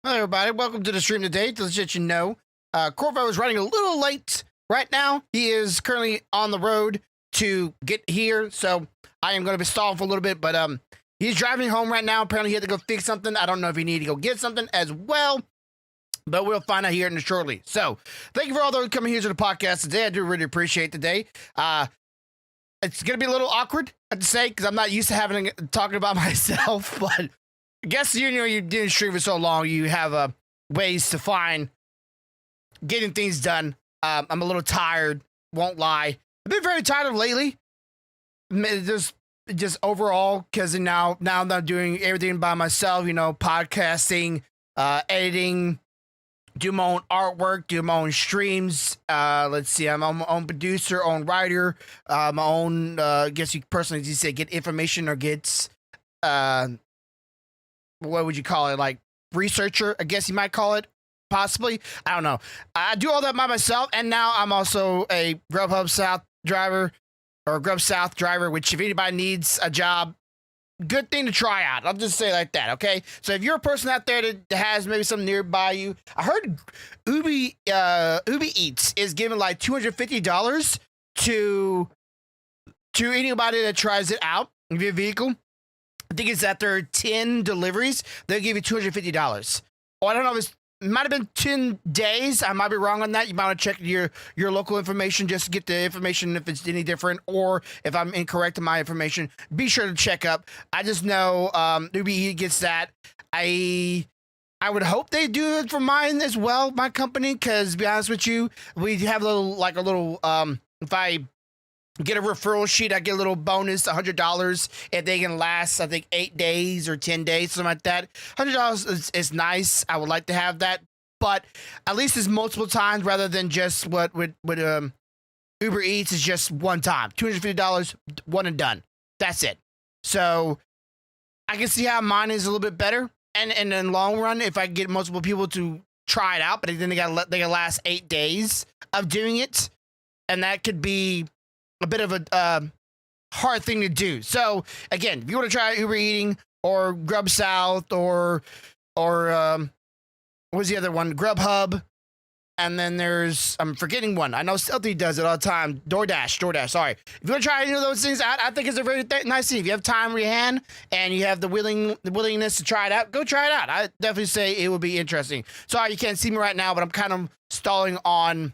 Hello, everybody. Welcome to the stream today. To let you know, Corvo is running a little late right now. He is currently on the road to get here, so I am going to be stalling for a little bit. But he's driving home right now. Apparently, he had to go fix something. I don't know if he needed to go get something as well, but we'll find out here in shortly. So, thank you for all those coming here to the podcast today. I do really appreciate today. It's going to be a little awkward, I have to say, because I'm not used to talking about myself, but I guess you didn't stream for so long. You have ways to find getting things done. I'm a little tired. Won't lie. I've been very tired of lately. Just overall, because now I'm not doing everything by myself. You know, podcasting, editing, do my own artwork, do my own streams. Let's see. I'm my own producer, own writer, my own. I guess you personally just say get information or get what would you call it? Like researcher, I guess you might call it, possibly. I don't know. I do all that by myself, and now I'm also a Grubhub South driver or Grub South driver, which if anybody needs a job, good thing to try out. I'll just say it like that, okay? So if you're a person out there that has maybe something nearby you, I heard Uber Eats is giving like $250 to anybody that tries it out via vehicle. I think it's after 10 deliveries, they'll give you $250. Oh, I don't know if it might have been 10 days. I might be wrong on that. You might want to check your local information just to get the information if it's any different, or if I'm incorrect in my information, be sure to check up. I just know Uber Eats gets that. I would hope they do it for mine as well, my company, because to be honest with you, we have a little if I get a referral sheet, I get a little bonus, $100 if they can last, I think, 8 days or 10 days, something like that. $100 is nice. I would like to have that, but at least it's multiple times rather than just what Uber Eats is just one time. $250, one and done. That's it. So I can see how mine is a little bit better, and in the long run, if I get multiple people to try it out, but then they gotta last 8 days of doing it, and that could be a bit of a hard thing to do. So again, if you want to try Uber Eating or Grub South or what's the other one? Grubhub. And then I'm forgetting one. I know Stealthy does it all the time. DoorDash, sorry. If you want to try any of those things out, I think it's a very nice thing. If you have time on your hand and you have the willingness to try it out, go try it out. I definitely say it would be interesting. Sorry, you can't see me right now, but I'm kind of stalling on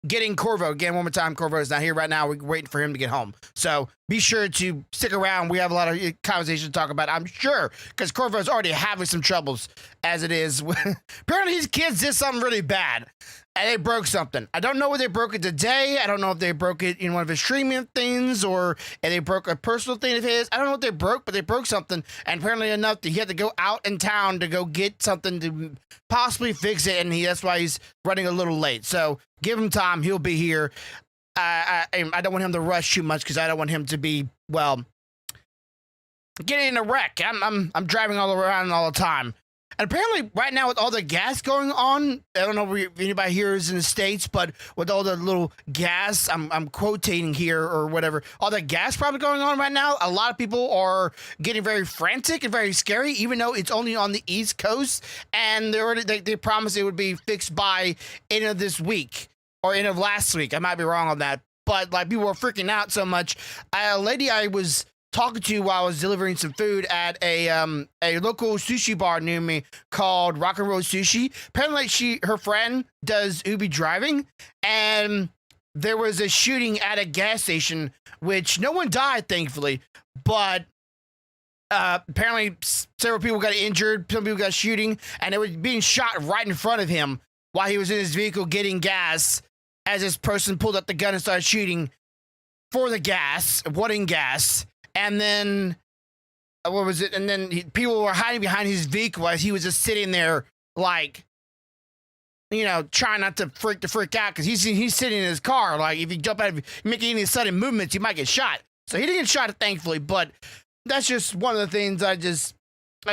getting Corvo. Again, one more time, Corvo is not here right now. We're waiting for him to get home. So be sure to stick around. We have a lot of conversation to talk about, I'm sure, because Corvo is already having some troubles as it is. Apparently his kids did something really bad and they broke something. I don't know whether they broke it today. I don't know if they broke it in one of his streaming things or if they broke a personal thing of his. I don't know what they broke, but they broke something. And apparently enough that he had to go out in town to go get something to possibly fix it. And that's why he's running a little late. So give him time. He'll be here. I don't want him to rush too much because I don't want him to be, well, getting in a wreck. I'm driving all around all the time. And apparently right now with all the gas going on, I don't know if anybody here is in the States, but with all the little gas, I'm quotating here or whatever, all the gas probably going on right now, a lot of people are getting very frantic and very scary, even though it's only on the East Coast. And they promised it would be fixed by end of this week or end of last week. I might be wrong on that. But like people were freaking out so much. A lady I was talking to while I was delivering some food at a local sushi bar near me called Rock and Roll Sushi. Apparently her friend does Uber driving, and there was a shooting at a gas station, which no one died, thankfully, but apparently several people got injured, some people got shooting, and they were being shot right in front of him while he was in his vehicle getting gas, as this person pulled up the gun and started shooting for the gas, wanting gas. And then, what was it? And then people were hiding behind his vehicle as he was just sitting there, like, you know, trying not to freak out because he's sitting in his car. Like, if you jump out, if you make any sudden movements, you might get shot. So he didn't get shot, thankfully. But that's just one of the things I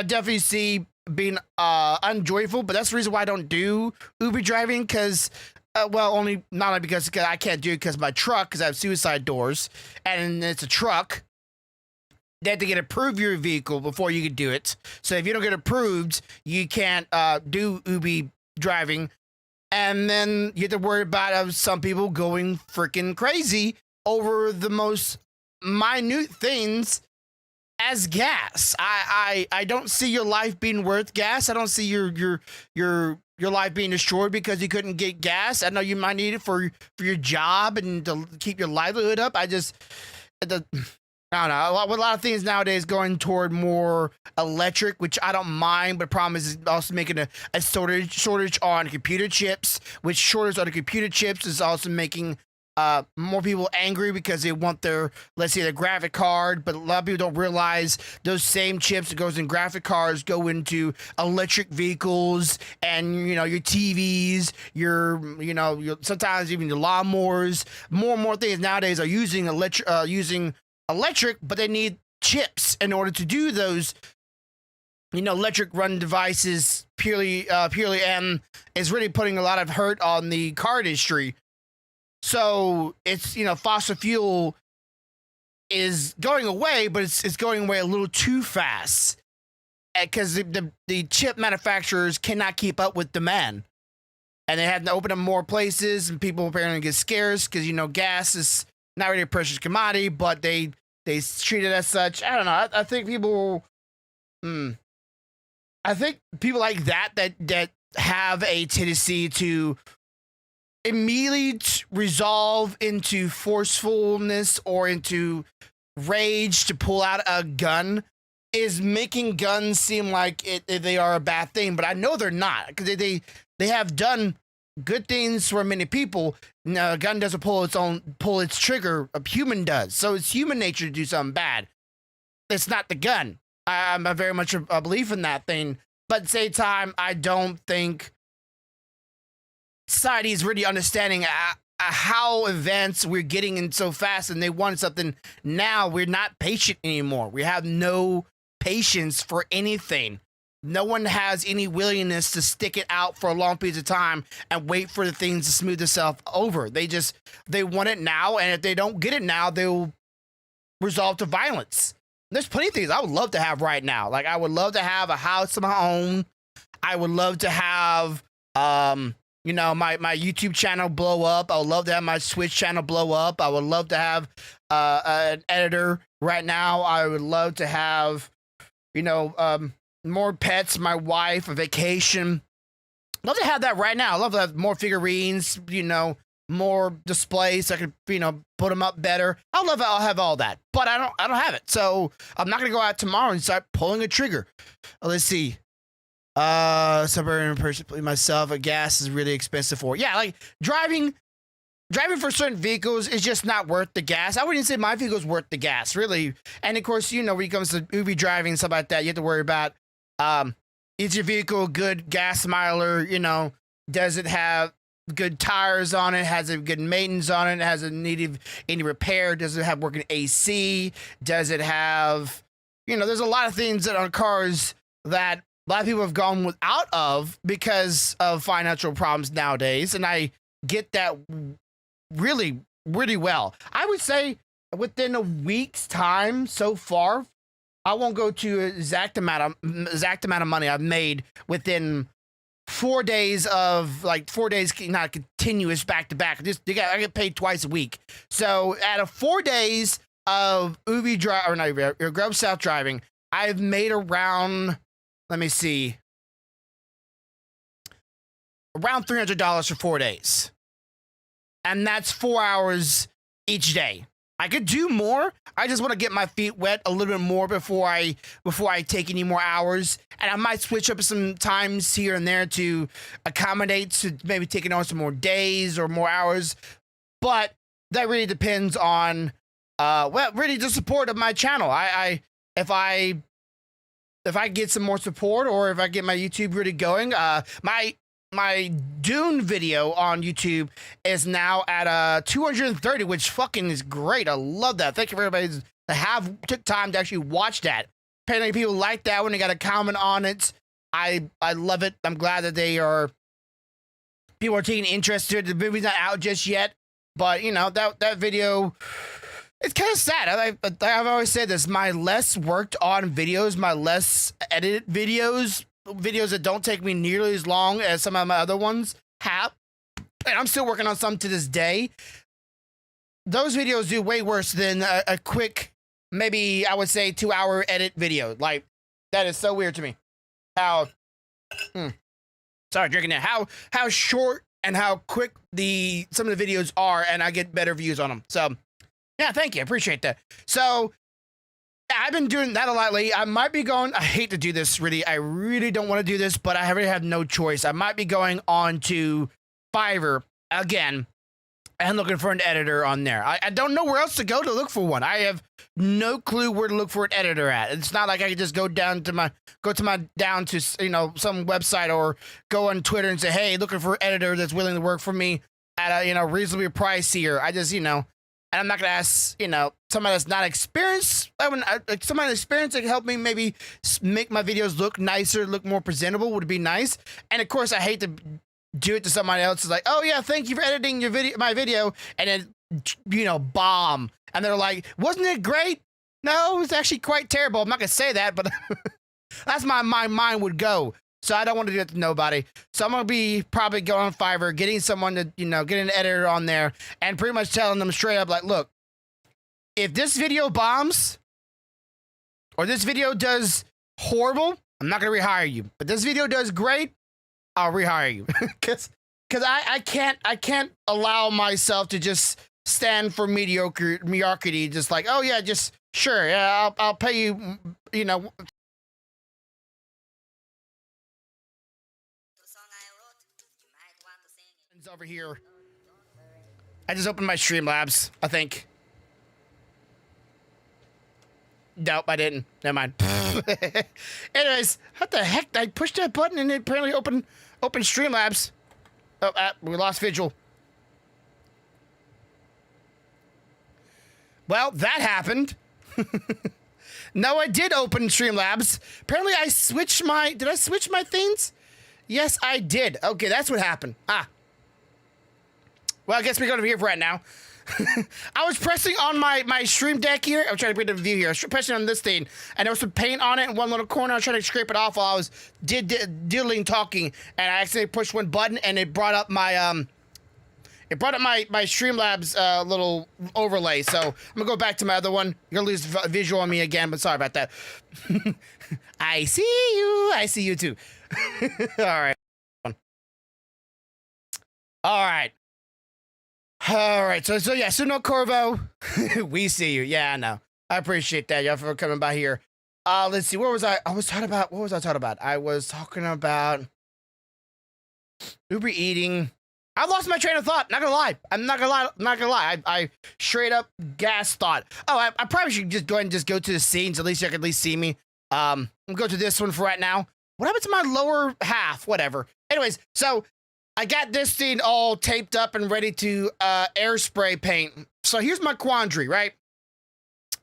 definitely see being unjoyful. But that's the reason why I don't do Uber driving, because not only because I can't do it because of my truck, because I have suicide doors and it's a truck. they have to get approved your vehicle before you can do it. So if you don't get approved, you can't do Uber driving. And then you have to worry about some people going freaking crazy over the most minute things as gas. I don't see your life being worth gas. I don't see your life being destroyed because you couldn't get gas. I know you might need it for your job and to keep your livelihood up. I don't know. With a lot of things nowadays going toward more electric, which I don't mind, but the problem is also making a shortage on computer chips, which shortage on the computer chips is also making more people angry because they want their, let's say, their graphic card, but a lot of people don't realize those same chips that goes in graphic cards go into electric vehicles and, you know, your TVs, your sometimes even your lawnmowers. More and more things nowadays are using electric, but they need chips in order to do those, electric run devices purely, and is really putting a lot of hurt on the car industry. So it's, fossil fuel is going away, but it's going away a little too fast because the chip manufacturers cannot keep up with demand. And they have to open up more places, and people apparently get scarce because, gas is not really a precious commodity, but they treat it as such. I don't know. I think people, like that have a tendency to immediately resolve into forcefulness or into rage to pull out a gun is making guns seem like they are a bad thing. But I know they're not, because they have done good things for many people. No, a gun doesn't pull its trigger. A human does. So it's human nature to do something bad. It's not the gun. I'm very much a belief in that thing. But at the same time, I don't think society is really understanding how advanced we're getting in so fast, and they want something now. We're not patient anymore. We have no patience for anything. No one has any willingness to stick it out for a long period of time and wait for the things to smooth itself over. They want it now, and if they don't get it now, they'll resort to violence. There's plenty of things I would love to have right now. Like, I would love to have a house of my own. I would love to have my YouTube channel blow up. I would love to have my Switch channel blow up. I would love to have an editor right now. I would love to have, more pets, my wife, a vacation. Love to have that right now. I love to have more figurines, more displays so I could, put them up better. I'll have all that, but I don't have it. So I'm not going to go out tomorrow and start pulling a trigger. Let's see. Suburban person myself, gas is really expensive for. Yeah, like driving for certain vehicles is just not worth the gas. I wouldn't say my vehicle's worth the gas, really. And of course, when it comes to Uber driving and stuff like that, you have to worry about, is your vehicle a good gas miler? Does it have good tires on it? Has it good maintenance on it? Has it needed any repair? Does it have working AC? Does it have, there's a lot of things that on cars that a lot of people have gone without of because of financial problems nowadays. And I get that really, really well. I would say within a week's time so far, I won't go to exact amount of money I've made within 4 days of not continuous back to back. I get paid twice a week. So out of 4 days of Grub South driving, I've made around, let me see, around $300 for 4 days. And that's 4 hours each day. I could do more. I just want to get my feet wet a little bit more before I take any more hours. And I might switch up some times here and there to accommodate to maybe taking on some more days or more hours. But that really depends on really the support of my channel. If I get some more support, or if I get my YouTube really going, my Dune video on YouTube is now at 230, which fucking is great. I love that. Thank you for everybody that took time to actually watch that. Apparently people like that when they got a comment on it. I love it. I'm glad that people are taking interest to it. The movie's not out just yet, but that video It's kind of sad. I've always said this. My less worked on videos, my less edited videos, videos that don't take me nearly as long as some of my other ones have, and I'm still working on some to this day. Those videos do way worse than a quick, maybe I would say 2-hour edit video. Like, that is so weird to me. How, sorry, drinking it. How short and how quick some of the videos are, and I get better views on them. So, yeah, thank you. I appreciate that. So, I've been doing that a lot lately. I might be going, I hate to do this, really. I really don't want to do this, but I really have no choice. I might be going on to Fiverr again and looking for an editor on there. I don't know where else to go to look for one. I have no clue where to look for an editor at. It's not like I can just go down to some website or go on Twitter and say, hey, looking for an editor that's willing to work for me at a, reasonably price here. I just, and I'm not going to ask, somebody that's not experienced. Somebody experienced that can help me maybe make my videos look nicer, look more presentable would be nice. And of course, I hate to do it to somebody else. It's like, oh yeah, thank you for editing my video, and then bomb, and they're like, wasn't it great? No, it was actually quite terrible. I'm not gonna say that, but that's my mind would go. So I don't want to do that to nobody. So I'm gonna be probably going on Fiverr, getting someone to get an editor on there, and pretty much telling them straight up, like, look, if this video bombs or this video does horrible, I'm not gonna rehire you. But this video does great, I'll rehire you. Because I can't allow myself to just stand for mediocrity. Just like, oh yeah, just sure, yeah, I'll pay you, over here. I just opened my Streamlabs, I think. Nope, I didn't. Never mind. Anyways, what the heck? I pushed that button and it apparently opened Streamlabs. Oh, we lost Vigil. Well, that happened. No, I did open Streamlabs. Apparently, did I switch my things? Yes, I did. Okay, that's what happened. Well, I guess we go to here for right now. I was pressing on my stream deck here. I'm trying to bring the view here. I was pressing on this thing, and there was some paint on it in one little corner. I was trying to scrape it off while I was diddling talking, and I accidentally pushed one button, and it brought up my my Streamlabs little overlay. So I'm gonna go back to my other one. You're gonna lose visual on me again, but sorry about that. I see you. I see you too. All right. All right. All right, so yeah, Suno Corvo, we see you. Yeah, I know. I appreciate that, y'all, for coming by here. Let's see, where was I? What was I talking about? I was talking about Uber eating. I lost my train of thought. Not gonna lie. I'm not gonna lie. I straight up gas thought. Oh, I probably should just go ahead and just go to the scenes. At least you can at least see me. I'm gonna go to this one for right now. What happened to my lower half? Whatever. Anyways, so I got this thing all taped up and ready to air spray paint. So here's my quandary, right?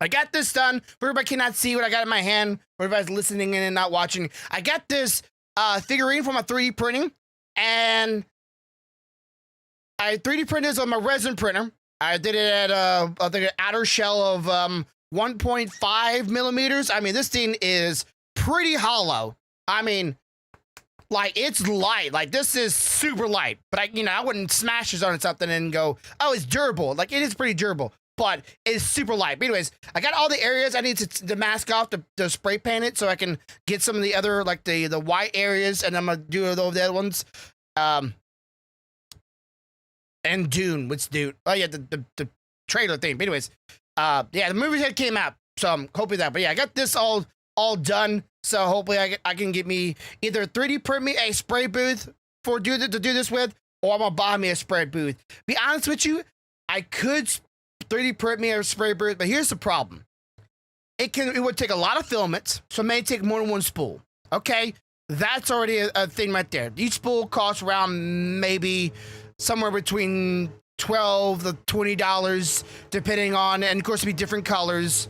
I got this done. Everybody cannot see what I got in my hand. Everybody's listening in and not watching. I got this figurine for my 3D printing, and I 3D printed this on my resin printer. I did it at I think an outer shell of 1.5 millimeters. I mean, this thing is pretty hollow. I mean, like, it's light. Like, this is super light. But I wouldn't smash this on something and go, oh, it's durable. Like, it is pretty durable, but it's super light. But anyways, I got all the areas I need to mask off to spray paint it, so I can get some of the other, like, the white areas, and I'm gonna do the other ones. And Dune, what's Dune? Oh yeah, the trailer thing. But anyways, yeah, the movie that came out, so I'm hoping that. But yeah, I got this all done. So hopefully I can get me either 3D print me a spray booth to do this with, or I'm gonna buy me a spray booth. Be honest with you, I could 3D print me a spray booth, but here's the problem. It would take a lot of filaments, so it may take more than one spool. Okay, that's already a thing right there. Each spool costs around maybe somewhere between $12 to $20, depending on, and of course it'll be different colors.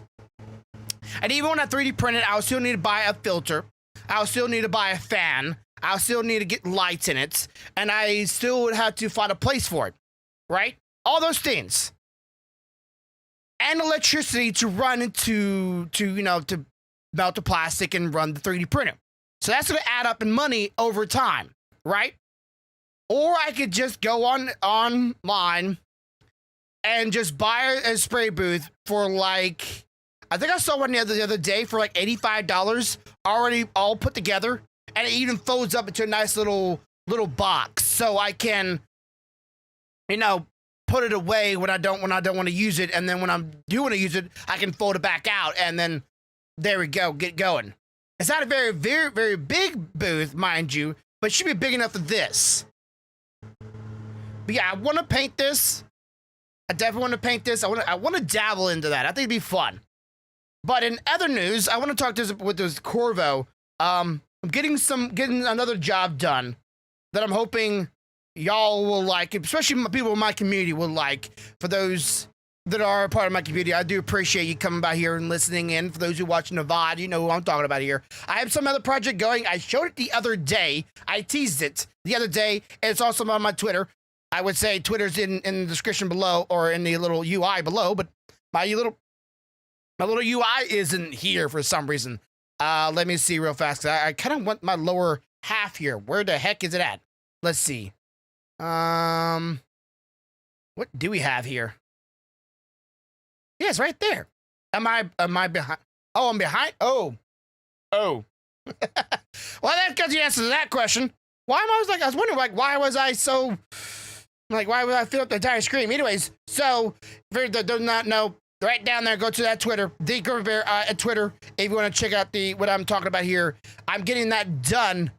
And even when I 3D print it, I'll still need to buy a filter. I'll still need to buy a fan. I'll still need to get lights in it. And I still would have to find a place for it. Right? All those things. and electricity to run into to melt the plastic and run the 3D printer. So that's going to add up in money over time, right? Or I could just go online and just buy a spray booth for like, I think I saw one the other day for like $85 already all put together, and it even folds up into a nice little box, so I can, put it away when I don't want to use it, and then when I do want to use it, I can fold it back out, and then there we go, get going. It's not a very, very, very big booth, mind you, but it should be big enough for this. But yeah, I want to paint this. I definitely want to paint this. I want to dabble into that. I think it'd be fun. But in other news, I want to talk with this Corvo. I'm getting another job done that I'm hoping y'all will like, especially people in my community will like. For those that are a part of my community, I do appreciate you coming by here and listening in. For those who watching the VOD, you know who I'm talking about here. I have some other project going. I showed it the other day. I teased it the other day. And it's also on my Twitter. I would say Twitter's in the description below or in the little UI below, but my little UI isn't here for some reason. Let me see real fast, 'cause I kind of want my lower half here. Where the heck is it at? Let's see. What do we have here? Yeah, it's right there. Am I behind? Oh, I'm behind. Oh. Well, that got the answer to that question. Why am I was wondering, why was I so, why would I fill up the entire screen? Anyways, so, for those do not know, right down there, go to that Twitter, the Griffin Bear at Twitter, if you want to check out what I'm talking about here. I'm getting that done,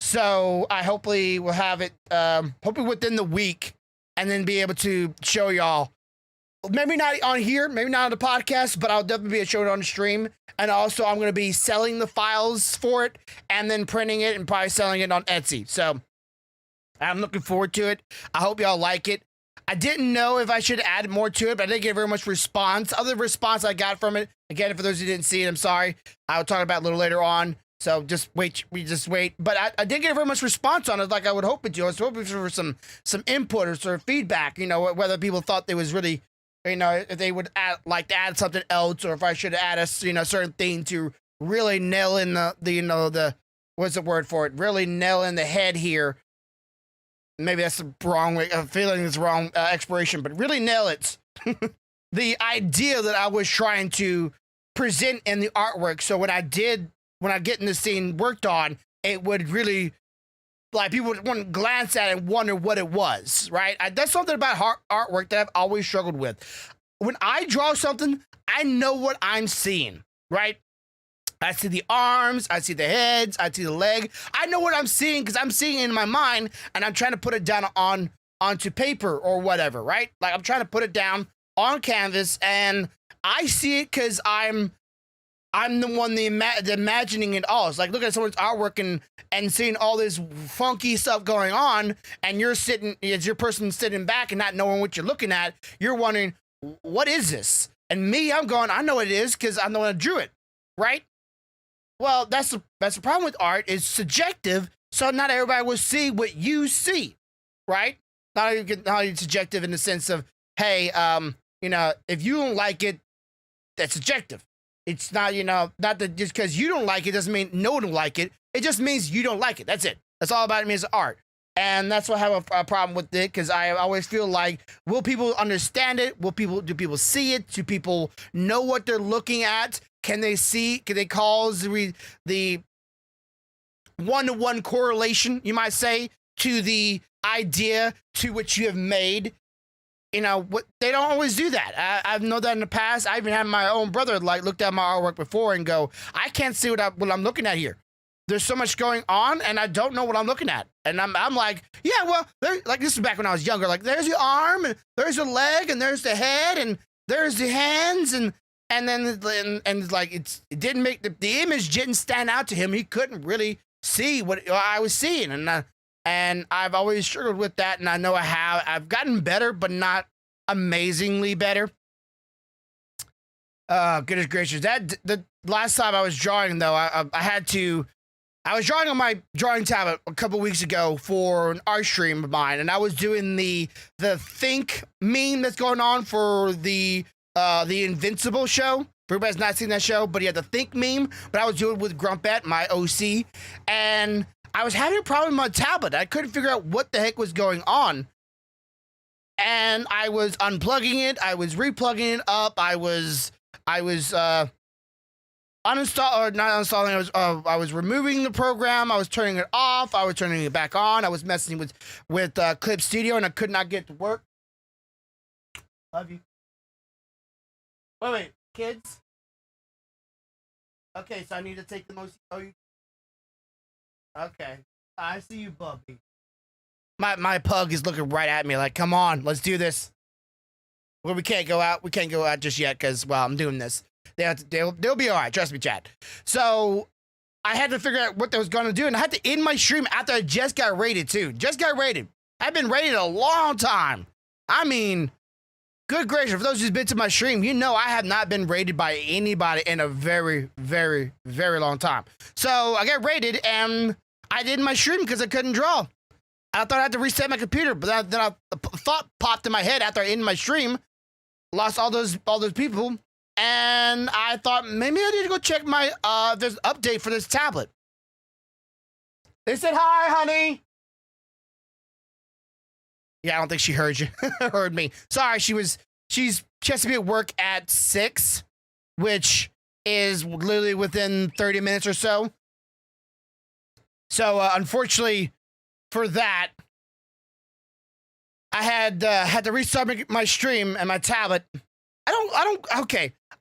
so I hopefully will have it, hopefully within the week, and then be able to show y'all. Maybe not on here, maybe not on the podcast, but I'll definitely be showing it on the stream. And also, I'm going to be selling the files for it, and then printing it, and probably selling it on Etsy. So, I'm looking forward to it. I hope y'all like it. I didn't know if I should add more to it, but I didn't get very much response. Other response I got from it, again, for those who didn't see it, I'm sorry. I'll talk about it a little later on. So just wait. But I didn't get very much response on it like I would hope it to. I was hoping for some input or sort of feedback, whether people thought it was really, if they would like to add something else, or if I should add a, certain thing to really nail in the what's the word for it? Really nail in the head here. Maybe that's the wrong way. I'm feeling it's wrong expiration, but really nail it. The idea that I was trying to present in the artwork. So when I get in the scene worked on, it would really, people would want to glance at it and wonder what it was, right? That's something about artwork that I've always struggled with. When I draw something, I know what I'm seeing, right? I see the arms, I see the heads, I see the leg. I know what I'm seeing because I'm seeing it in my mind, and I'm trying to put it down onto paper or whatever, right? I'm trying to put it down on canvas, and I see it because I'm the one imagining it all. It's like looking at someone's artwork and seeing all this funky stuff going on, and you're sitting, as your person sitting back and not knowing what you're looking at, you're wondering, what is this? And me, I'm going, I know what it is because I'm the one that drew it, right? Well, that's the problem with art. It's subjective, so not everybody will see what you see, right? Not only subjective in the sense of, hey, if you don't like it, that's subjective. It's not, not that just because you don't like it doesn't mean no one will like it. It just means you don't like it. That's it. That's all about it means art. And that's why I have a problem with it, because I always feel like, will people understand it? Do people see it? Do people know what they're looking at? Can they cause the one-to-one correlation, you might say, to the idea to which you have made? What they don't always do that. I've known that in the past. I even had my own brother looked at my artwork before and go, I can't see what I'm looking at here. There's so much going on, and I don't know what I'm looking at. And I'm like, yeah, well, this is back when I was younger. There's the arm, and there's the leg, and there's the head, and there's the hands, and then it didn't make the image didn't stand out to him. He couldn't really see what I was seeing, and I've always struggled with that. And I know I've gotten better, but not amazingly better. Goodness gracious! The last time I was drawing, though, I was drawing on my drawing tablet a couple weeks ago for an art stream of mine, and I was doing the think meme that's going on for the the Invincible show. Everybody's not seen that show, but he had the Think meme. But I was doing it with Grumpet, my OC, and I was having a problem with my tablet. I couldn't figure out what the heck was going on. And I was unplugging it. I was replugging it up. I was uninstall or not uninstalling. I was removing the program. I was turning it off. I was turning it back on. I was messing with Clip Studio, and I could not get it to work. Love you. Wait, kids. Okay, so I need to take the most. Oh, you. Okay, I see you, Bubby. My pug is looking right at me like, come on, let's do this. Well, we can't go out. We can't go out just yet because, well, I'm doing this. They'll be all right. Trust me, chat. So I had to figure out what they was going to do, and I had to end my stream after I just got rated, too. Just got rated. I've been rated a long time. I mean, good gracious, for those who's been to my stream, you know I have not been rated by anybody in a very, very, very long time. So I got rated, and I did my stream because I couldn't draw. I thought I had to reset my computer, but then a thought popped in my head after I ended my stream. Lost all those people, and I thought maybe I need to go check my there's an update for this tablet. They said hi, honey. Yeah, I don't think she heard you. Heard me. Sorry, she has to be at work at 6, which is literally within 30 minutes or so. So unfortunately, for that, I had to restart my stream and my tablet. I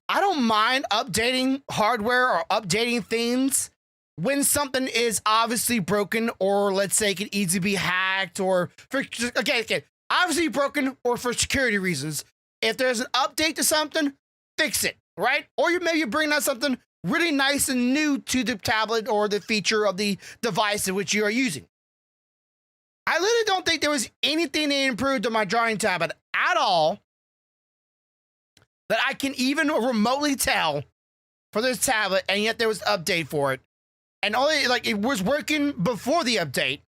don't mind updating hardware or updating things when something is obviously broken, or let's say it can easily be hacked, or obviously broken, or for security reasons. If there's an update to something, fix it, right? Or you maybe bring out something really nice and new to the tablet or the feature of the device in which you are using. I literally don't think there was anything they improved on my drawing tablet at all that I can even remotely tell for this tablet, and yet there was an update for it. And only, like, it was working before the update,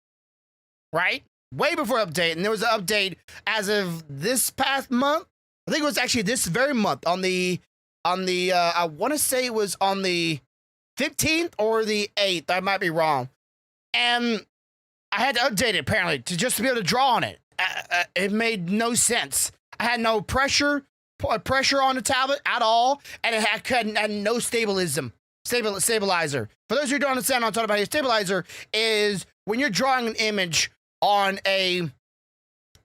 right? Way before update, and there was an update as of this past month. I think it was actually this very month on the I want to say it was on the 15th or the 8th. I might be wrong. And I had to update it, apparently, to just be able to draw on it. It made no sense. I had no pressure on the tablet at all, and it had no stabilizer. For those who don't understand what I'm talking about, a stabilizer is when you're drawing an image on a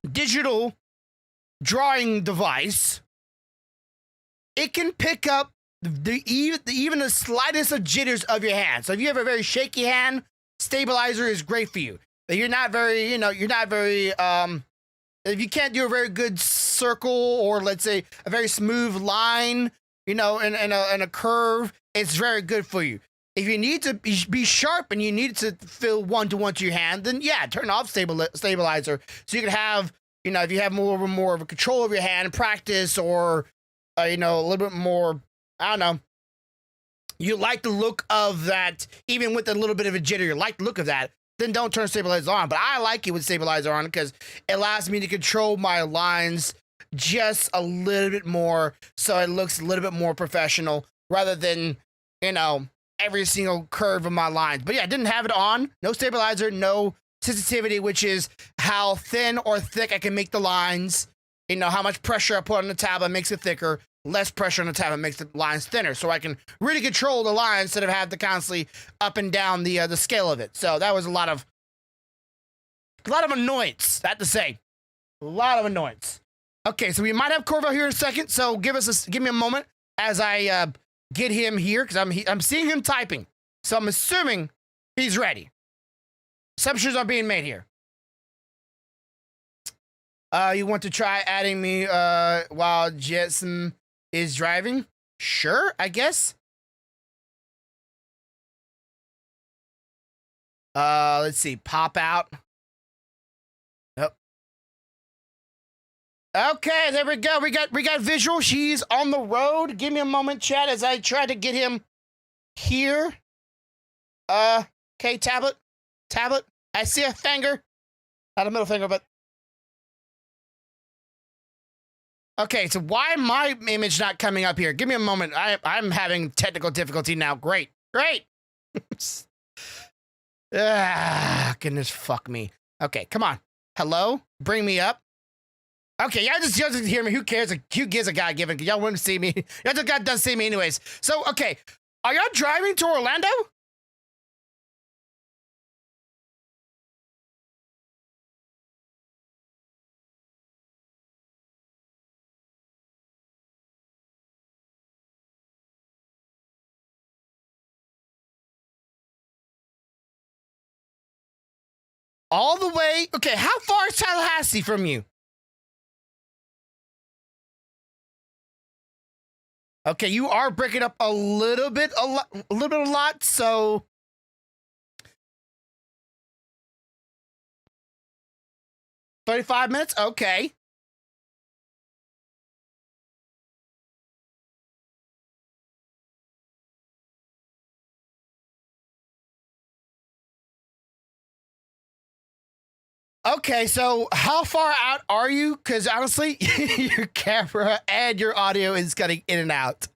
digital drawing device, it can pick up even the slightest of jitters of your hand. So if you have a very shaky hand, stabilizer is great for you. If you're not very, if you can't do a very good circle, or let's say a very smooth line, and a curve, it's very good for you. If you need to be sharp and you need to feel one-to-one to your hand, then yeah, turn off stabilizer. So you can have, if you have more of a control of your hand, practice, or, a little bit more, I don't know. You like the look of that, even with a little bit of a jitter, you like the look of that, then don't turn stabilizer on. But I like it with stabilizer on because it allows me to control my lines just a little bit more, so it looks a little bit more professional rather than, every single curve of my lines. But yeah, I didn't have it on. No stabilizer, no sensitivity, which is how thin or thick I can make the lines. How much pressure I put on the tablet makes it thicker. Less pressure on the tablet makes the lines thinner. So I can really control the lines instead of have to constantly up and down the scale of it. So that was a lot of annoyance, that to say. A lot of annoyance. Okay, so we might have Corvo here in a second. So give me a moment as I get him here, because I'm seeing him typing. So I'm assuming he's ready. Assumptions are being made here. You want to try adding me while Jetson is driving? Sure, I guess. Let's see. Pop out. Yep. Okay, there we go. We got visual. She's on the road. Give me a moment, chat, as I try to get him here. Okay, tablet. I see a finger. Not a middle finger, but Okay, so why my image not coming up here? Give me a moment. I'm having technical difficulty now. Great. Goodness, fuck me. Okay, come on. Hello? Bring me up. Okay, y'all just hear me. Who cares? Who gives a god given? Y'all wouldn't see me. Y'all just got done seeing me anyways. So, okay. Are y'all driving to Orlando? All the way? Okay, how far is Tallahassee from you? Okay, you are breaking up a little bit, a lot, so... $35? Okay. Okay, so how far out are you? Because honestly, your camera and your audio is cutting in and out.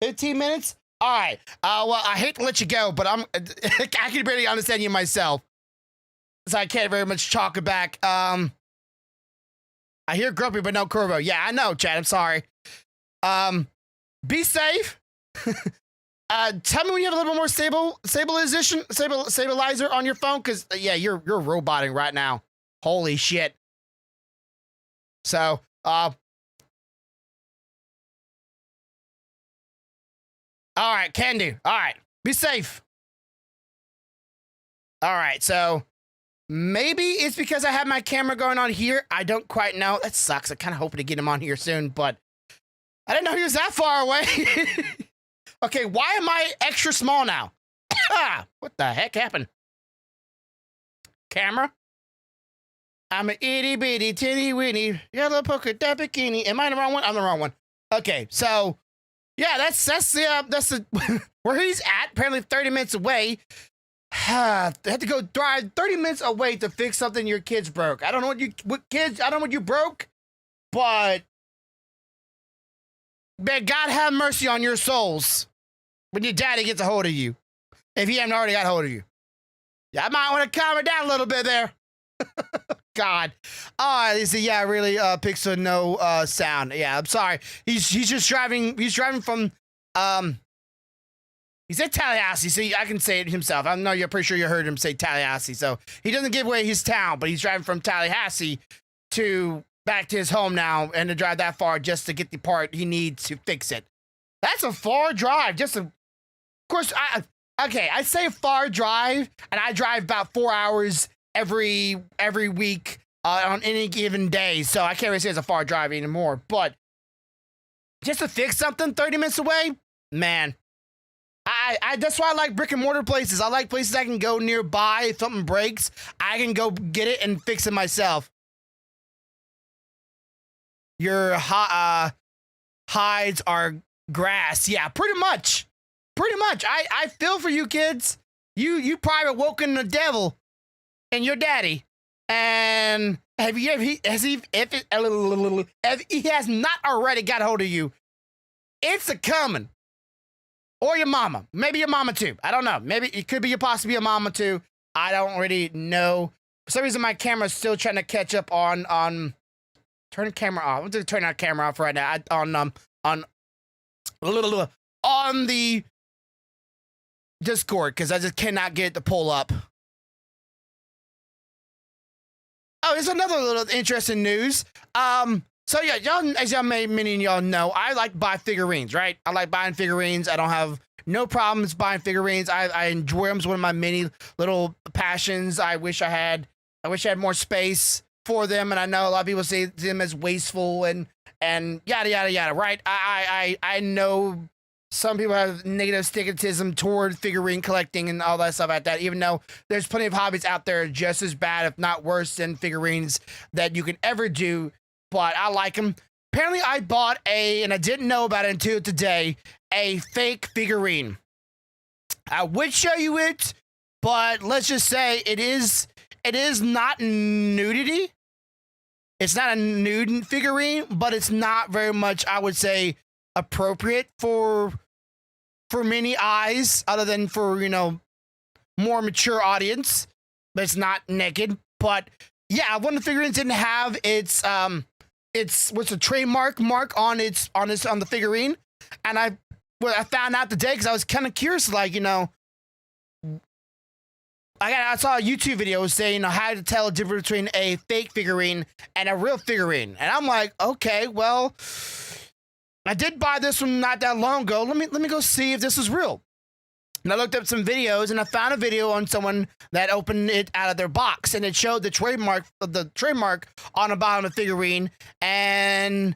15 minutes? All right. Well, I hate to let you go, but I can barely understand you myself, so I can't very much talk back. I hear grumpy, but no Corvo. Yeah, I know, Chad. I'm sorry. Be safe. Tell me when you have a little bit more stabilizer on your phone, because yeah, you're roboting right now. Holy shit. So, all right, can do. All right, be safe. All right, so maybe it's because I have my camera going on here. I don't quite know. That sucks. I kind of hoping to get him on here soon, but I didn't know he was that far away. Okay, why am I extra small now? What the heck happened? Camera? I'm an itty bitty titty winny yellow polka dot bikini. Am I the wrong one? I'm the wrong one. Okay, so yeah, that's the where he's at. Apparently 30 minutes away. They had to go drive 30 minutes away to fix something your kids broke. I don't know I don't know what you broke, but may God have mercy on your souls when your daddy gets a hold of you, if he hasn't already got a hold of you. Yeah, I might want to calm it down a little bit there. God. Oh, they say, yeah, really, Pixel, no sound. Yeah, I'm sorry. He's just driving. He's driving from, he said Tallahassee, so I can say it himself. I know you're pretty sure you heard him say Tallahassee, so he doesn't give away his town, but he's driving from Tallahassee back to his home now, and to drive that far just to get the part he needs to fix it. That's a far drive. Of course, I say far drive, and I drive about 4 hours every week on any given day, so I can't really say it's a far drive anymore. But just to fix something 30 minutes away, man, I that's why I like brick and mortar places. I like places I can go nearby. If something breaks, I can go get it and fix it myself. Your hides are grass. Yeah, pretty much. I feel for you kids. You probably woken the devil and your daddy. And if he has not already got hold of you, it's a coming. Or your mama. Maybe your mama too. I don't know. Maybe it could be possibly your mama too. I don't really know. For some reason my camera's still trying to catch up on turn the camera off. I'm gonna turn that camera off right now. On the Discord, because I just cannot get it to pull up. Oh, there's another little interesting news. So yeah, y'all, as many of y'all know, I like to buy figurines, right? I like buying figurines. I don't have no problems buying figurines. I enjoy them. It's one of my many little passions. I wish I had more space for them, and I know a lot of people see them as wasteful and yada yada yada, right? I know some people have negative stigmatism toward figurine collecting and all that stuff like that, even though there's plenty of hobbies out there just as bad, if not worse, than figurines that you can ever do. But I like them. Apparently, I bought and I didn't know about it until today, a fake figurine. I would show you it, but let's just say it is it is not nudity. It's not a nude figurine, but it's not very much, I would say, appropriate for many eyes, other than for, you know, more mature audience. But it's not naked. But yeah, one of the figurines didn't have its what's a trademark mark on the figurine, and I found out today because I was kind of curious, like, you know, I saw a YouTube video saying, you know, how to tell the difference between a fake figurine and a real figurine, and I'm like, okay, well, I did buy this one not that long ago. Let me go see if this is real. And I looked up some videos, and I found a video on someone that opened it out of their box, and it showed the trademark on the bottom of the figurine. And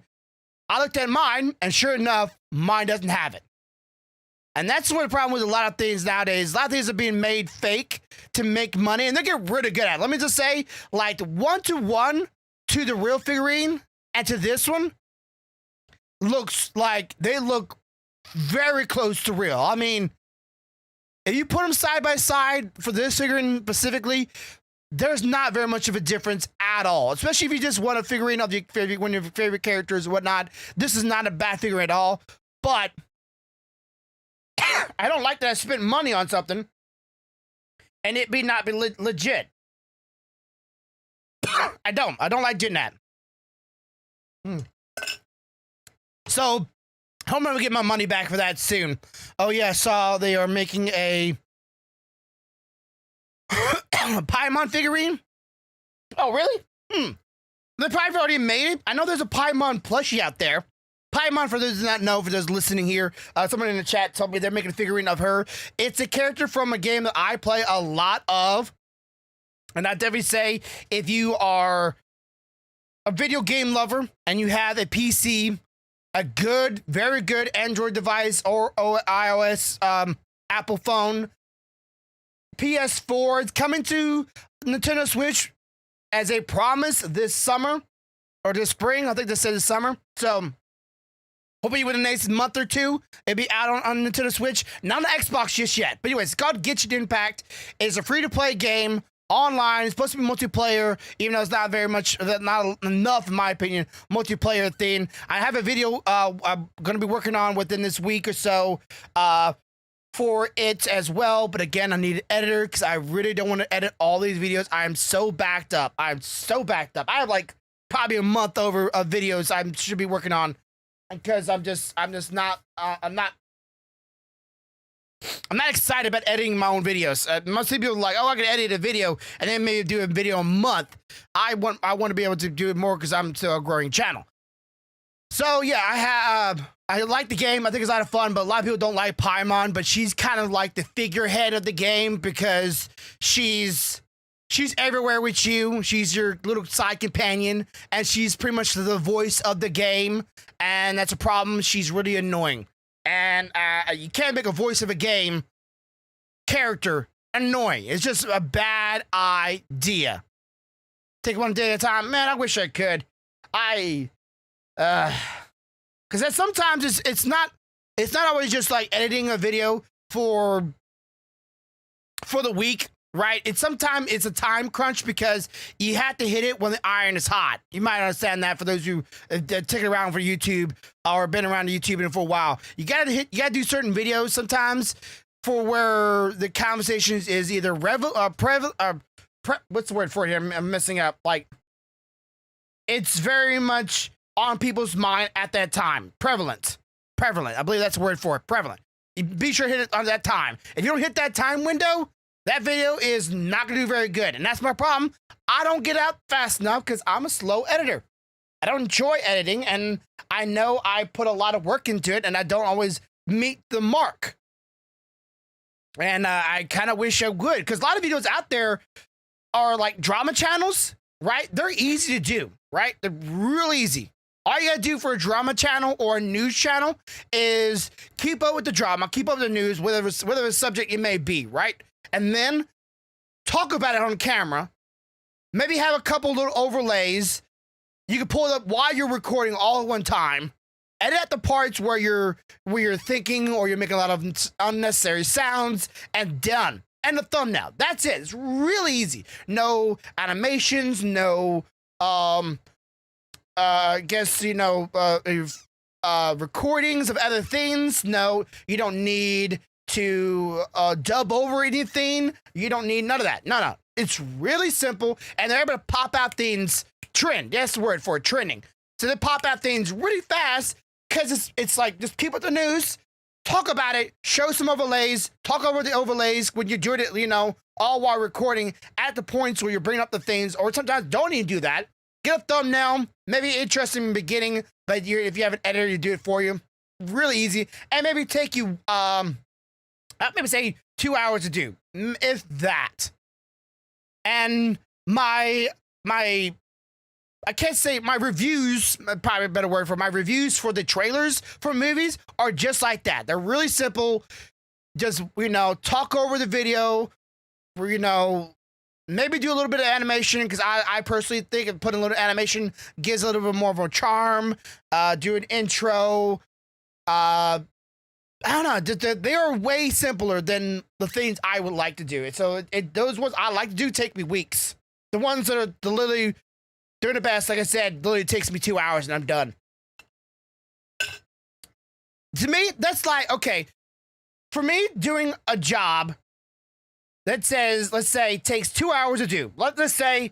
I looked at mine, and sure enough, mine doesn't have it. And that's what the problem with a lot of things nowadays. A lot of things are being made fake to make money, and they get really good at it. Let me just say, like, 1-to-1 to the real figurine and to this one looks like they look very close to real. I mean, if you put them side by side for this figurine specifically, there's not very much of a difference at all. Especially if you just want a figurine of one of your favorite characters or whatnot. This is not a bad figure at all. But I don't like that I spent money on something and it not be legit. I don't like doing that. So I'm gonna get my money back for that soon. Oh yeah, I saw they are making a Paimon figurine. Oh really? They probably already made it. I know there's a Paimon plushie out there. Paimon, for those who do not know, for those listening here, someone in the chat told me they're making a figurine of her. It's a character from a game that I play a lot of. And I definitely say, if you are a video game lover and you have a PC, a good, very good Android device or iOS Apple phone, PS4, it's coming to Nintendo Switch as a promise this summer or this spring. I think they said this summer. So hopefully within the next month or two, it'll be out on Nintendo Switch. Not on the Xbox just yet. But anyways, it's called Genshin Impact. It's a free-to-play game. Online, it's supposed to be multiplayer, even though it's not very much, not enough, in my opinion, multiplayer thing. I have a video I'm going to be working on within this week or so for it as well. But again, I need an editor because I really don't want to edit all these videos. I'm so backed up. I have like probably a month over of videos I should be working on because I'm not excited about editing my own videos. Most people are like, oh, I can edit a video and then maybe do a video a month. I want to be able to do it more because I'm still a growing channel. So yeah, I like the game. I think it's a lot of fun, but a lot of people don't like Paimon, but she's kind of like the figurehead of the game because she's everywhere with you. She's your little side companion, and she's pretty much the voice of the game, and that's a problem. She's really annoying. And you can't make a voice of a game character annoying. It's just a bad idea. Take one day at a time. Man, I wish I could. Because sometimes it's not always just like editing a video for the week, right? Sometimes it's a time crunch because you have to hit it when the iron is hot. You might understand that for those who take it around for YouTube or been around YouTube for a while. You gotta do certain videos sometimes for where the conversations is either what's the word for it here? I'm messing up. Like, it's very much on people's mind at that time. Prevalent. I believe that's the word for it. Prevalent. You be sure to hit it on that time. If you don't hit that time window, that video is not going to do very good. And that's my problem. I don't get out fast enough because I'm a slow editor. I don't enjoy editing, and I know I put a lot of work into it, and I don't always meet the mark. And I kind of wish I would, because a lot of videos out there are like drama channels, right? They're easy to do, right? They're real easy. All you gotta do for a drama channel or a news channel is keep up with the drama, keep up with the news, whatever subject it may be, right? And then talk about it on camera. Maybe have a couple little overlays. You can pull it up while you're recording all at one time. Edit out the parts where you're thinking or you're making a lot of unnecessary sounds, and done. and the thumbnail. That's it. It's really easy. No animations, no recordings of other things. No, you don't need to dub over anything. You don't need none of that. No. It's really simple, and they're able to pop out things. Trend. That's the word for it, trending. So they pop out things really fast because it's like just keep up the news, talk about it, show some overlays, talk over the overlays when you're doing it, all while recording at the points where you're bringing up the things, or sometimes don't even do that. Get a thumbnail, maybe interesting in the beginning, but if you have an editor, you do it for you. Really easy, and maybe take you, maybe say 2 hours to do, if that. And I can't say my reviews, probably a better word for my reviews for the trailers for movies are just like that. They're really simple. Just, talk over the video, maybe do a little bit of animation, because I personally think putting a little animation gives a little bit more of a charm. Do an intro. I don't know. They are way simpler than the things I would like to do. So those ones I like to do take me weeks. The ones that are literally doing the best, like I said, literally takes me 2 hours and I'm done. To me, that's like, okay, for me, doing a job that says, let's say, takes 2 hours to do. Let's say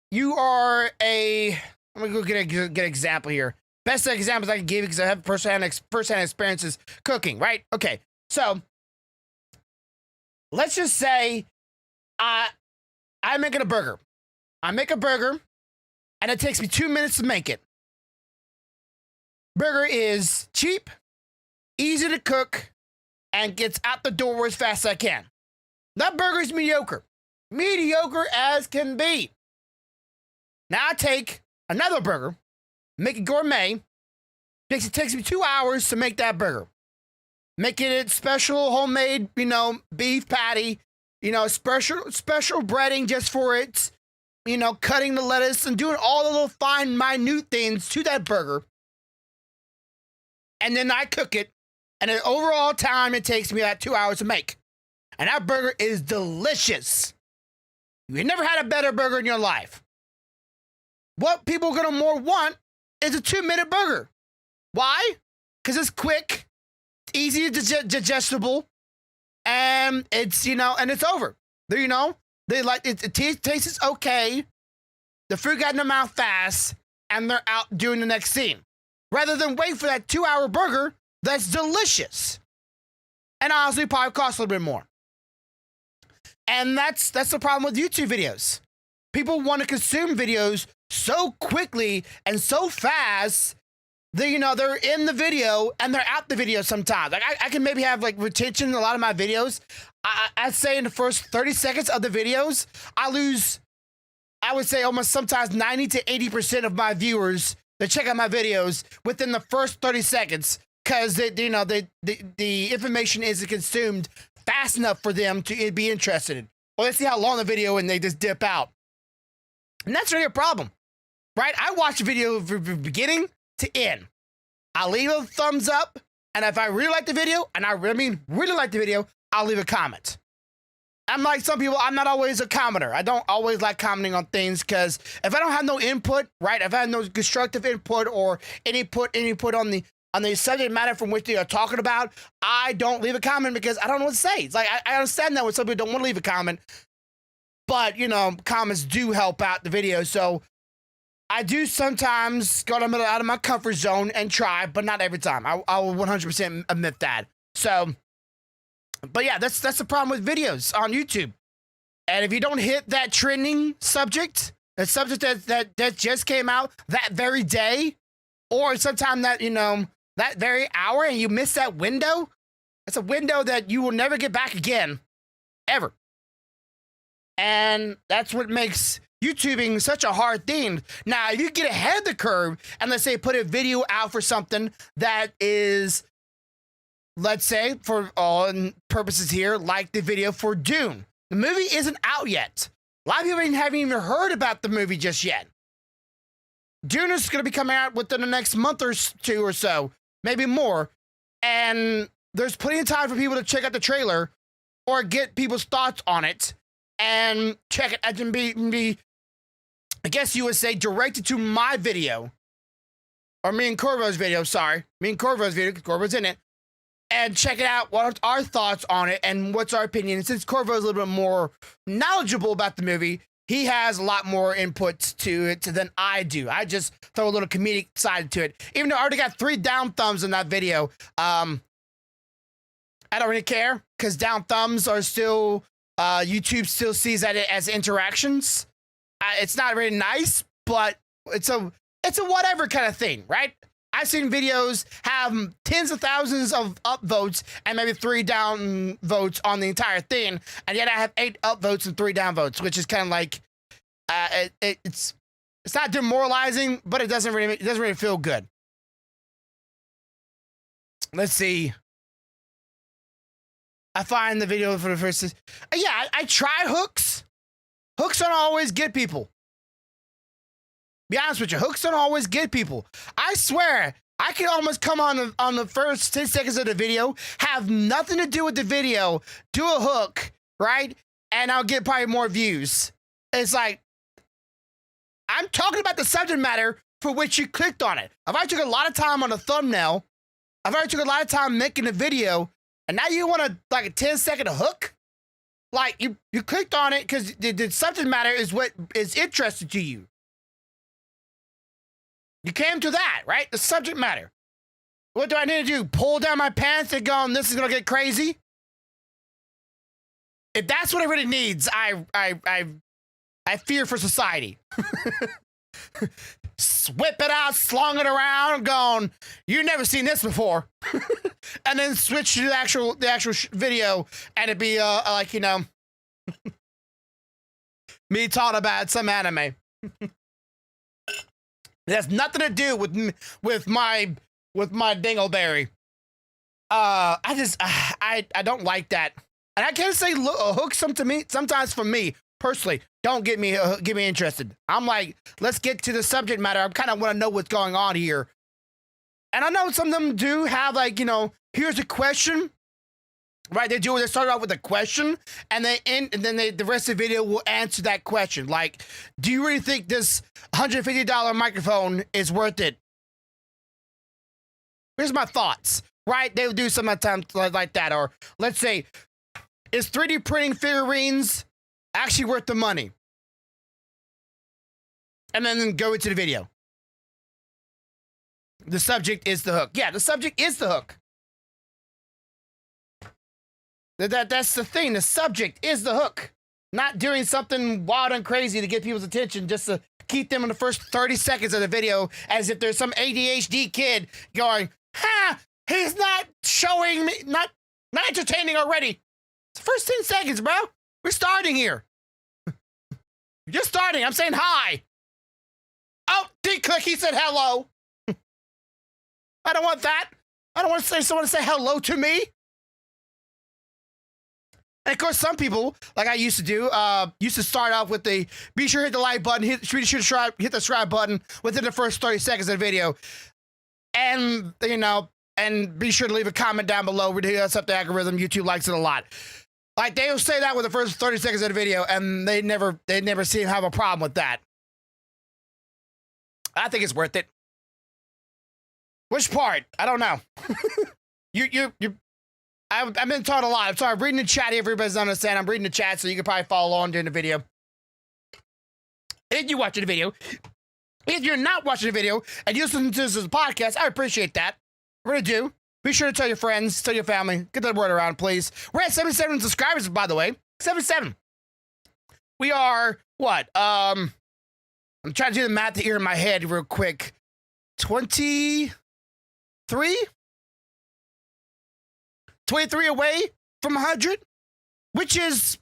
you are let me go get an example here. Best examples I can give you because I have first-hand experiences cooking, right? Okay, so let's just say I'm making a burger. I make a burger, and it takes me 2 minutes to make it. Burger is cheap, easy to cook, and gets out the door as fast as I can. That burger is mediocre. Mediocre as can be. Now I take another burger, make it gourmet. It takes me 2 hours to make that burger. Making it special, homemade, beef patty, special breading just for it. Cutting the lettuce and doing all the little fine, minute things to that burger. And then I cook it. And the overall time it takes me about 2 hours to make. And that burger is delicious. You never had a better burger in your life. What people are going to more want is a 2-minute burger. Why? Because it's quick, easy, digestible, and it's, and it's over. They like it. It tastes okay. The food got in their mouth fast, and they're out doing the next scene. Rather than wait for that 2-hour burger that's delicious. And honestly, probably costs a little bit more. And that's the problem with YouTube videos. People want to consume videos so quickly and so fast that, they're in the video and they're out the video sometimes. Like I can maybe have retention in a lot of my videos. I'd say in the first 30 seconds of the videos, I would say almost sometimes 90 to 80% of my viewers that check out my videos within the first 30 seconds because the information isn't consumed fast enough for them to be interested in. Well, let's see how long the video and they just dip out. And that's really a problem, right? I watch a video from beginning to end. I'll leave a thumbs up, and if I really like the video, and I really like the video, I'll leave a comment. I'm like some people, I'm not always a commenter. I don't always like commenting on things because if I don't have no input, right? If I have no constructive input or any input on the subject matter from which they are talking about, I don't leave a comment because I don't know what to say. It's like, I understand that when some people don't want to leave a comment, but, comments do help out the video. So I do sometimes go out of my comfort zone and try, but not every time. I will 100% admit that. So, but yeah, that's the problem with videos on YouTube. And if you don't hit that trending subject, a subject that just came out that very day, or sometime that, that very hour, and you miss that window, it's a window that you will never get back again, ever. And that's what makes YouTubing such a hard thing. Now, if you get ahead of the curve and let's say put a video out for something that is, let's say, for all purposes here, like the video for Dune. The movie isn't out yet. A lot of people haven't even heard about the movie just yet. Dune is going to be coming out within the next month or two or so, maybe more. And there's plenty of time for people to check out the trailer or get people's thoughts on it and check it and be I guess you would say directed to my video or me and Corvo's video. Sorry, me and Corvo's video because Corvo's in it, and check it out. What are our thoughts on it and what's our opinion? And since Corvo's a little bit more knowledgeable about the movie, he has a lot more inputs to it than I do. I just throw a little comedic side to it. Even though I already got 3 down thumbs in that video, I don't really care because down thumbs are still, YouTube still sees that as interactions. It's not very nice, but it's a whatever kind of thing, right? I've seen videos have tens of thousands of upvotes and maybe 3 down votes on the entire thing, and yet I have 8 upvotes and 3 down votes, which is kind of like it's not demoralizing, but it doesn't really feel good. Let's see. I find the video for the first. Yeah, I tried hooks. Hooks don't always get people. Be honest with you, hooks don't always get people. I swear, I can almost come on the first 10 seconds of the video, have nothing to do with the video, do a hook, right? And I'll get probably more views. It's like, I'm talking about the subject matter for which you clicked on it. I've already took a lot of time on the thumbnail. I've already took a lot of time making the video, and now you want a 10-second hook? Like, you clicked on it because the subject matter is what is interesting to you. You came to that, right? The subject matter. What do I need to do? Pull down my pants and go, this is going to get crazy? If that's what it really needs, I fear for society. Whip it out, slung it around, going, you've never seen this before. And then switch to the actual video, and it'd be like, me talking about some anime. It has nothing to do with my dingleberry. I don't like that, and I can't say hook sometimes for me personally. Don't get me interested. I'm like, let's get to the subject matter. I kind of want to know what's going on here, and I know some of them do have here's a question. Right, they start off with a question, and the rest of the video will answer that question. Like, do you really think this $150 microphone is worth it? Here's my thoughts. Right, they will do something like that, or let's say, is 3D printing figurines actually worth the money? And then go into the video. The subject is the hook. Yeah, the subject is the hook. That's the thing. The subject is the hook. Not doing something wild and crazy to get people's attention just to keep them in the first 30 seconds of the video as if there's some ADHD kid going, he's not showing me, not entertaining already. It's the first 10 seconds, bro. We're starting here. You're just starting. I'm saying hi. Oh, D-click, he said hello. I don't want that. I don't want someone to say hello to me. And of course, some people, like I used to do, used to start off with the be sure to hit the like button, hit the subscribe button within the first 30 seconds of the video, and and be sure to leave a comment down below. That's up the algorithm. YouTube likes it a lot. Like they'll say that with the first 30 seconds of the video, and they never seem to have a problem with that. I think it's worth it. Which part? I don't know. I've been taught a lot. So I'm reading the chat. Everybody's understand. I'm reading the chat, so you can probably follow along during the video. If you're watching the video, if you're not watching the video and you listen to this as a podcast, I appreciate that. I really do. Be sure to tell your friends, tell your family, get that word around, please. We're at 77 subscribers, by the way. 77. We are what? I'm trying to do the math here in my head real quick. 23? 23 away from 100, which is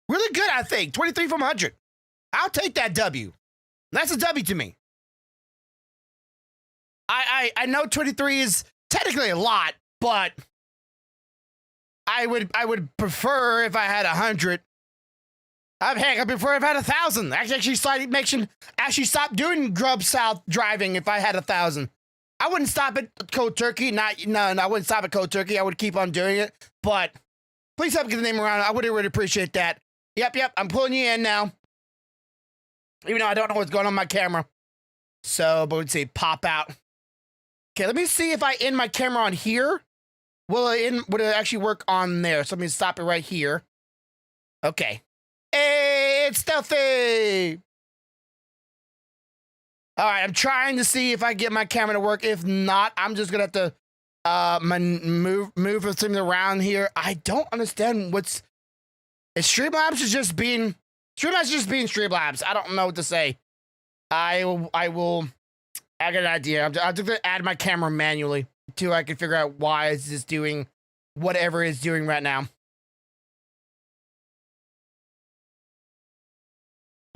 really good, I think. 23 from 100. I'll take that W. That's a W to me. I know 23 is technically a lot, but I would prefer if I had 100. Heck, I prefer if I had 1,000. Actually stop doing Grub South driving if I had 1,000. I wouldn't stop at Cold Turkey. No, I wouldn't stop at Cold Turkey. I would keep on doing it. But Please help get the name around. I would really appreciate that. Yep. I'm pulling you in now. Even though I don't know what's going on my camera. So, but let's see, pop out. Okay, let me see if I end my camera on here. Would it actually work on there? So let me stop it right here. Okay. Hey, it's stealthy. All right, I'm trying to see if I get my camera to work. If not, I'm just gonna have to move something around here. I don't understand what's. Streamlabs is just being Streamlabs. I don't know what to say. I will. I got an idea. I'm just gonna add my camera manually until I can figure out why it's just doing whatever it's doing right now.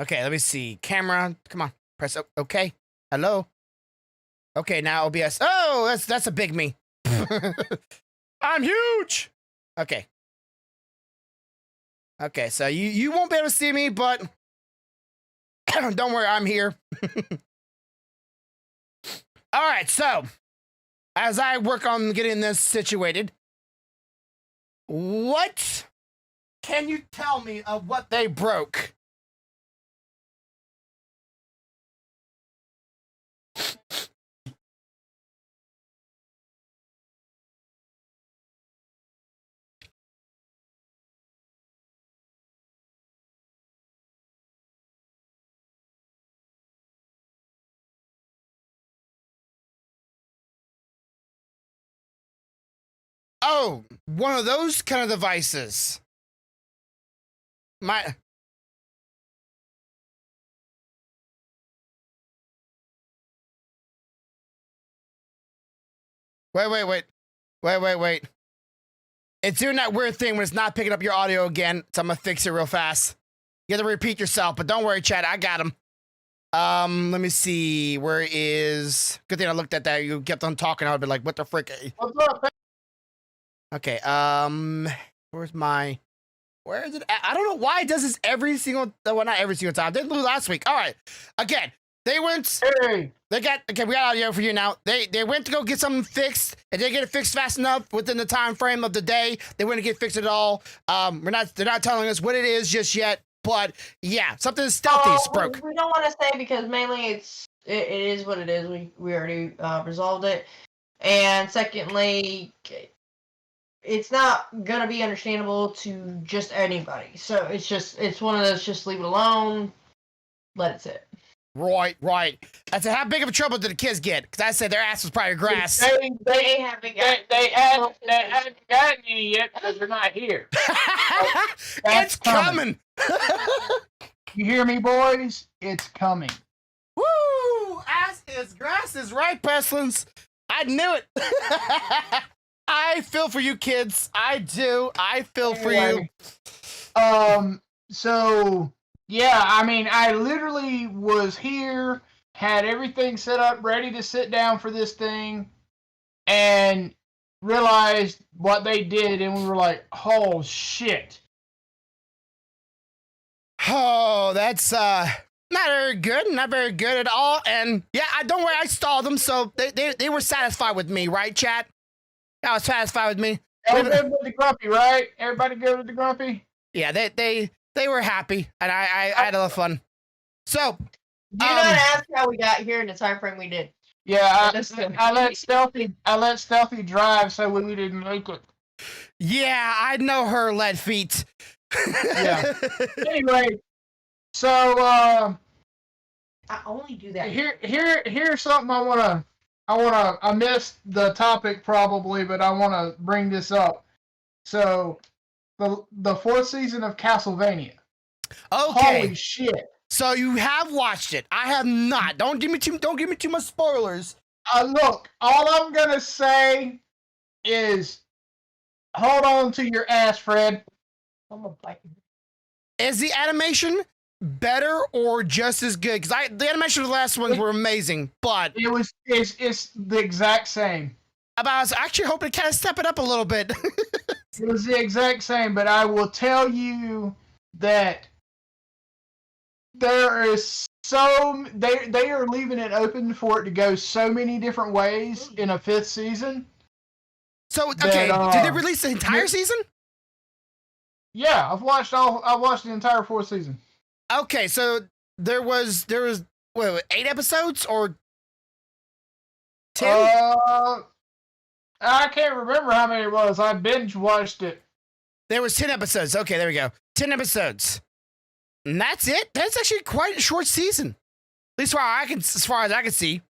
Okay, let me see. Camera, come on. Press OK. Hello. Okay, now OBS. Oh, that's a big me. I'm huge. Okay. Okay, so you won't be able to see me, but don't worry, I'm here. All right, so as I work on getting this situated, what can you tell me of what they broke? Oh, one of those kind of devices. Wait. It's doing that weird thing when it's not picking up your audio again, so I'm gonna fix it real fast. You have to repeat yourself, but don't worry, chat, I got him. Let me see, where is... Good thing I looked at that, you kept on talking, I would be like, what the frick? What's up? Okay, where's my... Where is it at? I don't know why it does this every single... Well, not every single time. I didn't do last week. All right. Again, they went... Hey. Okay, we got audio for you now. They went to go get something fixed, and they get it fixed fast enough within the time frame of the day. They wouldn't get fixed at all. They're not telling us what it is just yet, but yeah, something stealthy broke. We don't want to say because mainly it is what it is. We already resolved it, and secondly, it's not gonna be understandable to just anybody. So it's one of those, just leave it alone, let it sit. Right. I said, how big of a trouble did the kids get? Because I said their ass was probably grass. They haven't gotten any yet because they're not here. It's coming. You hear me, boys? It's coming. Woo! Ass is grass is right, Pestilence. I knew it. I feel for you kids. I do. I feel for you. So... Yeah, I mean, I literally was here, had everything set up, ready to sit down for this thing, and realized what they did, and we were like, oh, shit. Oh, that's, not very good. Not very good at all. And, yeah, don't worry, I stalled them, so they were satisfied with me, right, chat? I was satisfied with me. Everybody good with the grumpy, right? Everybody good with the grumpy? Yeah, they were happy, and I had a lot of fun. So, you not ask how we got here in the time frame we did. Yeah, I let Stealthy drive so we didn't make it. Yeah, I know her lead feet. Yeah. Anyway, so I only do that. Here's something I missed the topic probably, but I wanna bring this up. So the fourth season of Castlevania. Okay. Holy shit. So you have watched it. I have not. Don't give me too much spoilers. Look, all I'm gonna say is hold on to your ass, Fred. I'm gonna bite you. Is the animation better or just as good? Because the animation of the last ones were amazing, but it's the exact same. I was actually hoping to kind of step it up a little bit. It was the exact same, but I will tell you that there is they are leaving it open for it to go so many different ways in a fifth season. So okay, did they release the entire season? Yeah, I watched the entire 4th season. Okay, so there was wait, 8 episodes or 10? I can't remember how many it was. I binge watched it. There was 10 episodes. Okay, there we go. 10 episodes. And that's it. That's actually quite a short season. At least as far as I can see.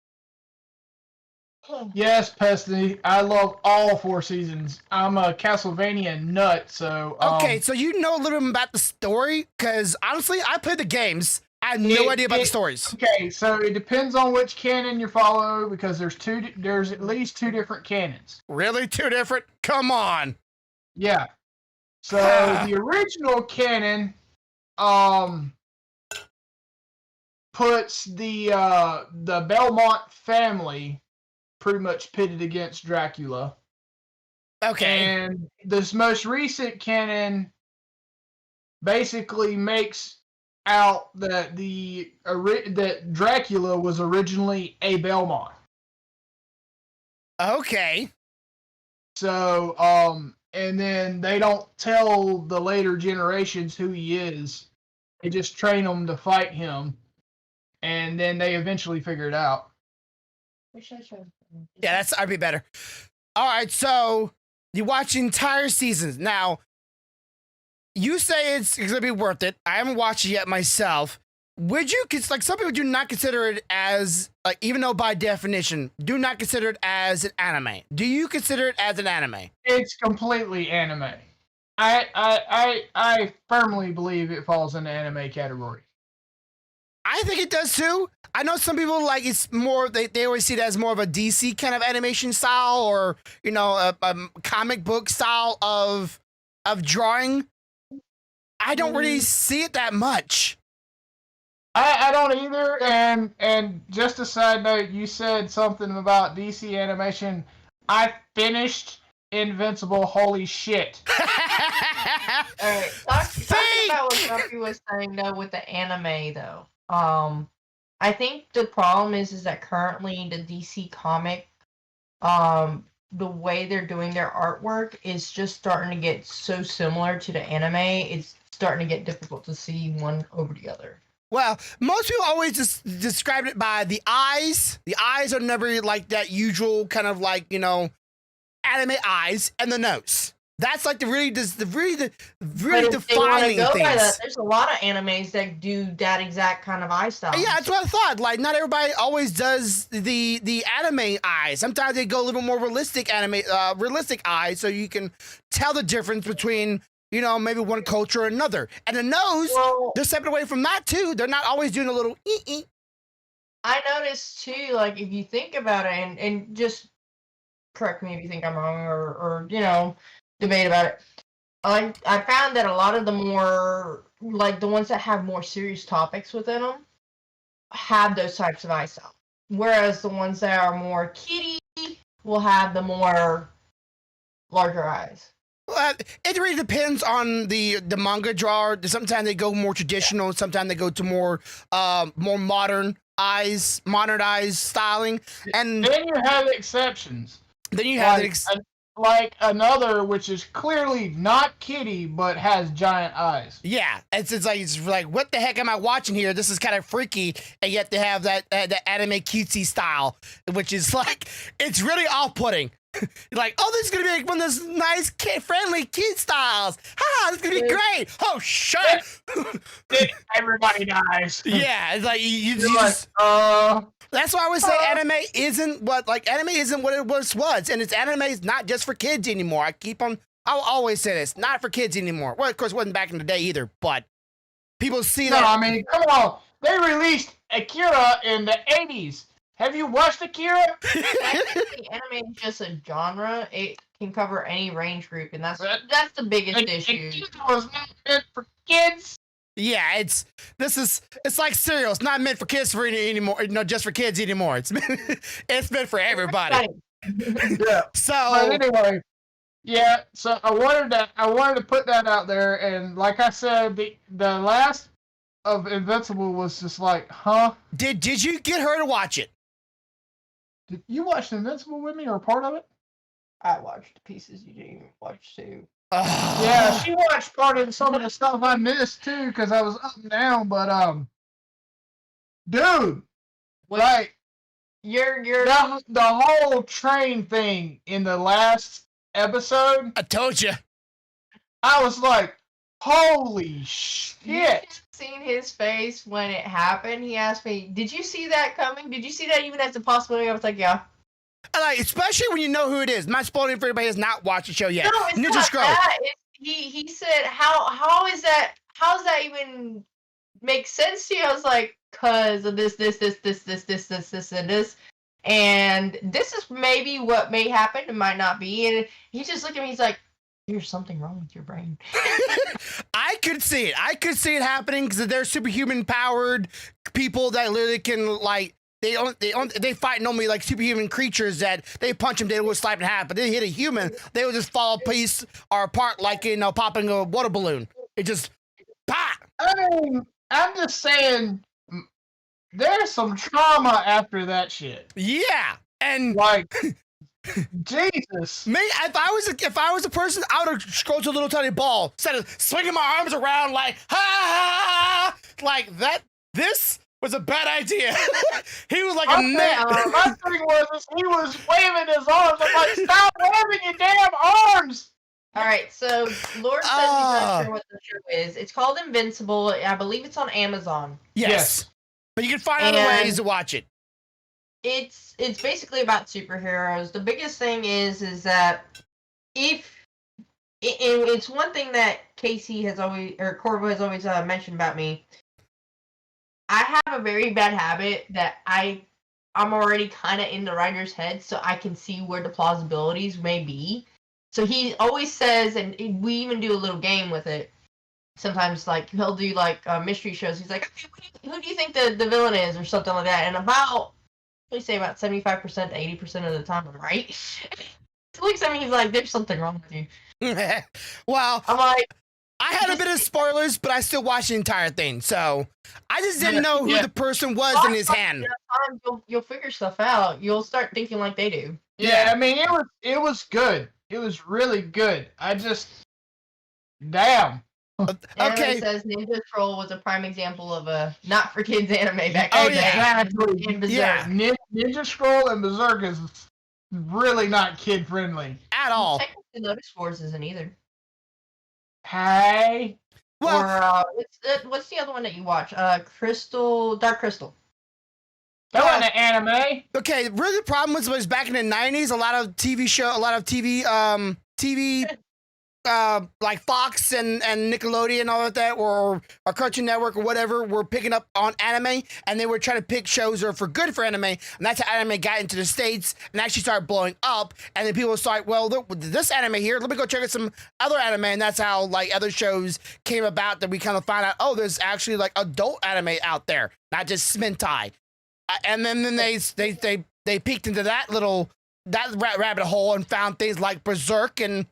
Yes, Pesty. I love all 4 seasons. I'm a Castlevania nut, so Okay, so you know a little bit about the story? Because honestly, I played the games. I have no idea about the stories. Okay, so it depends on which canon you follow because there's at least 2 different canons. Really? 2 different? Come on. Yeah. So the original canon puts the Belmont family pretty much pitted against Dracula. Okay. And this most recent canon basically makes out that that Dracula was originally a Belmont. Okay. So, and then they don't tell the later generations who he is. They just train them to fight him, and then they eventually figure it out. Yeah, I'd be better. All right, so you watch entire seasons. Now, you say it's going to be worth it. I haven't watched it yet myself. Would you, like, some people do not consider it as, like, even though by definition, do not consider it as an anime. Do you consider it as an anime? It's completely anime. I firmly believe it falls in the anime category. I think it does too. I know some people like it's more, they always see it as more of a DC kind of animation style or, you know, a comic book style of drawing. I don't really see it that much. I don't either. And just a side note, you said something about DC animation. I finished Invincible. Holy shit. Alright, talking about what Grumpy was saying though with the anime though. I think the problem is that currently the DC comic, the way they're doing their artwork is just starting to get so similar to the anime. It's starting to get difficult to see one over the other. Well, most people always just describe it by the eyes. The eyes are never like that usual kind of like, you know, anime eyes, and the nose. That's like the really defining things. There's a lot of animes that do that exact kind of eye style. Yeah, that's what I thought. Like, not everybody always does the anime eyes. Sometimes they go a little more realistic eyes, so you can tell the difference between, you know, maybe one culture or another. And the nose, they're separate away from that too. They're not always doing a little ee. I noticed too, like if you think about it, and just correct me if you think I'm wrong, or you know, debate about it. I found that a lot of the more, like the ones that have more serious topics within them, have those types of eye style. Whereas the ones that are more kiddie will have the more larger eyes. Well, it really depends on the manga drawer. Sometimes they go more traditional. Sometimes they go to more modern eyes styling. And then you have exceptions. Then you have like another which is clearly not kitty but has giant eyes. Yeah, it's like what the heck am I watching here? This is kind of freaky, and yet they have that anime cutesy style, which is like it's really off-putting. Like, oh, this is gonna be like one of those nice kid-friendly kid styles. Ha! This is gonna be great. Oh, shit! Everybody dies. Yeah, it's like you just. That's why I would say anime isn't what it was, and anime is not just for kids anymore. I'll always say this, not for kids anymore. Well, of course, it wasn't back in the day either, but people see that. No, I mean, come on. They released Akira in the 80s. Have you watched Akira? Anime is just a genre. It can cover any range group, and that's the biggest issue. Akira was not meant for kids. Yeah, it's like cereal. It's not meant for kids anymore. No, just for kids anymore. It's meant for everybody. Yeah. So but anyway, yeah. So I wanted to put that out there, and like I said, the last of Invincible was just like, huh? Did you get her to watch it? Did you watch Invincible with me or part of it? I watched the pieces you didn't watch too. Yeah, she watched part of some of the stuff I missed too because I was up and down. But dude, like You're the whole train thing in the last episode, I told you. I was like, holy You shit! seen his face when it happened. He asked me, "Did you see that coming? Did you see that even as a possibility?" I was like, "Yeah." Like, especially when you know who it is. Not spoiling for everybody who has not watched the show yet. No, it's Ninja not Scroll. that. He said, how is that? How does that even make sense to you? I was like, "Cause of this, and this." And this is maybe what may happen. It might not be. And he just looked at me. He's like, "There's something wrong with your brain." I could see it. I could see it happening because they're superhuman powered people that literally can like they fight normally like superhuman creatures that they punch them, they will slap in half. But they hit a human, they will just fall a piece or apart like popping a water balloon. It just pop. I mean, I'm just saying, there's some trauma after that shit. Yeah, and Like, Jesus. me, if I was a person, I would have scrolled to a little tiny ball instead of swinging my arms around like ha ha, like that. This was a bad idea. He was like a net. My thing was he was waving his arms. I'm like, stop waving your damn arms. All right, so Lord says he's not sure what the show is. It's called Invincible. I believe it's on Amazon. Yes. But you can find other ways to watch it. It's basically about superheroes. The biggest thing is that it's one thing that Casey has always, or Corvo has always mentioned about me. I have a very bad habit that I'm already kind of in the writer's head, so I can see where the plausibilities may be. So he always says, and we even do a little game with it. Sometimes, like, he'll do, like, mystery shows. He's like, who do you think the villain is, or something like that. And about 75% to 80% of the time, I'm right. He looks at me, he's like, there's something wrong with you. Well, I'm like, I had a bit of spoilers, but I still watched the entire thing. So I just didn't know who the person was in his hand. You'll figure stuff out. You'll start thinking like they do. Yeah, I mean, it was good. It was really good. I just, damn. Okay. It says Ninja Scroll was a prime example of a not for kids anime back Oh, in the day. yeah. Exactly. And Berserk. Yeah. Ninja Scroll and Berserk is really not kid friendly At all. Technically, Lotus Wars isn't either. Hey. Well, Or what's the other one that you watch? Dark Crystal. That wasn't an anime. okay, really the problem was back in the 90s, a lot of TV, like Fox and Nickelodeon and all of that, or Cartoon Network or whatever, were picking up on anime, and they were trying to pick shows that are good for anime, and that's how anime got into the States and actually started blowing up, and then people started, well, look, this anime here, let me go check out some other anime, and that's how, like, other shows came about that we kind of found out, oh, there's actually, like, adult anime out there, not just Smintai. And then they peeked into that rabbit hole and found things like Berserk and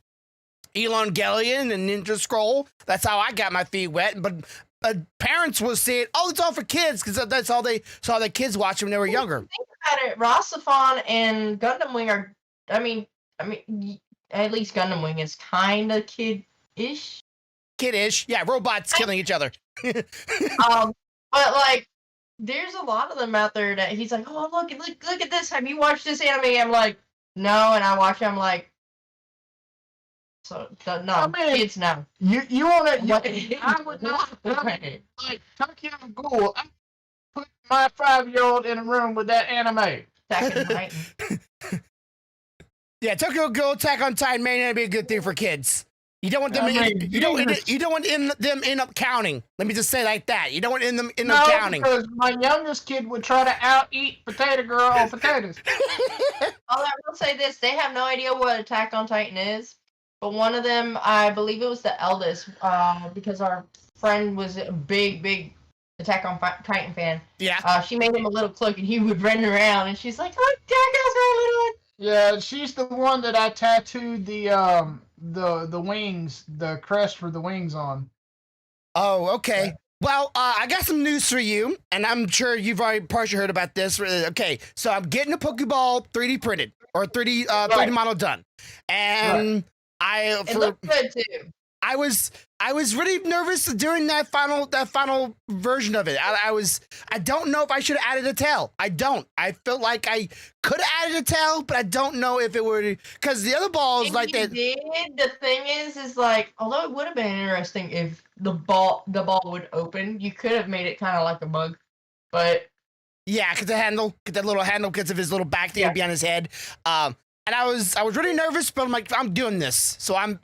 Evangelion and Ninja Scroll. That's how I got my feet wet. But parents will see it. Oh, it's all for kids because that's all they saw their kids watch when they were younger. Think about it. Rossifon and Gundam Wing are. I mean, at least Gundam Wing is kind of kid-ish. Kid-ish, yeah. Robots killing each other. But like. There's a lot of them out there that he's like, oh, look at this. Have you watched this anime? I'm like, no. And I watch it. I'm like, so, no. I mean, kids, no. You want to, I would not, like, Tokyo Ghoul. I put my 5-year-old in a room with that anime. Attack on Titan. Yeah, Tokyo Ghoul, Attack on Titan may not be a good thing for kids. You don't want them. You don't want them end up counting. Let me just say like that. You don't want them end up counting. Because my youngest kid would try to out-eat Potato Girl on potatoes. Although I will say this, they have no idea what Attack on Titan is. But one of them, I believe it was the eldest, because our friend was a big Attack on Titan fan. Yeah. She made him a little cloak, and he would run around, and she's like, "Oh, Dad, Yeah, she's the one that I tattooed the wings, the crest for the wings on. Oh, okay. Well, I got some news for you, and I'm sure you've already partially heard about this. Okay, so I'm getting a Pokeball 3D printed or 3D model done, and It looked good too. I was really nervous during that final version of it. I don't know if I should have added a tail. I don't. I felt like I could have added a tail, but I don't know if it would, because the other balls like that. The thing is like, although it would have been interesting if the ball would open, you could have made it kind of like a bug, but yeah, because that little handle, because of his little back thing behind his head. And I was really nervous, but I'm like, I'm doing this, so I'm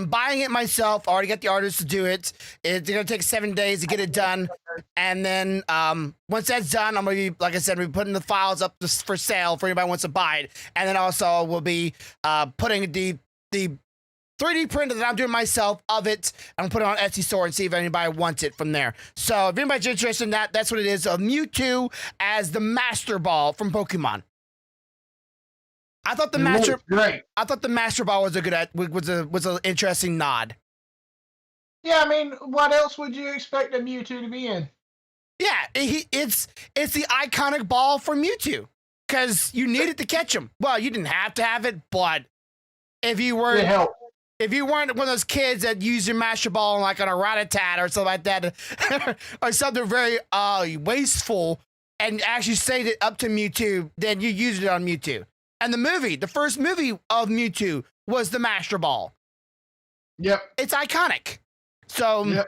buying it myself. I already got the artist to do it. It's gonna take 7 days to get it done, and then once that's done, I'm gonna be, like I said, we're putting the files up for sale for anybody who wants to buy it, and then also we'll be putting the 3D printer that I'm doing myself of it. I'm gonna put it on Etsy store and see if anybody wants it from there. So if anybody's interested in that, that's what it is. Of Mewtwo as the Master Ball from Pokemon. I thought the Master Ball was a good was an interesting nod. Yeah, I mean, what else would you expect a Mewtwo to be in? Yeah, it's the iconic ball for Mewtwo, because you needed to catch him. Well, you didn't have to have it, but if you weren't one of those kids that use your Master Ball like on a Rattata or something like that, or something very wasteful, and actually saved it up to Mewtwo, then you used it on Mewtwo. And the first movie of Mewtwo was the Master Ball. Yep. It's iconic. So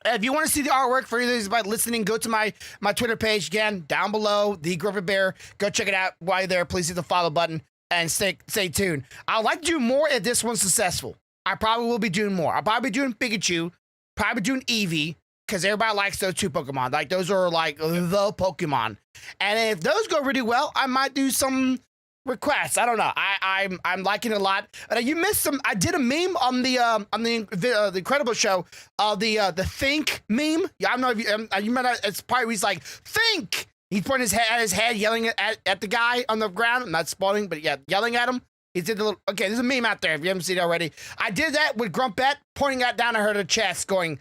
if you want to see the artwork for those by listening, go to my Twitter page again, down below, the Grumpy Bear. Go check it out. While you're there, please hit the follow button and stay tuned. I'd like to do more if this one's successful. I probably will be doing more. I'll probably be doing Pikachu, probably doing Eevee, because everybody likes those two Pokemon. Like, those are like the Pokemon. And if those go really well, I might do some requests. I don't know. I'm liking it a lot. You missed some. I did a meme on the Incredible Show, the Think meme. Yeah, I don't know if you might not, it's part where he's like, think. He's pointing his head at his head, yelling at the guy on the ground. I'm not spoiling, but yeah, yelling at him. He did the little. Okay, there's a meme out there if you haven't seen it already. I did that with Grumpette, pointing that down at her chest, going,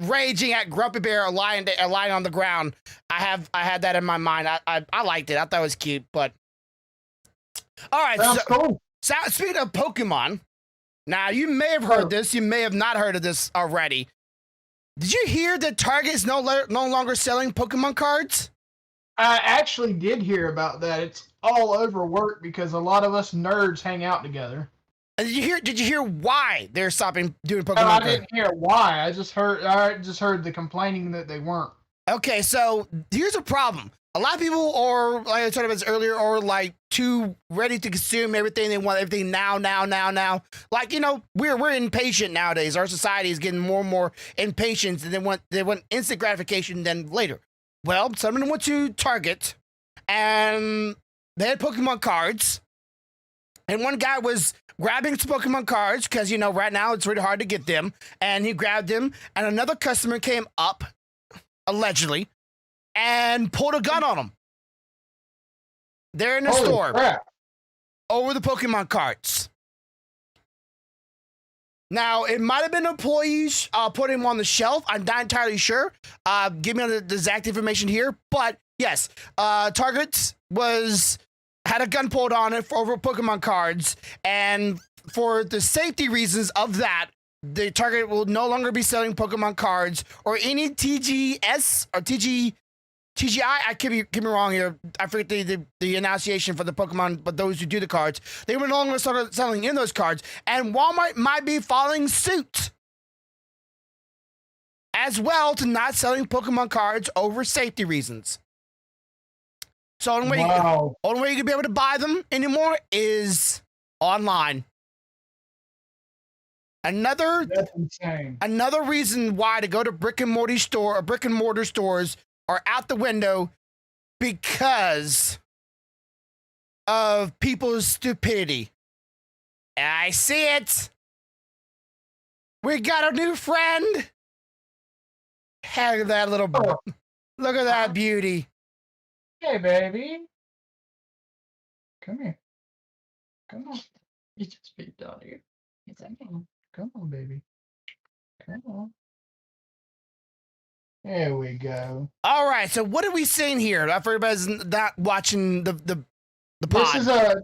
raging at Grumpy Bear lying on the ground. I had that in my mind. I liked it. I thought it was cute, but. All right, cool. So speaking of Pokemon, now you may have heard this, you may have not heard of this already. Did you hear that Target is no longer selling Pokemon cards? I actually did hear about that. It's all over work because a lot of us nerds hang out together. And did you hear why they're stopping doing Pokemon I cards? didn't hear why. I just heard the complaining that they weren't. Okay, so here's a problem. A lot of people are, like I talked about this earlier, are like too ready to consume everything. They want everything now. Like, we're impatient nowadays. Our society is getting more and more impatient, and they want instant gratification then later. Well, someone went to Target and they had Pokemon cards, and one guy was grabbing some Pokemon cards because, right now it's really hard to get them, and he grabbed them, and another customer came up, allegedly, and pulled a gun on them. They're in the store. Crap. Over the Pokemon cards. Now, it might have been employees putting them on the shelf. I'm not entirely sure. Give me the exact information here. But yes, Target had a gun pulled on it over Pokemon cards. And for the safety reasons of that, the Target will no longer be selling Pokemon cards or any TGS or TGI, I could be wrong here. I forget the enunciation for the Pokemon, but those who do the cards, they were no longer started selling in those cards, and Walmart might be following suit as well to not selling Pokemon cards over safety reasons. So only way you can be able to buy them anymore is online. That's insane. Another reason why to go to brick and mortar stores are out the window because of people's stupidity. I see it. We got a new friend. Look at that look at that beauty. Hey, baby. Come here. Come on. You just peeked out here. It's okay. Come on, baby. Come on. There we go. All right, so what are we seeing here? For everybody's not watching the pod.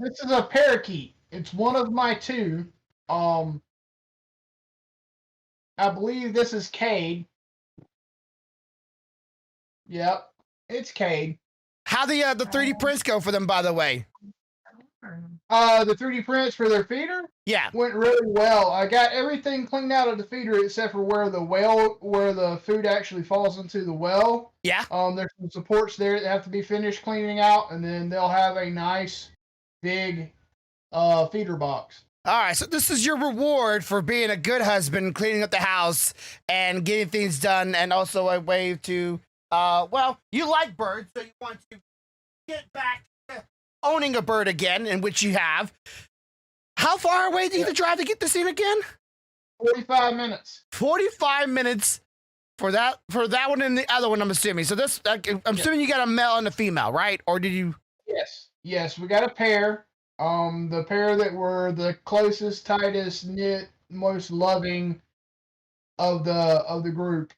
This is a parakeet. It's one of my two. I believe this is Cade. Yep, it's Cade. How the 3D prints go for them, by the way? The 3D prints for their feeder Yeah. went really well. I got everything cleaned out of the feeder except for where the food actually falls into the well. Yeah. There's some supports there that have to be finished cleaning out, and then they'll have a nice big feeder box. All right, so this is your reward for being a good husband, cleaning up the house and getting things done, and also a way to, well, you like birds, so you want to get back to owning a bird again, in which you have. How far away do you have to drive to get this in again? 45 minutes. 45 minutes for that one and the other one, I'm assuming. So this, I'm assuming you got a male and a female, right? Or did you? Yes, we got a pair. The pair that were the closest, tightest knit, most loving of the group.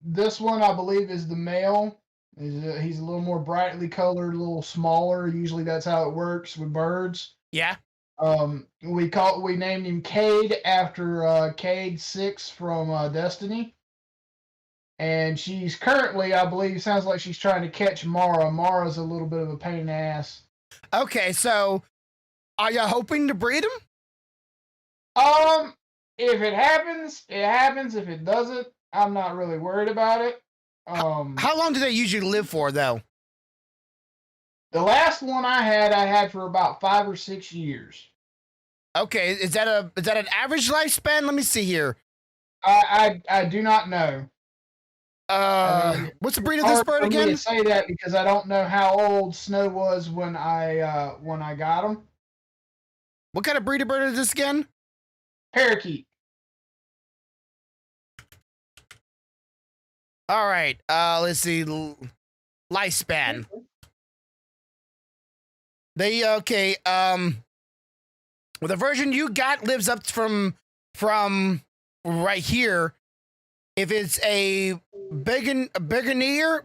This one I believe is the male. He's a little more brightly colored, a little smaller. Usually that's how it works with birds. Yeah. We named him Cade after Cade 6 from Destiny. And she's currently, I believe, sounds like she's trying to catch Mara. Mara's a little bit of a pain in the ass. Okay, so are you hoping to breed him? If it happens, it happens. If it doesn't, I'm not really worried about it. How long do they usually live for, though? The last one I had for about 5 or 6 years. Okay, is that an average lifespan? Let me see here. I do not know. What's the breed of this bird again? I can't say that because I don't know how old Snow was when I got him. What kind of breed of bird is this again? Parakeet. All right. Let's see. Lifespan. Okay. Well, the version you got lives up from right here. If it's a Berganier,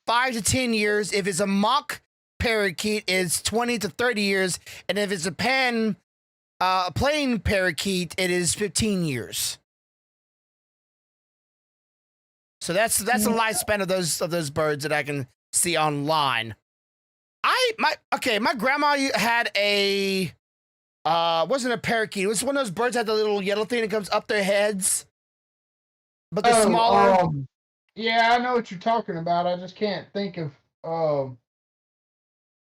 5 to 10 years. If it's a mock parakeet, it's 20 to 30 years. And if it's a plain parakeet, it is 15 years. So that's the lifespan of those birds that I can see online. My grandma had a wasn't a parakeet. It was one of those birds that had the little yellow thing that comes up their heads. But the smaller. Yeah, I know what you're talking about. I just can't think of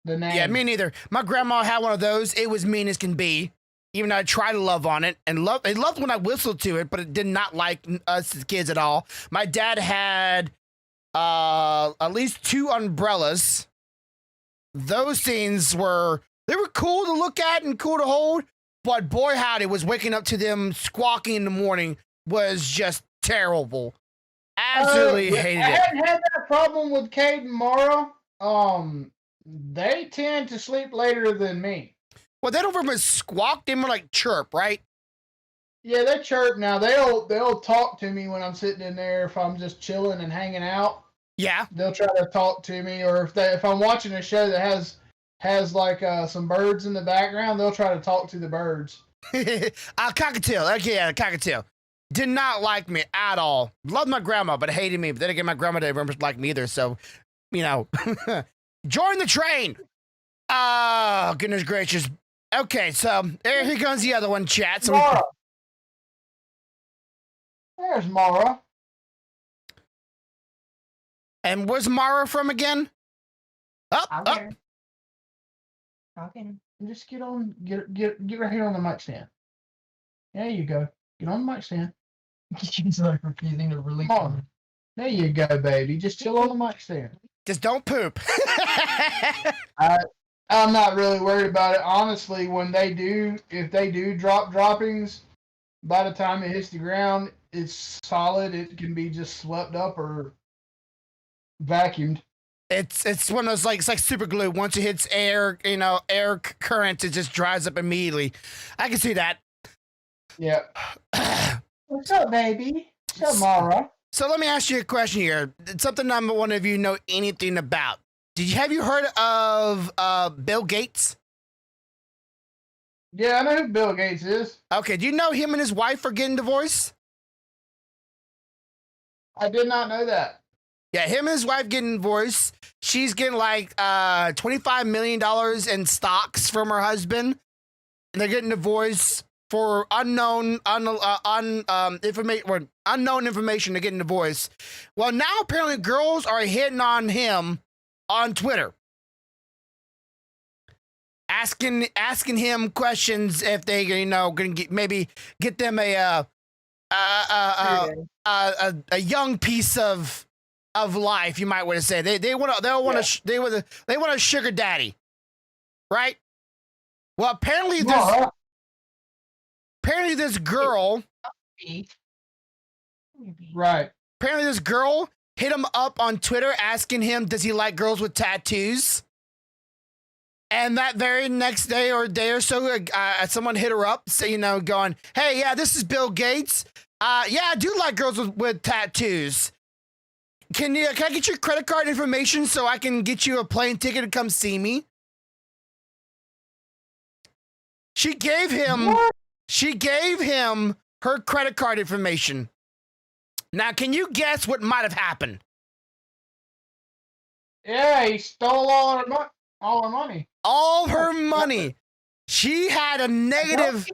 the name. Yeah, me neither. My grandma had one of those. It was mean as can be. Even though I tried to love on it and it loved when I whistled to it, but it did not like us as kids at all. My dad had at least 2 umbrellas. Those things were cool to look at and cool to hold, but boy howdy, was waking up to them squawking in the morning was just terrible. Absolutely hated it. I hadn't had that problem with Cade and Mara. They tend to sleep later than me. Well, they don't really squawk, they more like chirp, right? Yeah, they chirp now. They'll talk to me when I'm sitting in there if I'm just chilling and hanging out. Yeah. They'll try to talk to me, or if I'm watching a show that has like some birds in the background, they'll try to talk to the birds. Cockatiel. Okay, yeah, cockatiel. Did not like me at all. Loved my grandma, but hated me. But then again, my grandma didn't remember like me either. So, join the train. Oh, goodness gracious. Okay, so here comes the other one, chat. So Mara. There's Mara. And where's Mara from again? Up. Okay. Just get right here on the mic stand. There you go. Get on the mic stand. She's like refusing to release him. There you go, baby. Just chill on the mic stand. Just don't poop. I'm not really worried about it. Honestly, if they do drop droppings, by the time it hits the ground, it's solid. It can be just swept up or vacuumed. It's one of those it's like super glue. Once it hits air, air current, it just dries up immediately. I can see that. Yeah. What's up, baby? What's up, Mara? So let me ask you a question here. It's something none one of you know anything about. have you heard of Bill Gates? Yeah, I know who Bill Gates is. Okay, do you know him and his wife are getting divorced? I did not know that. Yeah, him and his wife getting divorced. She's getting like $25 million in stocks from her husband. And they're getting divorced for unknown information. They're getting divorced. Well, now apparently girls are hitting on him on Twitter, asking him questions if they gonna get them a young piece of life, you might want to say. They want a sugar daddy, right? Well, apparently this girl, Right. apparently this girl hit him up on Twitter asking him, does he like girls with tattoos? And that very next day or day or so, someone hit her up, going, hey, yeah, this is Bill Gates. Yeah, I do like girls with tattoos. Can I get your credit card information so I can get you a plane ticket to come see me? She gave him her credit card information. Now, can you guess what might have happened? Yeah, he stole all her money. All her money. She had a negative.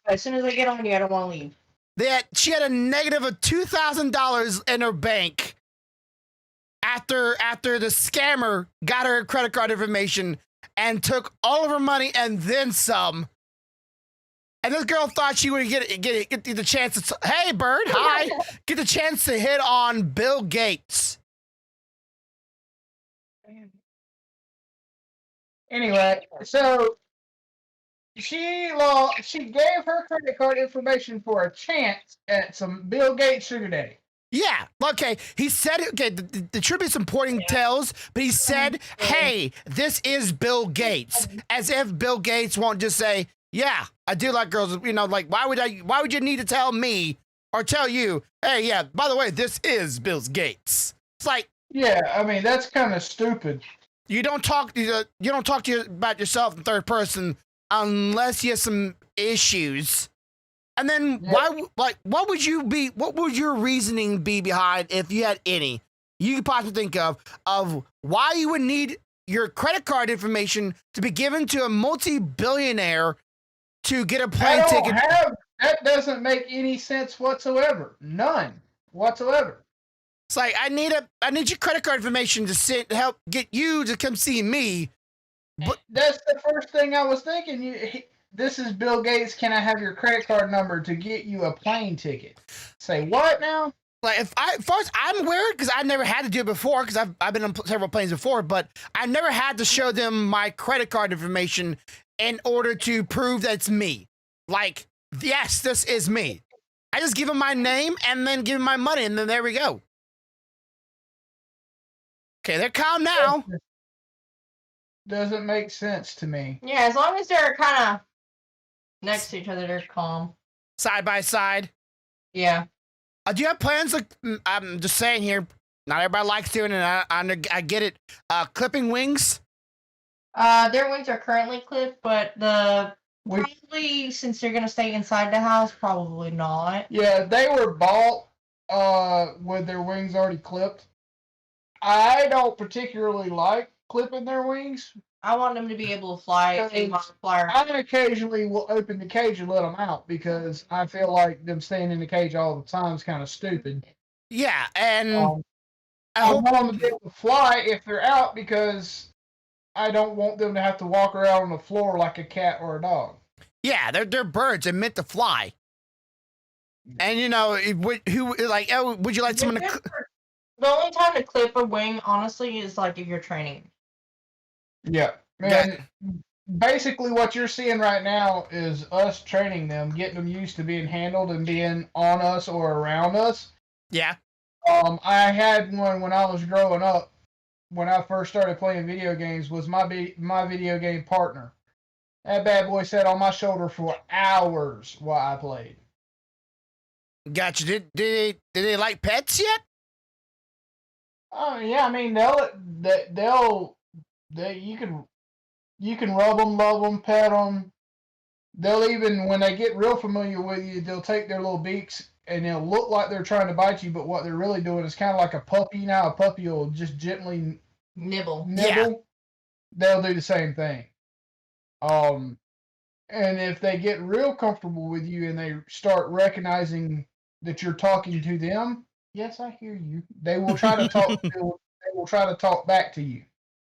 As soon as I get on you, I don't want to leave. She had a negative of $2,000 in her bank after the scammer got her credit card information and took all of her money and then some. And this girl thought she would get the chance to, hey, Bird, hi, get the chance to hit on Bill Gates. Anyway, so she gave her credit card information for a chance at some Bill Gates sugar daddy. Yeah, okay. He said, okay, the tribute supporting tales, but he said, hey, this is Bill Gates. As if Bill Gates won't just say, yeah, I do like girls, like, why would you need to tell me or tell you, hey, yeah, by the way, this is Bill Gates. It's like, yeah, I mean, that's kind of stupid. You don't talk about yourself in third person unless you have some issues. And then what would your reasoning be behind, if you had any, you could possibly think of why you would need your credit card information to be given to a multi-billionaire to get a plane ticket? That doesn't make any sense whatsoever. None whatsoever. It's like, I need your credit card information to help get you to come see me. But that's the first thing I was thinking. This is Bill Gates. Can I have your credit card number to get you a plane ticket? Say what now? Like, as far as I'm aware, because I never had to do it before, because I've been on several planes before, but I never had to show them my credit card information in order to prove that it's me. Like, yes, this is me. I just give them my name and then give them my money, and then there we go. Okay, they're calm now. Doesn't make sense to me. Yeah, as long as they're kind of next to each other, they're calm. Side by side. Yeah. Do you have plans? Like, I'm just saying here, not everybody likes doing it. I get it. Clipping wings. Their wings are currently clipped, but probably, since they're gonna stay inside the house, probably not. Yeah, they were bought with their wings already clipped. I don't particularly like clipping their wings. I want them to be able to fly. I occasionally will open the cage and let them out because I feel like them staying in the cage all the time is kind of stupid. Yeah, and I want them to be able to fly if they're out because I don't want them to have to walk around on the floor like a cat or a dog. Yeah, they're birds. They're meant to fly. And would you like someone to? The only time to clip a wing, honestly, is like if you're training. Yeah, man. Basically, what you're seeing right now is us training them, getting them used to being handled and being on us or around us. Yeah. I had one when I was growing up. When I first started playing video games, was my video game partner. That bad boy sat on my shoulder for hours while I played. Gotcha. Did they like pets yet? Oh yeah, I mean they'll you can rub them, love them, pet them. They'll even, when they get real familiar with you, they'll take their little beaks and they'll look like they're trying to bite you, but what they're really doing is kind of like a puppy. Now a puppy will just gently Nibble. Yeah. They'll do the same thing. And if they get real comfortable with you and they start recognizing that you're talking to them, yes, I hear you. They will try to talk. They will try to talk back to you.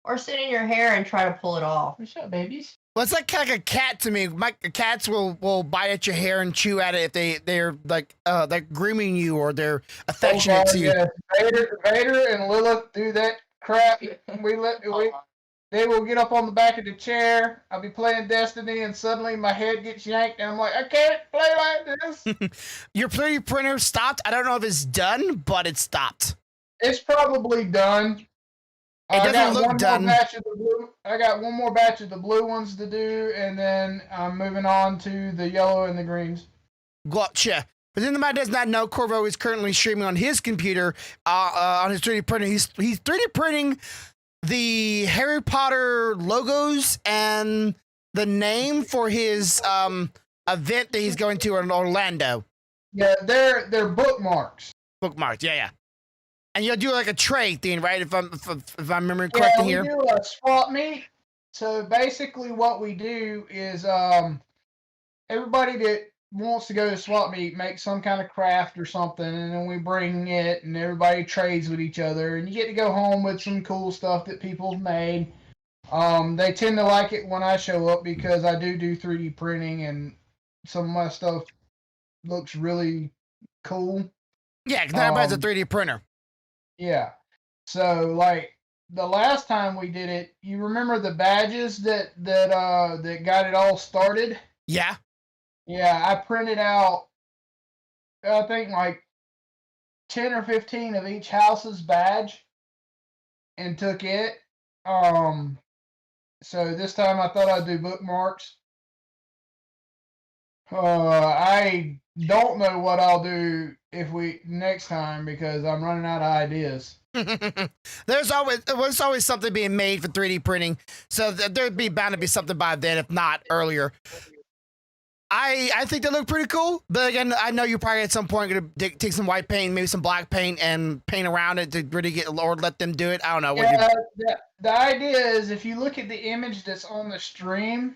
Or sit in your hair and try to pull it off. What's up, babies? Well, it's like kind of like a cat to me. Cats will bite at your hair and chew at it if they're like grooming you or they're affectionate to you. Yes. Vader and Lilith do that crap. They will get up on the back of the chair. I'll be playing Destiny, and suddenly my head gets yanked, and I'm like, I can't play like this. Your 3D printer stopped. I don't know if it's done, but it stopped. It's probably done. It doesn't look done. I got one more batch of the blue ones to do, and then I'm moving on to the yellow and the greens. Gotcha. But then the man does not know Corvo is currently streaming on his computer on his 3D printer. He's 3D printing the Harry Potter logos and the name for his event that he's going to in Orlando. Yeah, they're bookmarks. Bookmarks, yeah. And you'll do like a tray thing, right? If I'm remembering correctly here. Yeah, we do a swap meet. So basically, what we do is everybody that wants to go to swap meet makes some kind of craft or something, and then we bring it, and everybody trades with each other, and you get to go home with some cool stuff that people's made. They tend to like it when I show up because I do 3D printing, and some of my stuff looks really cool. Yeah, because everybody's a 3D printer. Yeah. So like the last time we did it, you remember the badges that got it all started? Yeah. Yeah, I printed out I think like 10 or 15 of each house's badge and took it. So this time I thought I'd do bookmarks. I don't know what I'll do next time because I'm running out of ideas. There's always something being made for 3D printing, so there'd be bound to be something by then, if not earlier. I think they look pretty cool, but again, I know you're probably at some point going to take some white paint, maybe some black paint, and paint around it to really get or let them do it. I don't know. Yeah, the idea is if you look at the image that's on the stream,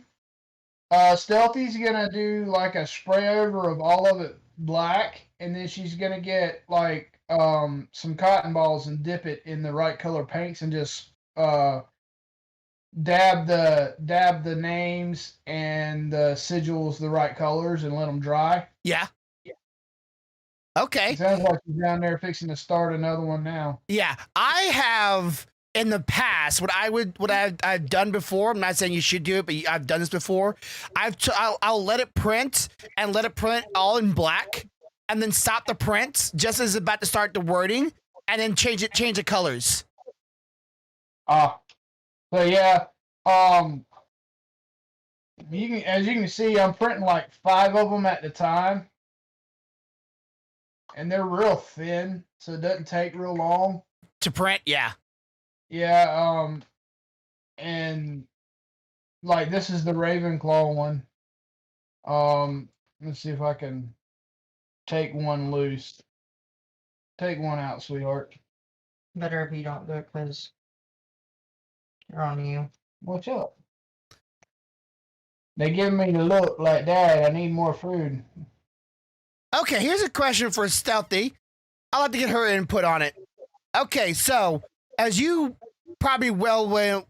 Stealthy's gonna do like a spray over of all of it black, and then she's gonna get like some cotton balls and dip it in the right color paints and just dab the names and the sigils the right colors and let them dry. Yeah. Okay. It sounds like you're down there fixing to start another one now. Yeah, I have in the past what I've done before. I'm not saying you should do it, but I've done this before. I'll let it print and let it print all in black, and then stop the print just as it's about to start the wording, and then change the colors. So yeah, as you can see, I'm printing like 5 of them at the time, and they're real thin, so it doesn't take real long to print. Yeah, and like this is the Ravenclaw one. Let's see if I can take one loose. Take one out, sweetheart. Better if you don't do it, because you're on you. What's up? They give me the look like, Dad, I need more food. Okay, here's a question for Stealthy. I'll have to get her input on it. Okay, so as you probably well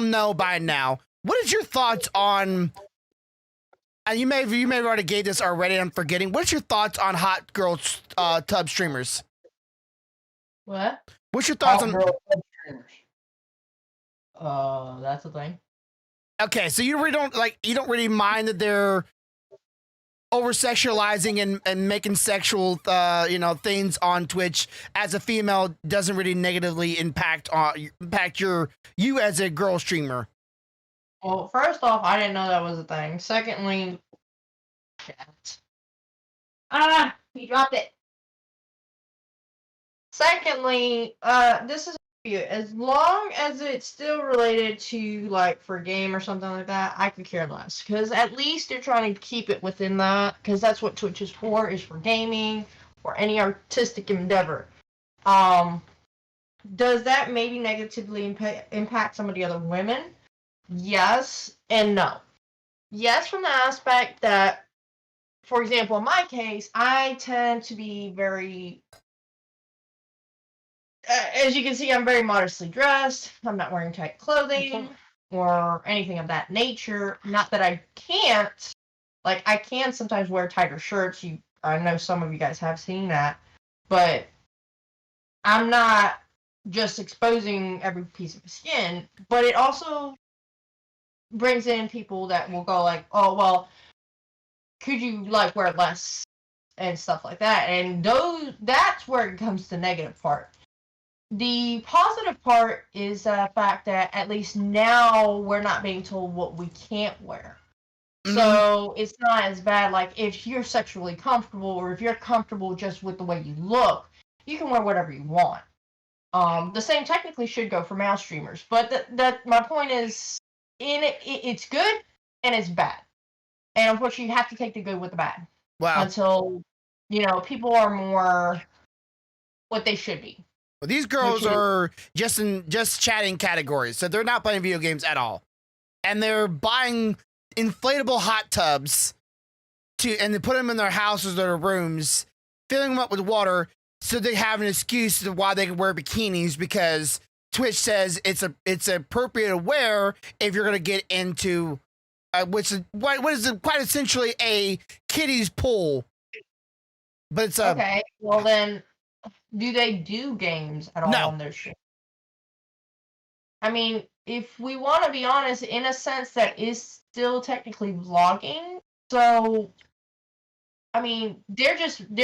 know by now, what is your thoughts on? And you may have already gave this already. I'm forgetting. What's your thoughts on hot girl tub streamers? What? What's your thoughts Hot on? girl tub streamers. That's a thing. Okay, so you don't really mind that they're over sexualizing and making sexual things on Twitch as a female doesn't really negatively impact you as a girl streamer. Well, first off, I didn't know that was a thing. Secondly, you dropped it. Secondly, this is as long as it's still related to like for a game or something like that, I could care less. Because at least they're trying to keep it within that. Because that's what Twitch is for gaming or any artistic endeavor. Does that maybe negatively impact some of the other women? Yes and no. Yes, from the aspect that, for example, in my case, I tend to be very, as you can see, I'm very modestly dressed. I'm not wearing tight clothing or anything of that nature. Not that I can't. Like, I can sometimes wear tighter shirts. I know some of you guys have seen that. But I'm not just exposing every piece of skin. But it also brings in people that will go like, oh, well, could you, like, wear less and stuff like that? And that's where it comes to the negative part. The positive part is the fact that at least now we're not being told what we can't wear. Mhm. So it's not as bad. Like, if you're sexually comfortable or if you're comfortable just with the way you look, you can wear whatever you want. The same technically should go for male streamers. But that my point is, it's good and it's bad. And unfortunately, you have to take the good with the bad Wow. until, people are more what they should be. Well, these girls are just chatting categories, so they're not playing video games at all, and they're buying inflatable hot tubs and they put them in their houses or their rooms, filling them up with water, so they have an excuse to why they can wear bikinis because Twitch says it's appropriate to wear if you're going to get into what is quite essentially a kiddies pool, but it's okay. Well then. Do they do games at all on their show? I mean, if we want to be honest, in a sense, that is still technically vlogging. So, I mean, they're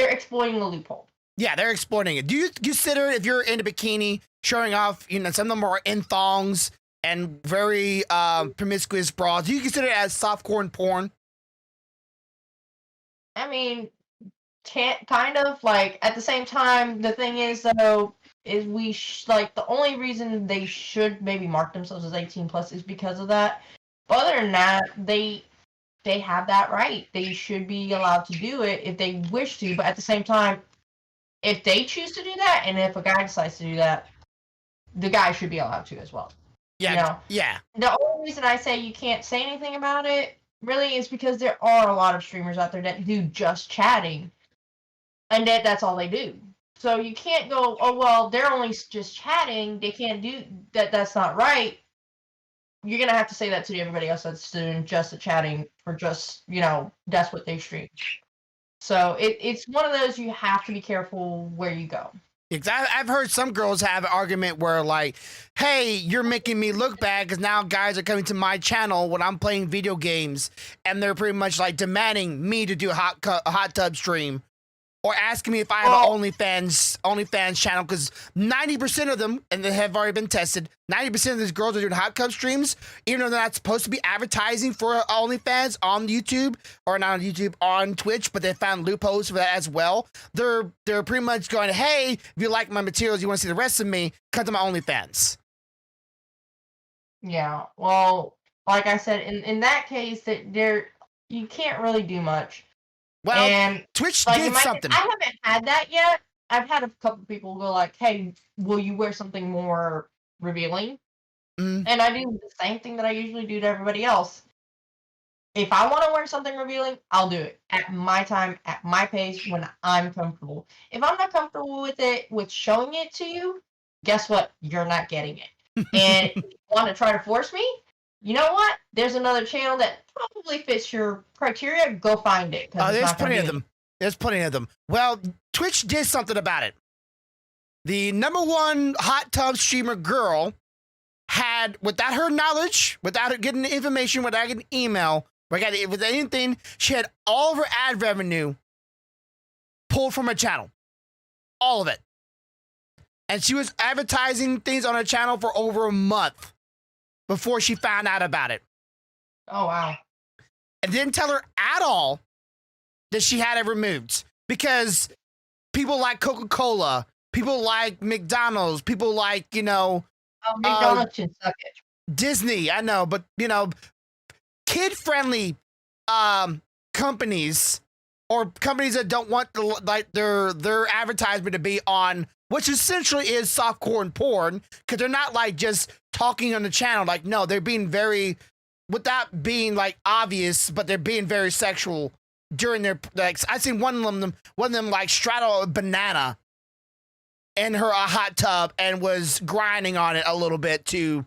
exploiting the loophole. Yeah, they're exploiting it. Do you consider if you're in a bikini showing off, some of them are in thongs and very promiscuous bras, do you consider it as softcore porn? I mean, kind of, like, at the same time, the thing is, though, is the only reason they should maybe mark themselves as 18 plus is because of that. But other than that, they have that right. They should be allowed to do it if they wish to. But at the same time, if they choose to do that, and if a guy decides to do that, the guy should be allowed to as well. Yeah, yeah. The only reason I say you can't say anything about it, really, is because there are a lot of streamers out there that do just chatting. And that's all they do. So you can't go, oh, well, they're only just chatting. They can't do that. That's not right. You're going to have to say that to everybody else that's doing just the chatting for just, that's what they stream. So it's one of those you have to be careful where you go. Because I've heard some girls have an argument where, like, hey, you're making me look bad because now guys are coming to my channel when I'm playing video games. And they're pretty much, like, demanding me to do a hot tub stream. Or asking me if I have an OnlyFans channel, because 90% of them, and they have already been tested, 90% of these girls are doing hot tub streams, even though they're not supposed to be advertising for OnlyFans on YouTube, or not on YouTube, on Twitch, but they found loopholes for that as well. They're pretty much going, hey, if you like my materials, you want to see the rest of me, come to my OnlyFans. Yeah, well, like I said, in that case, you can't really do much. Well, and Twitch did something. I haven't had that yet. I've had a couple people go like, hey, will you wear something more revealing? And I do the same thing that I usually do to everybody else. If I want to wear something revealing, I'll do it at my time, at my pace, when I'm comfortable. If I'm not comfortable with showing it to you, guess what? You're not getting it. And if you want to try to force me, you know what? There's another channel that probably fits your criteria. Go find it. Oh, there's plenty of them. There's plenty of them. Well, Twitch did something about it. The #1 hot tub streamer girl had, without her knowledge, without her getting the information, without getting email, with anything, she had all of her ad revenue pulled from her channel. All of it. And she was advertising things on her channel for over a month before she found out about it. Oh, wow. And didn't tell her at all that she had it removed. Because people like Coca-Cola, people like McDonald's, people like, Oh, McDonald's can suck it. Disney. I know, but kid-friendly companies or companies that don't want their advertisement to be on, which essentially is softcore porn, because they're not like just talking on the channel. Like, no, they're being very, without being like obvious, but they're being very sexual during their, like, I seen one of them like straddle a banana in her hot tub and was grinding on it a little bit to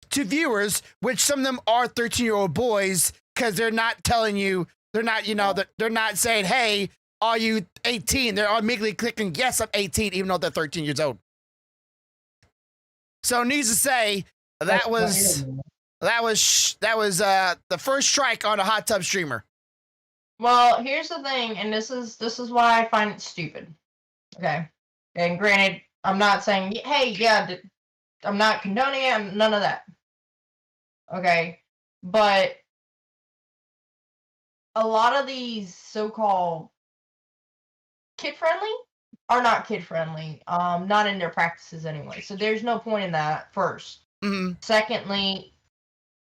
viewers, which some of them are 13-year-old boys, because they're not telling you, they're not saying, hey, are you 18? They're immediately clicking, yes, I'm 18, even though they're 13 years old. So needs to say, that was the first strike on a hot tub streamer. Well, here's the thing, and this is why I find it stupid. Okay. And granted, I'm not saying, hey, yeah, I'm not condoning it, none of that. Okay. But a lot of these so-called kid-friendly are not kid-friendly. Not in their practices anyway. So there's no point in that, first. Mm-hmm. Secondly,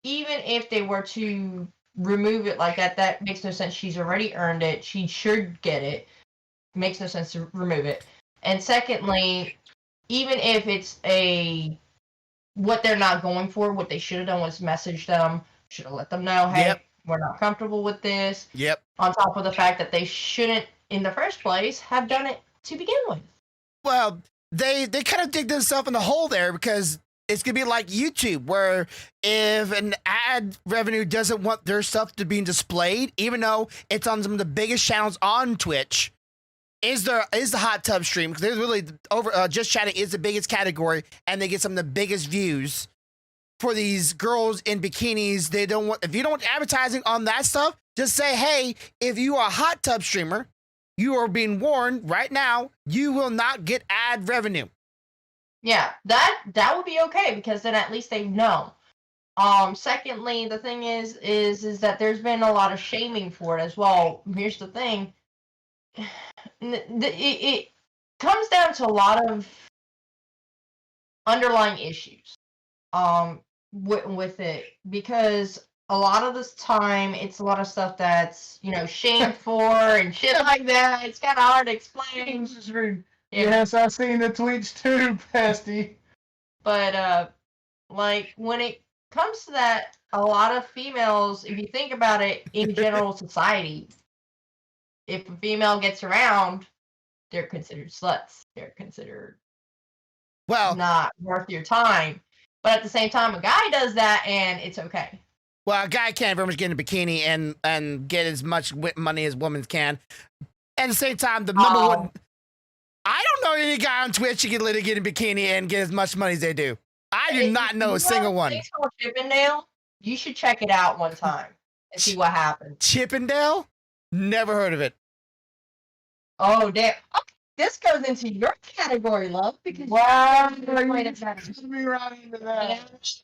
even if they were to remove it like that, that makes no sense. She's already earned it. She should get it. Makes no sense to remove it. And secondly, even if it's what they're not going for, what they should have done was message them, should have let them know, hey, we're not comfortable with this. Yep. On top of the fact that they shouldn't, in the first place, have done it to begin with. Well, they kind of dig themselves in the hole there, because it's going to be like YouTube, where if an ad revenue doesn't want their stuff to be displayed, even though it's on some of the biggest channels on Twitch, is the hot tub stream, because there's really just chatting is the biggest category, and they get some of the biggest views for these girls in bikinis. They don't want, if you don't want advertising on that stuff, just say, hey, if you are a hot tub streamer, you are being warned right now, you will not get ad revenue. Yeah, that would be okay, because then at least they know. Secondly, the thing is that there's been a lot of shaming for it as well. Here's the thing. It comes down to a lot of underlying issues with it, because a lot of this time it's a lot of stuff that's shamed for and shit like that. It's kind of hard to explain. Yes, I've seen the tweets too, Pesty. But like when it comes to that, a lot of females, if you think about it, in general society, if a female gets around, they're considered sluts. They're considered not worth your time. But at the same time, a guy does that, and it's okay. Well, a guy can't very much get in a bikini and get as much money as women can. At the same time, the number one, I don't know any guy on Twitch who can literally get in a bikini and get as much money as they do. I do not know a single one. It's called Chippendale. You should check it out one time and see what happens. Chippendale? Never heard of it. Oh, damn. Okay, this goes into your category, love, because me right into that.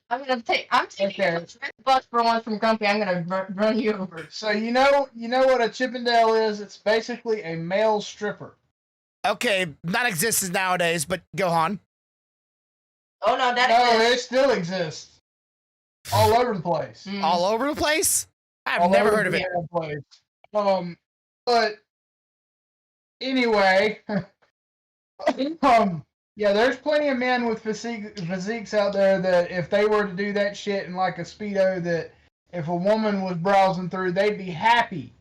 I'm taking a bus for one from Grumpy. I'm gonna run you over. So you know what a Chippendale is? It's basically a male stripper. Okay, not exists nowadays, but go on. Oh no, it still exists. All over the place. All over the place? I've never heard of it. But anyway, yeah, there's plenty of men with physiques out there that if they were to do that shit in like a Speedo, that if a woman was browsing through, they'd be happy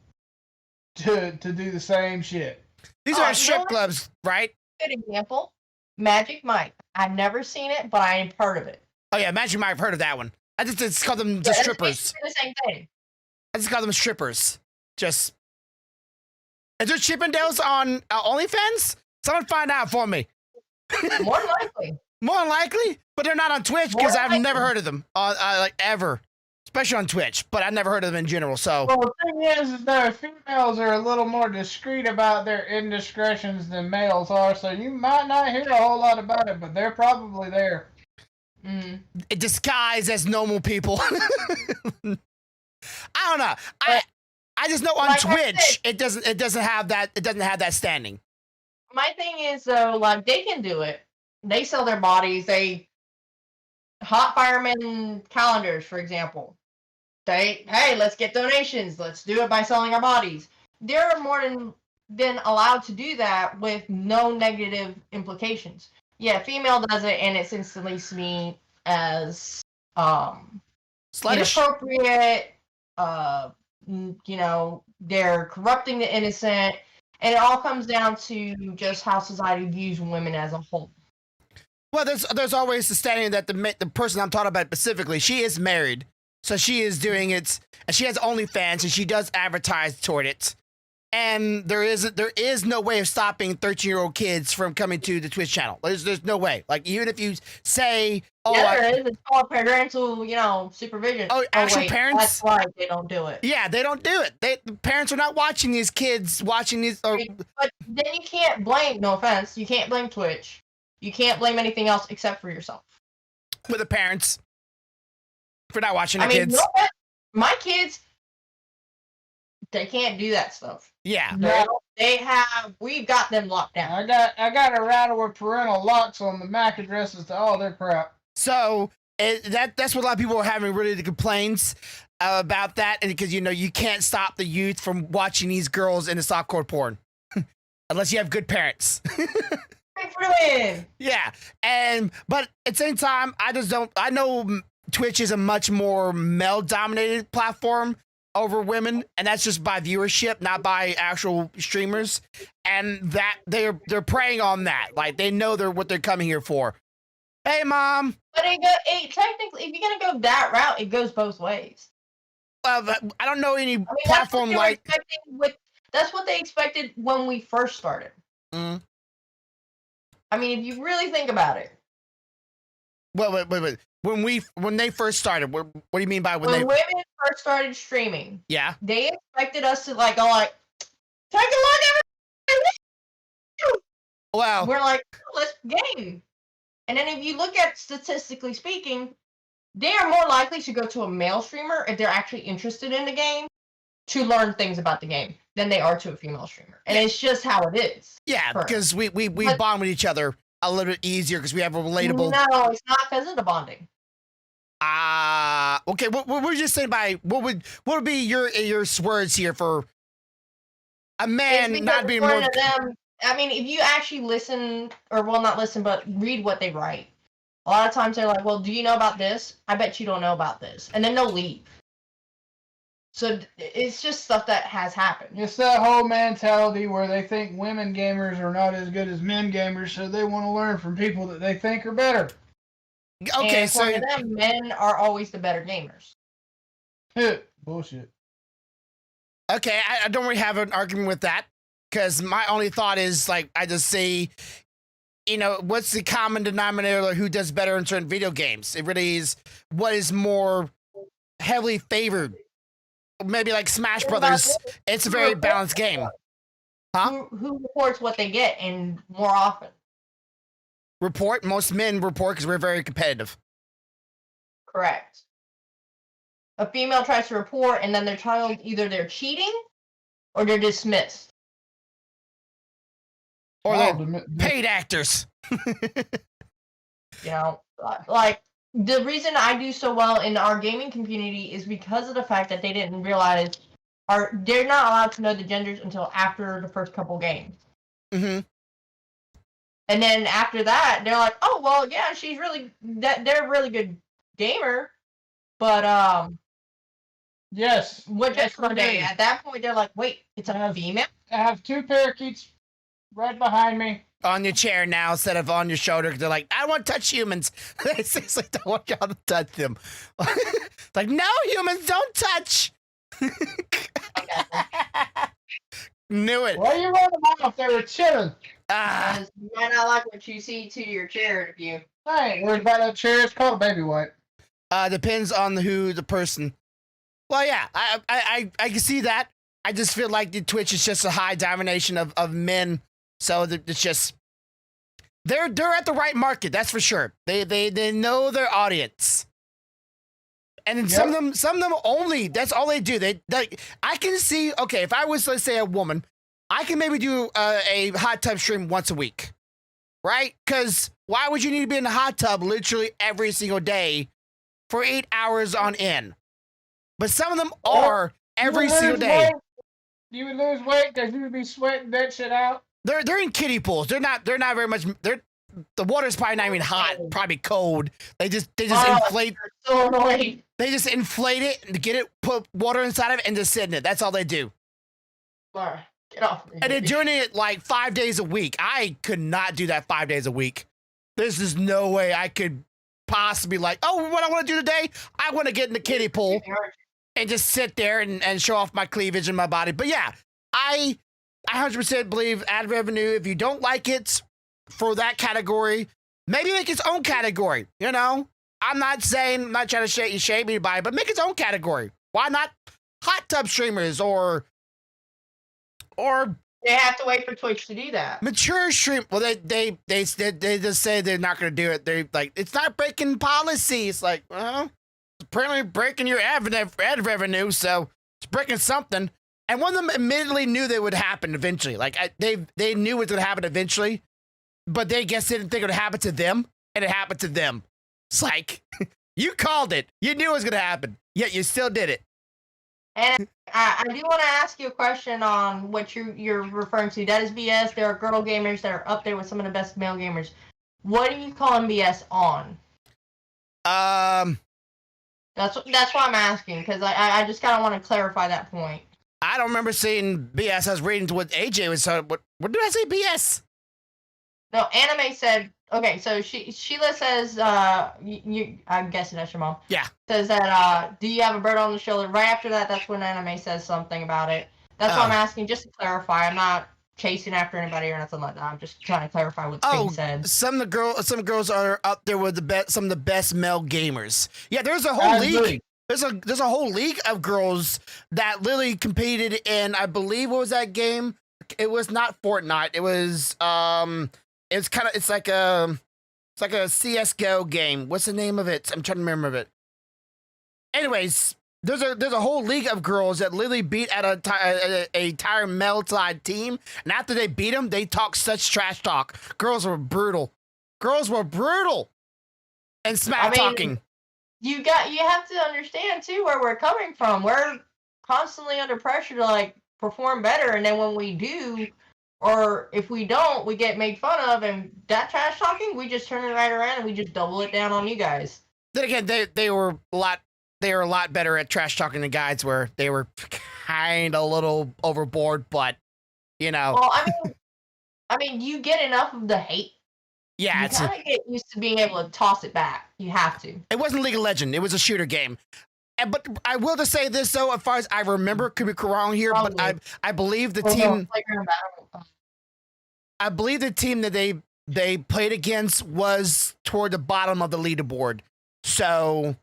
to do the same shit. These are strip clubs, right? Good example. Magic Mike. I've never seen it, but I've heard of it. Oh yeah, Magic Mike. I've heard of that one. I just call them just strippers. The same thing. I just call them strippers. Is there Chippendales on OnlyFans? Someone find out for me. More likely. More likely, but they're not on Twitch because I've never heard of them, like ever, especially on Twitch. But I've never heard of them in general. So. Well, the thing is that females are a little more discreet about their indiscretions than males are, so you might not hear a whole lot about it, but they're probably there. Disguised as normal people. I don't know. I just know on Twitch it doesn't have that standing. my thing is though, like they can do it. They sell their bodies. They hot fireman calendars, for example. Hey, let's get donations. Let's do it by selling our bodies. They're more than allowed to do that with no negative implications. Yeah, female does it, and it's instantly seen as Sluttish. inappropriate. They're corrupting the innocent, and it all comes down to just how society views women as a whole. Well, there's always the standing that the person I'm talking about specifically, she is married, so she is doing it, and she has OnlyFans, and she does advertise toward it. And there is no way of stopping 13-year-old kids from coming to the Twitch channel. There's no way. Like even if you say, "Oh, yeah, there is. It's called parental, supervision." Oh, actual wait, parents. That's why they don't do it. Yeah, they don't do it. The parents are not watching these kids watching these. But then you can't blame. No offense, you can't blame Twitch. You can't blame anything else except for yourself. With the parents for not watching the I mean, kids. no offense, my kids, they can't do that stuff. Yeah. We've got them locked down. I got a router with parental locks on the MAC addresses to all their crap. So that's what a lot of people are having really the complaints about that, and because you can't stop the youth from watching these girls in the softcore porn unless you have good parents. Yeah, but at the same time, I know Twitch is a much more male-dominated platform over women, and that's just by viewership, not by actual streamers, and that they're preying on that. Like they know what they're coming here for. Hey, mom. But technically, if you're gonna go that route, it goes both ways. I don't know any platform like. That's what they expected when we first started. Mm. I mean, if you really think about it. Wait. When they first started, what do you mean by when women first started streaming? Yeah. They expected us to go take a look at it. Wow. We're like, let's game. And then if you look at statistically speaking, they are more likely to go to a male streamer if they're actually interested in the game to learn things about the game than they are to a female streamer. And it's just how it is. Yeah, because we bond with each other a little bit easier because we have a relatable. No, it's not because of the bonding. Okay. What were you just saying by what would be your words here for a man not being more? Them, I mean, if you actually listen, or well, not listen, but read what they write. A lot of times they're like, "Well, do you know about this? I bet you don't know about this," and then they'll leave. So it's just stuff that has happened. It's that whole mentality where they think women gamers are not as good as men gamers, so they want to learn from people that they think are better. Okay, and so for them, men are always the better gamers. Bullshit. Okay, I don't really have an argument with that because my only thought is like I just say, what's the common denominator? Like, who does better in certain video games? It really is what is more heavily favored. Maybe like Smash Brothers. It's a very balanced game. Huh? Who reports what they get and more often? Most men report because we're very competitive. Correct. A female tries to report and then they're told either they're cheating or they're dismissed. Or they're paid actors. Like the reason I do so well in our gaming community is because of the fact that they didn't realize they're not allowed to know the genders until after the first couple games. Mm-hmm. And then after that, they're like, "Oh well, yeah, they're a really good gamer," but yes, what just one day? At that point, they're like, "Wait, it's a female." I have two parakeets right behind me. On your chair now instead of on your shoulder. They're like, I don't want to touch humans. It's like, I want y'all to touch them. It's like, no, humans, don't touch. Knew it. Why are you running them off? They were chilling. You might not like what you see to your chair interview. I ain't worried about that chair. It's called a baby wipe. Depends on the person. Well, yeah, I can see that. I just feel like the Twitch is just a high domination of men. So it's just they're at the right market, that's for sure. They know their audience, and then some of them only. That's all they do. I can see. Okay, if I was, let's say, a woman, I can maybe do a hot tub stream once a week, right? Because why would you need to be in the hot tub literally every single day for 8 hours on end? But some of them are every single day. You would lose weight because you would be sweating that shit out. They're in kiddie pools. They're not very much. The water's probably not even hot. Probably cold. They just inflate. So annoying. They just inflate it and get it, put water inside of it, and just sit in it. That's all they do. Laura, get off me. And they're doing it like 5 days a week. I could not do that 5 days a week. There's just no way I could possibly what I want to do today. I want to get in the kiddie pool and just sit there and show off my cleavage and my body. But yeah, I 100% believe ad revenue. If you don't like it for that category, maybe make its own category. You know, I'm not trying to shame anybody, but make its own category. Why not hot tub streamers or they have to wait for Twitch to do that. mature stream? Well, they just say they're not going to do it. They're like, it's not breaking policy. It's like, well, it's apparently breaking your ad revenue, so it's breaking something. And one of them admittedly knew that would happen eventually. Like they knew it was going to happen eventually, but they guess didn't think it would happen to them, and it happened to them. It's like, you called it. You knew it was going to happen, yet you still did it. And I do want to ask you a question on what you're referring to. That is BS. There are girl gamers that are up there with some of the best male gamers. What do you call BS on? That's why I'm asking, because I just kind of want to clarify that point. I don't remember seeing BS. I was reading to what AJ was. What did I say? BS? No, Anime said. Okay, so Sheila says. I'm guessing that's your mom. Yeah. Says that. Do you have a bird on the shoulder? Right after that, that's when Anime says something about it. That's why I'm asking, just to clarify. I'm not chasing after anybody or nothing like that. I'm just trying to clarify what's being said. Some girls are up there with some of the best male gamers. Yeah, there's a whole league. There's a whole league of girls that literally competed in, I believe, what was that game? It was not Fortnite. It was it's like a CS:GO game. What's the name of it? I'm trying to remember it. Anyways, there's a whole league of girls that literally beat at a entire male side team, and after they beat them, they talk such trash talk. Girls were brutal. And smack talking. You have to understand too where we're coming from. We're constantly under pressure to like perform better, and then when we do, or if we don't, we get made fun of, and that trash talking, we just turn it right around and we just double it down on you guys. Then again, they were a lot better at trash talking than guys were. They were kind of a little overboard, but you know. Well, I mean, you get enough of the hate. Yeah, you kind of get used to being able to toss it back. You have to. It wasn't League of Legends. It was a shooter game. But I will just say this, though, as far as I remember, could be wrong here, Probably. but I believe the team. I believe the team that they played against was toward the bottom of the leaderboard. So,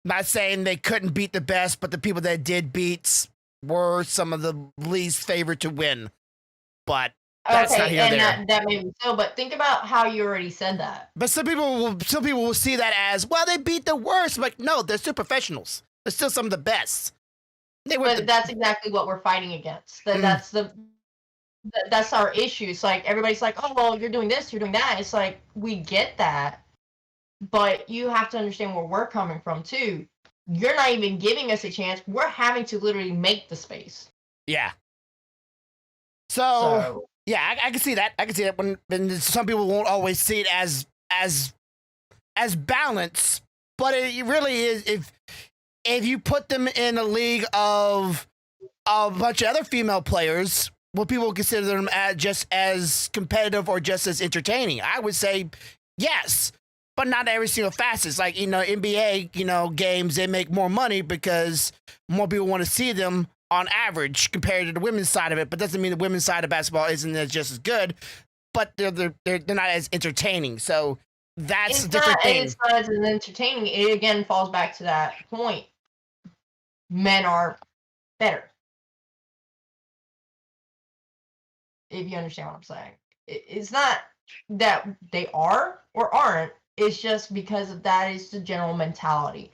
not saying they couldn't beat the best, but the people that did beat were some of the least favored to win. But that's not here or there. That made me so. But think about how you already said that. But some people will see that as, well, they beat the worst. Like, no, they're still professionals. They're still some of the best. That's exactly what we're fighting against. That's our issue. It's like everybody's like, oh, well, you're doing this, you're doing that. It's like, we get that, but you have to understand where we're coming from too. You're not even giving us a chance. We're having to literally make the space. Yeah. So yeah, I can see that. I can see that when some people won't always see it as balance, but it really is. If you put them in a league of a bunch of other female players, will people consider them just as competitive or just as entertaining? I would say yes, but not every single facet. Like, NBA, games, they make more money because more people want to see them on average compared to the women's side of it. But doesn't mean the women's side of basketball isn't just as good, but they're not as entertaining. So that's a different thing. It's not as entertaining. It again falls back to that point. Men are better. If you understand what I'm saying. It's not that they are or aren't. It's just because that is the general mentality.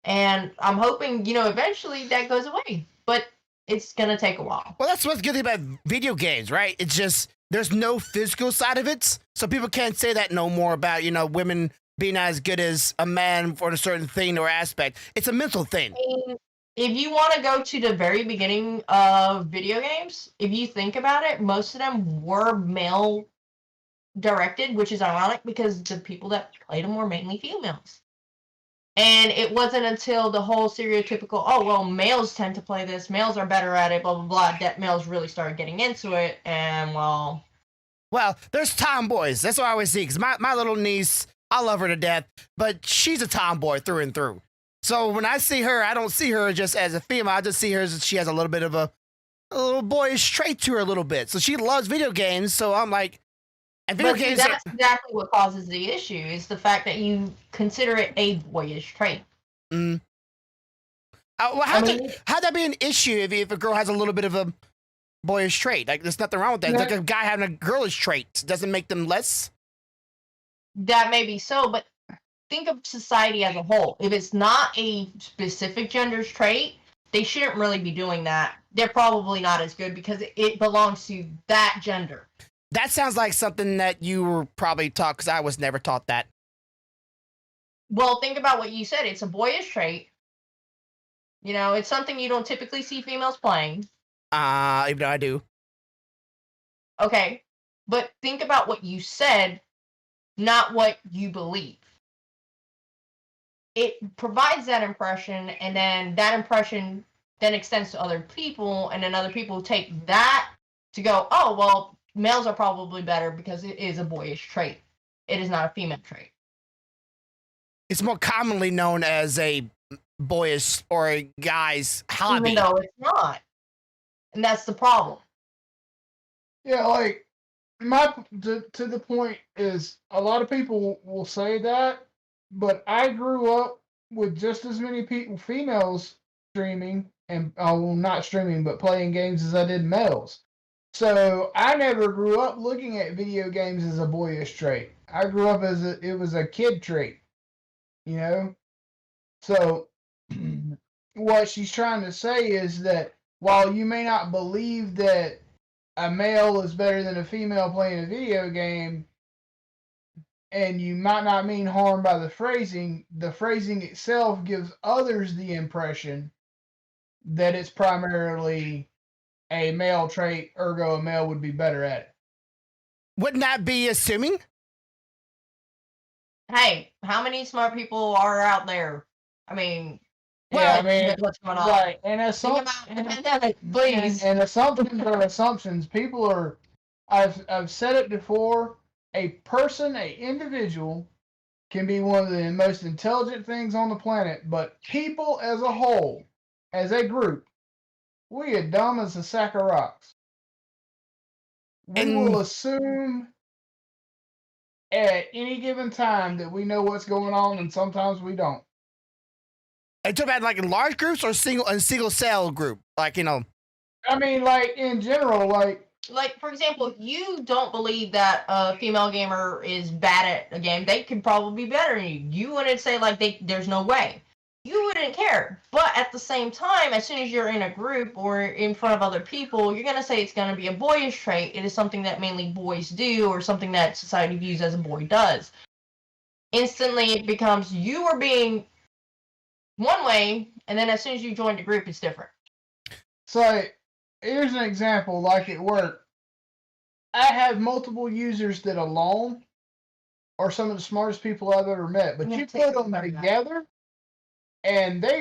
And I'm hoping, eventually that goes away. But it's gonna take a while. Well, that's what's good about video games, right? It's just there's no physical side of it, so people can't say that no more about women being not as good as a man for a certain thing or aspect. It's a mental thing. If you want to go to the very beginning of video games, if you think about it, most of them were male directed, which is ironic because the people that played them were mainly females. And it wasn't until the whole stereotypical, oh, well, males tend to play this, males are better at it, blah, blah, blah, that males really started getting into it, and, well, there's tomboys. That's what I always see, because my little niece, I love her to death, but she's a tomboy through and through. So when I see her, I don't see her just as a female. I just see her as she has a little bit of a little boyish trait to her a little bit. So she loves video games, so I'm like, and video games that's exactly what causes the issue, is the fact that you consider it a boyish trait. Well, how'd that be an issue if a girl has a little bit of a boyish trait? Like, there's nothing wrong with that. It's like a guy having a girlish trait. Doesn't make them less? That may be so, but think of society as a whole. If it's not a specific gender's trait, they shouldn't really be doing that. They're probably not as good because it belongs to that gender. That sounds like something that you were probably taught, because I was never taught that. Well, think about what you said. It's a boyish trait. It's something you don't typically see females playing. Even though I do. Okay. But think about what you said, not what you believe. It provides that impression, and then that impression then extends to other people, and then other people take that to go, oh, well, males are probably better because it is a boyish trait. It is not a female trait. It's more commonly known as a boyish or a guy's hobby. Even though it's not. And that's the problem. Yeah, like, to the point is, a lot of people will say that, but I grew up with just as many females streaming, and well, not streaming, but playing games as I did males. So I never grew up looking at video games as a boyish trait. I grew up as it was a kid trait, So what she's trying to say is that while you may not believe that a male is better than a female playing a video game, and you might not mean harm by the phrasing itself gives others the impression that it's primarily a male trait, ergo a male would be better at it. Wouldn't that be assuming? Hey, how many smart people are out there? I mean, what's going on? Right, and please. And assumptions are assumptions. People are. I've said it before. An individual, can be one of the most intelligent things on the planet, but people as a whole, as a group, we are dumb as a sack of rocks. We will assume at any given time that we know what's going on, and sometimes we don't. Are you talking about like in large groups or single cell group? Like, I mean, like, in general, like, for example, you don't believe that a female gamer is bad at a game. They could probably be better than you. You wouldn't say, there's no way. You wouldn't care. But at the same time, as soon as you're in a group or in front of other people, you're going to say it's going to be a boyish trait. It is something that mainly boys do, or something that society views as a boy does. Instantly, it becomes you are being one way, and then as soon as you join the group, it's different. So, here's an example, like at work. I have multiple users that alone are some of the smartest people I've ever met. But you put them together, and they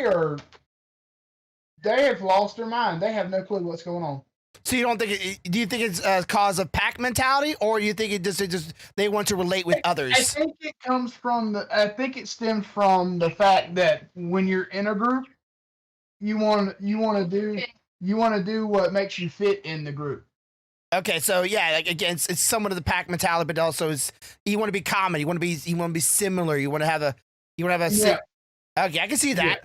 have lost their mind. They have no clue what's going on. So you don't think do you think it's a cause of pack mentality, or you think it just they want to relate with others? I think it stems from the fact that when you're in a group, you want to do what makes you fit in the group. Okay, so yeah, like again, it's somewhat of the pack mentality, but also you want to be common, you want to be similar, you want to have a Yeah. Okay, I can see that. Yeah.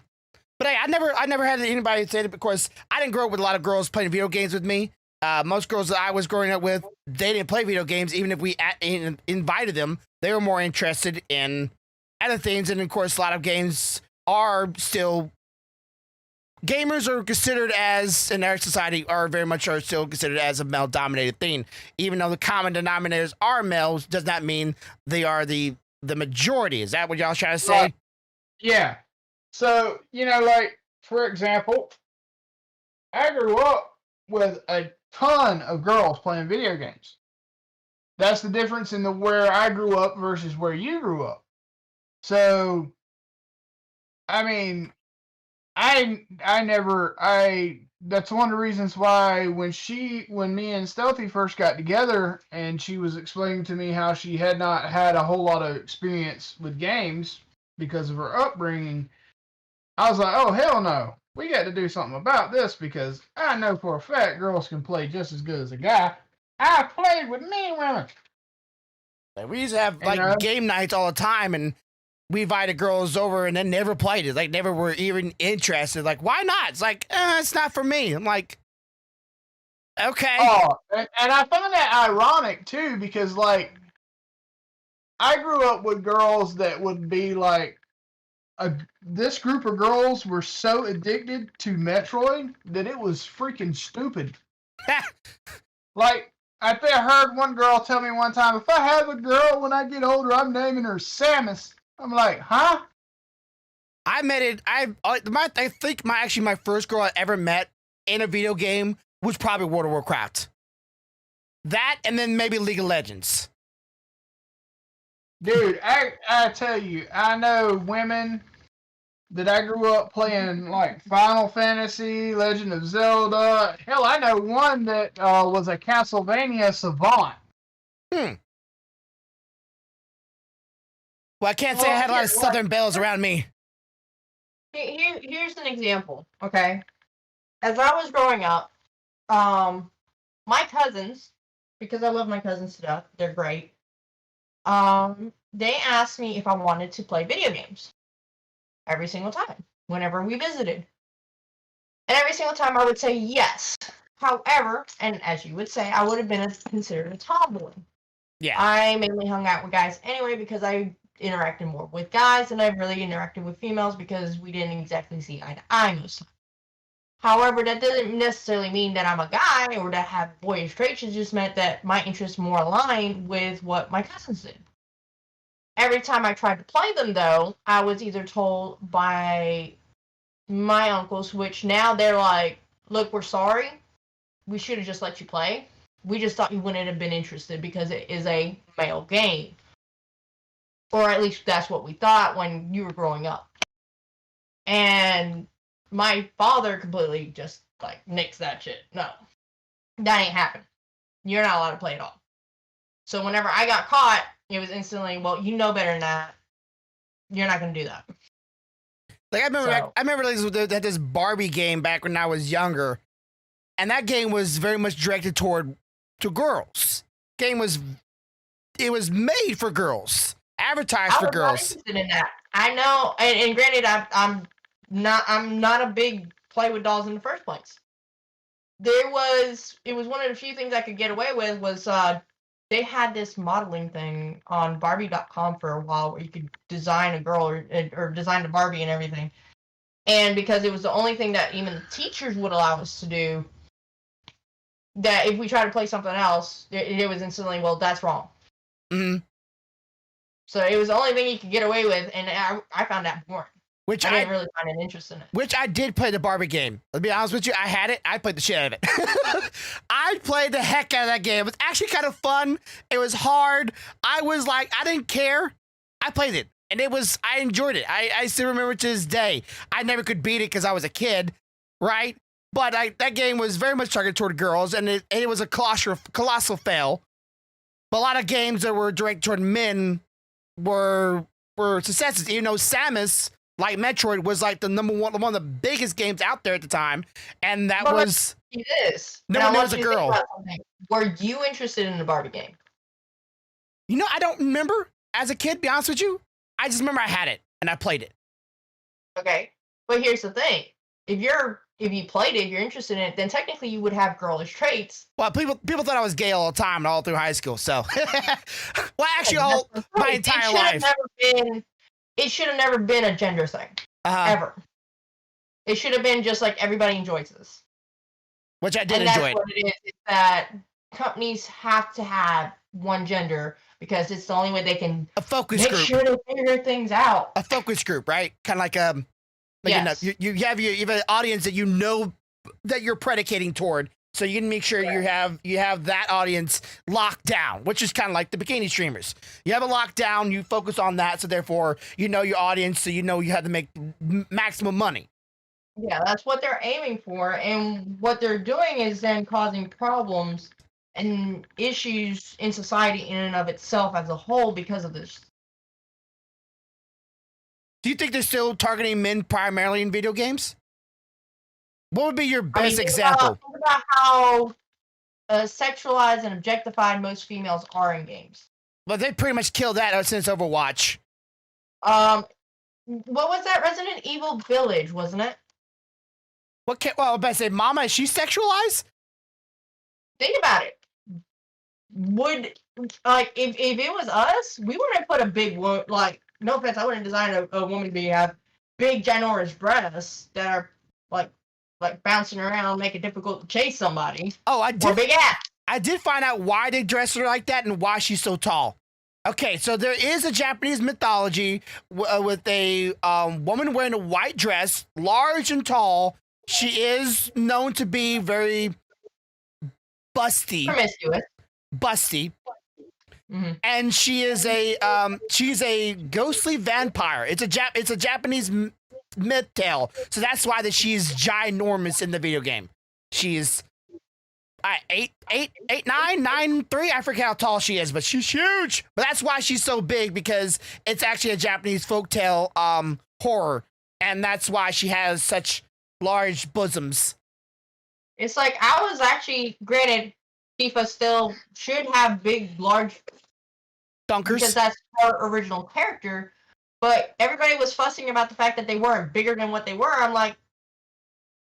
But I never had anybody say it, because I didn't grow up with a lot of girls playing video games with me. Most girls that I was growing up with, they didn't play video games. Even if we invited them, they were more interested in other things. And of course, a lot of games are still gamers are considered as, in our society, are very much are still considered as a male-dominated thing. Even though the common denominators are males, does not mean they are the majority. Is that what y'all trying to say? Right. Yeah. So, like, for example, I grew up with a ton of girls playing video games. That's the difference in where I grew up versus where you grew up. So, I mean, that's one of the reasons why when me and Stealthy first got together and she was explaining to me how she had not had a whole lot of experience with games because of her upbringing, I was like, oh, hell no. We got to do something about this because I know for a fact girls can play just as good as a guy. I played with many women. Like, we used to have game nights all the time, and we invited girls over and then never played it. Like, never were even interested. Like, why not? It's like, it's not for me. I'm like, okay. Oh, and I found that ironic too because, like, I grew up with girls that would be like, this group of girls were so addicted to Metroid that it was freaking stupid. Like, I think I heard one girl tell me one time, if I have a girl when I get older, I'm naming her Samus. I'm like, huh? I met it. I think my first girl I ever met in a video game was probably World of Warcraft. That and then maybe League of Legends. Dude, I tell you, I know women that I grew up playing like Final Fantasy, Legend of Zelda. Hell, I know one that was a Castlevania savant. Well, I can't say I had a lot of Southern belles around me. Here's an example, okay? As I was growing up, my cousins, because I love my cousins to death, they're great. They asked me if I wanted to play video games every single time, whenever we visited. And every single time I would say yes. However, and as you would say, I would have been considered a tomboy. Yeah. I mainly hung out with guys anyway because I interacted more with guys than I really interacted with females because we didn't exactly see eye to eye most of the time. However, that doesn't necessarily mean that I'm a guy or that I have boyish traits. It just meant that my interests more aligned with what my cousins did. Every time I tried to play them, though, I was either told by my uncles, which now they're like, look, we're sorry. We should have just let you play. We just thought you wouldn't have been interested because it is a male game. Or at least that's what we thought when you were growing up. And my father completely just, like, nixed that shit. No. That ain't happening. You're not allowed to play at all. So whenever I got caught, it was instantly, well, you know better than that. You're not going to do that. Like, I remember they had this Barbie game back when I was younger, and that game was very much directed to girls. It was made for girls, advertised for girls. I was not interested in that. I know, and granted, I'm not a big play with dolls in the first place. It was one of the few things I could get away with was they had this modeling thing on Barbie.com for a while where you could design a girl or design a Barbie and everything. And because it was the only thing that even the teachers would allow us to do, that if we tried to play something else, it was instantly, well, that's wrong. Mm-hmm. So it was the only thing you could get away with, and I found that boring. Which I didn't really find an interest in it. Which I did play the Barbie game. Let's be honest with you. I had it. I played the shit out of it. I played the heck out of that game. It was actually kind of fun. It was hard. I was like, I didn't care. I played it. And I enjoyed it. I still remember to this day. I never could beat it because I was a kid, right? But that game was very much targeted toward girls, and it was a colossal fail. But a lot of games that were directed toward men were successes. Even though Samus, like Metroid, was like the one of the biggest games out there at the time, and that was it is. No one knows a girl. Were you interested in the Barbie game? You know, I don't remember as a kid. Be honest with you, I just remember I had it and I played it. Okay, but here's the thing: if you played it, if you're interested in it, then technically you would have girlish traits. Well, people thought I was gay all the time, all through high school. So, well, actually, my entire life. It should have never been a gender thing, ever. It should have been just like everybody enjoys this. Which I did And enjoy. that's what it is that companies have to have one gender because it's the only way they can A focus make group. sure to figure things out. A focus group, right? Kind of like Yes. you have an audience that you know that you're predicating toward, so you can make sure you have that audience locked down, which is kind of like the bikini streamers. You have it locked down, you focus on that, so therefore you know your audience, so you know you have to make maximum money. Yeah, that's what they're aiming for, and what they're doing is then causing problems and issues in society in and of itself as a whole because of this. Do you think they're still targeting men primarily in video games? What would be your best example? Think about how sexualized and objectified most females are in games. Well, they pretty much killed that since Overwatch. What was that? Resident Evil Village, wasn't it? Well, I was about to say, Mama, is she sexualized? Think about it. Would if it was us, we wouldn't put a big no offense, I wouldn't design a woman to have big ginormous breasts that are like bouncing around, make it difficult to chase somebody. Oh, I did. Or big ass. I did find out why they dress her like that and why she's so tall. Okay, so there is a Japanese mythology with a woman wearing a white dress, large and tall. She is known to be very busty. Promiscuous. Busty. Mm-hmm. And she's a ghostly vampire. It's a Japanese myth tale. So that's why that she's ginormous in the video game. She's 9'3". I forget how tall she is, but she's huge. But that's why she's so big, because it's actually a Japanese folktale horror, and that's why she has such large bosoms. It's like, I was actually, granted, Tifa still should have big, large dunkers, because that's her original character, but everybody was fussing about the fact that they weren't bigger than what they were. I'm like,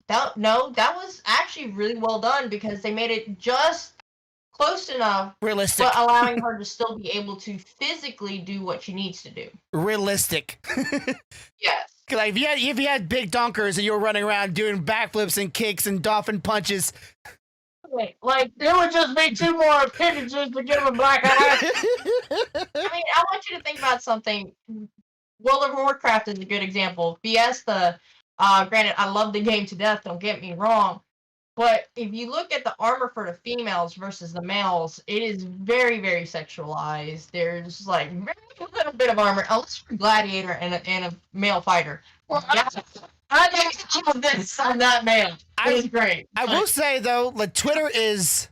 that was actually really well done, because they made it just close enough, realistic, but allowing her to still be able to physically do what she needs to do. Realistic. Yes. Like if you had big dunkers and you were running around doing backflips and kicks and dolphin punches, like it would just be 2 more appendages to give a black eye. I mean, I want you to think about something. World of Warcraft is a good example. Fiesta, granted, I love the game to death, don't get me wrong, but if you look at the armor for the females versus the males, it is very, very sexualized. There's like very little bit of armor, unless you're a gladiator and a male fighter. Well, yeah. I think all of this on that male. It's great. I will say though, like Twitter is.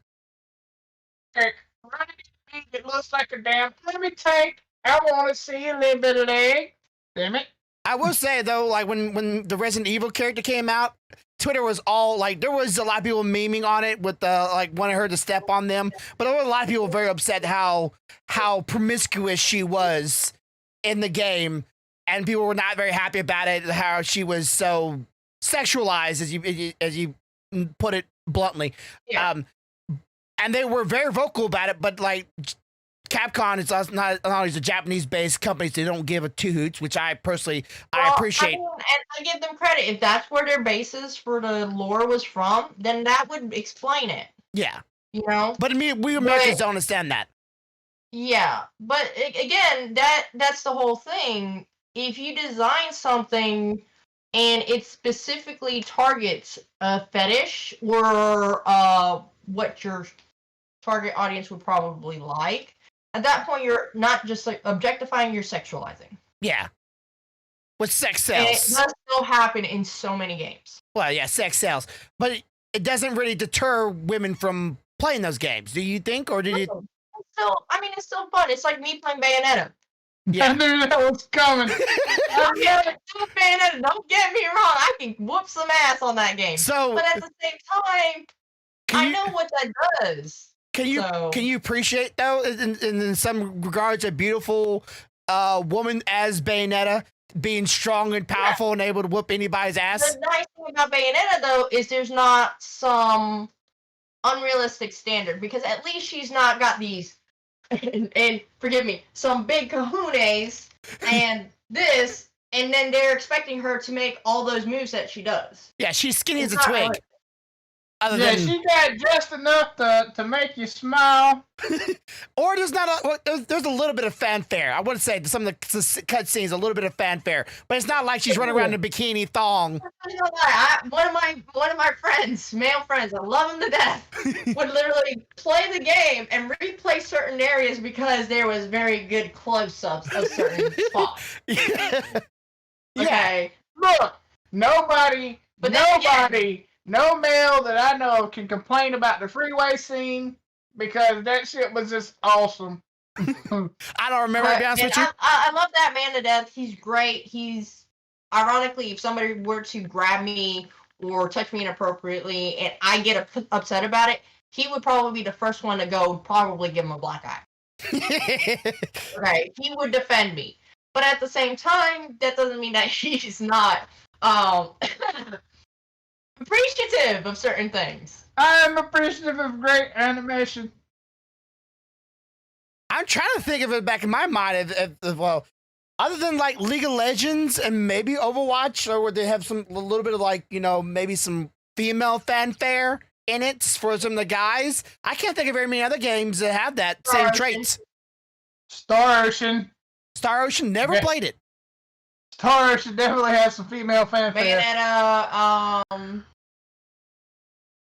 It looks like a damn. Let me take. I want to see a little bit of leg. Damn it. I will say though, like when the Resident Evil character came out, Twitter was all like, there was a lot of people memeing on it with like wanting her to step on them, but there were a lot of people very upset how promiscuous she was in the game, and people were not very happy about it. How she was so sexualized, as you put it bluntly. Yeah. And they were very vocal about it, but like Capcom is not only a Japanese-based company, so they don't give a two hoots, which I personally I appreciate. And I give them credit. If that's where their basis for the lore was from, then that would explain it. Yeah. You know? But I mean, we Americans don't understand that. Yeah. But again, that's the whole thing. If you design something and it specifically targets a fetish or what your target audience would probably like, at that point, you're not just like objectifying, you're sexualizing. Yeah. With sex sells. And it does still happen in so many games. Well, yeah, sex sells. But it doesn't really deter women from playing those games, do you think? Or did it? It's still fun. It's like me playing Bayonetta. Yeah. I knew that was coming. Bayonetta, don't get me wrong. I can whoop some ass on that game. So, but at the same time, I know what that does. Can you appreciate though in some regards a beautiful woman as Bayonetta being strong and powerful and able to whoop anybody's ass? The nice thing about Bayonetta though is there's not some unrealistic standard, because at least she's not got these and forgive me, some big kahunas, and this and then they're expecting her to make all those moves that she does. Yeah, she's skinny as It's a not twig. really- Yeah, she got just enough to make you smile. Or there's there's a little bit of fanfare. I would say some of the cut scenes a little bit of fanfare, but it's not like she's running around in a bikini thong. I'm not gonna lie, one of my friends, male friends, I love him to death, would literally play the game and replay certain areas because there was very good close-ups of certain spots. Yeah. Okay. Look, nobody, But then no male that I know can complain about the freeway scene because that shit was just awesome. I don't remember, to be honest with you. I love that man to death. He's great. He's ironically, if somebody were to grab me or touch me inappropriately and I get upset about it, he would probably be the first one to go probably give him a black eye. Okay, he would defend me. But at the same time, that doesn't mean that he's not appreciative of certain things. I am appreciative of great animation. I'm trying to think of it back in my mind. Well, other than like League of Legends and maybe Overwatch, or where they have a little bit of like, maybe some female fanfare in it for some of the guys. I can't think of very many other games that have that Star same Ocean. traits. Star Ocean. Star Ocean, never Yeah. played it. Star Ocean definitely has some female fanfare. Bayonetta,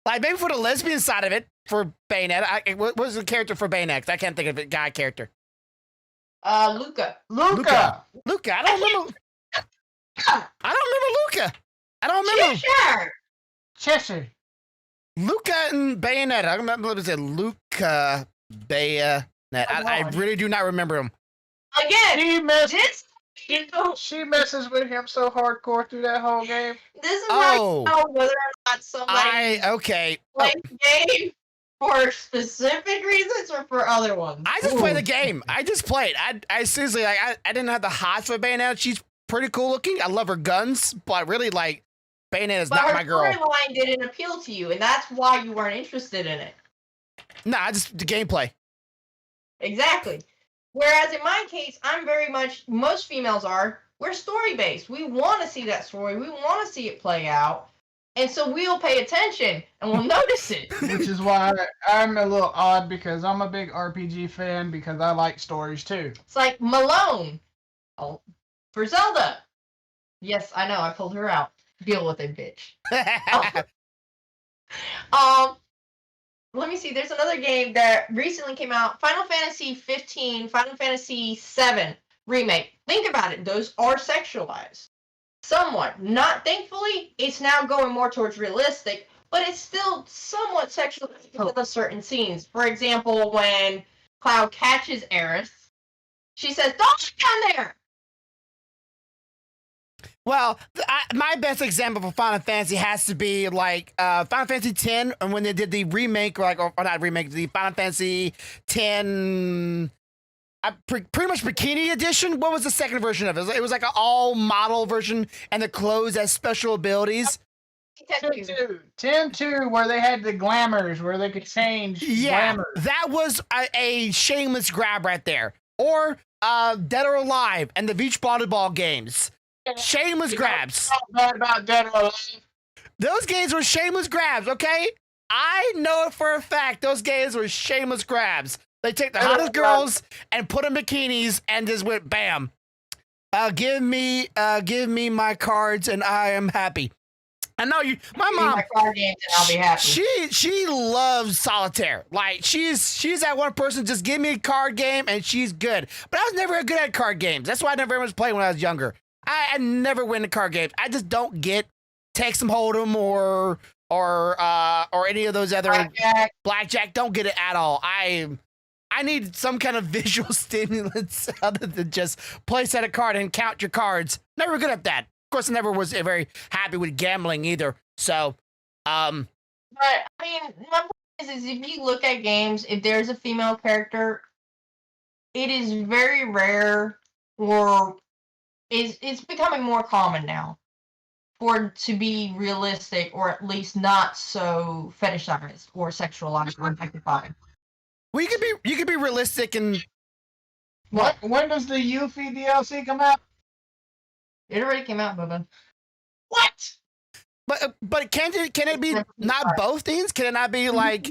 Like maybe for the lesbian side of it, for Bayonetta. What was the character for Bayonetta? I can't think of it. Guy character. Luca. Luca. Luca. I don't remember. Luca. I don't remember. Cheshire. Luca and Bayonetta. I remember what was it? Luca Bayonetta. I really do not remember him. Again, She messes with him so hardcore through that whole game. this is how you know whether or not somebody Okay. plays the game for specific reasons or for other ones. I just play the game. I just played. I seriously, like, I didn't have the hots for Bayonetta. She's pretty cool looking. I love her guns, but really, like, Bayonetta is not my girl. But her storyline didn't appeal to you, and that's why you weren't interested in it. Nah, just the gameplay. Exactly. Whereas in my case, I'm very much, most females are, we're story-based. We want to see that story. We want to see it play out. And so we'll pay attention and we'll notice it. Which is why I'm a little odd because I'm a big RPG fan because I like stories too. It's like Malone. Oh, for Zelda. Yes, I know. I pulled her out. Deal with it, bitch. Let me see. There's another game that recently came out. Final Fantasy 15, Final Fantasy 7 remake. Think about it. Those are sexualized. Somewhat. Not thankfully, it's now going more towards realistic, but it's still somewhat sexualized with the certain scenes. For example, when Cloud catches Aerith, she says, "Don't come there!" Well, my best example for Final Fantasy has to be like Final Fantasy X, and when they did the remake, or not remake, the Final Fantasy X, pretty much Bikini Edition. What was the second version of it? It was like an all model version, and the clothes has special abilities. 10-2, where they had the glamours, where they could change glamours. That was a shameless grab right there. Or Dead or Alive and the beach volleyball games. Shameless grabs. Bad about Dead or Alive. Those games were shameless grabs, okay? I know it for a fact. Those games were shameless grabs. They take the hottest girls and put them in bikinis and just went bam. Give me my cards and I am happy. I know you. My mom. My card games and I'll be happy. She loves solitaire. Like she's that one person. Just give me a card game and she's good. But I was never good at card games. That's why I never was playing when I was younger. I never win the card games. I just don't get Take Some Hold'em or any of those other blackjack. Don't get it at all. I need some kind of visual stimulants other than just place out a card and count your cards. Never good at that. Of course, I never was very happy with gambling either. So, But I mean, my point is if you look at games, if there's a female character, it is very rare, or it's becoming more common now for it to be realistic, or at least not so fetishized or sexualized or objectified. Well, you could be realistic and What? When does the Yuffie DLC come out? It already came out, Bubba. What? But can it be not both things? Can it not be like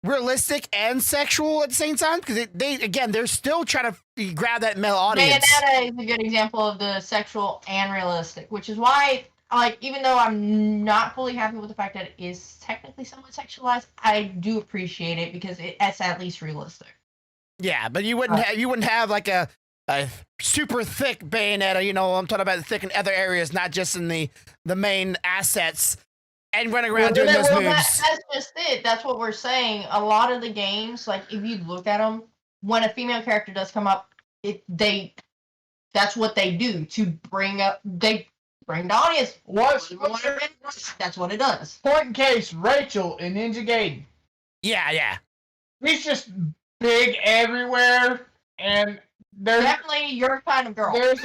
realistic and sexual at the same time? Because they're still trying to grab that male audience. Bayonetta is a good example of the sexual and realistic, which is why, like, even though I'm not fully happy with the fact that it is technically somewhat sexualized, I do appreciate it because it's at least realistic. Yeah, but you wouldn't have like a super thick Bayonetta. You know, I'm talking about thick in other areas, not just in the main assets, and running around doing those moves. That's just it. That's what we're saying. A lot of the games, like if you look at them, when a female character does come up, that's what they do to bring the audience. That's what it does. Point in case, Rachel in Ninja Gaiden. Yeah. He's just big everywhere, and there's definitely your kind of girl. There's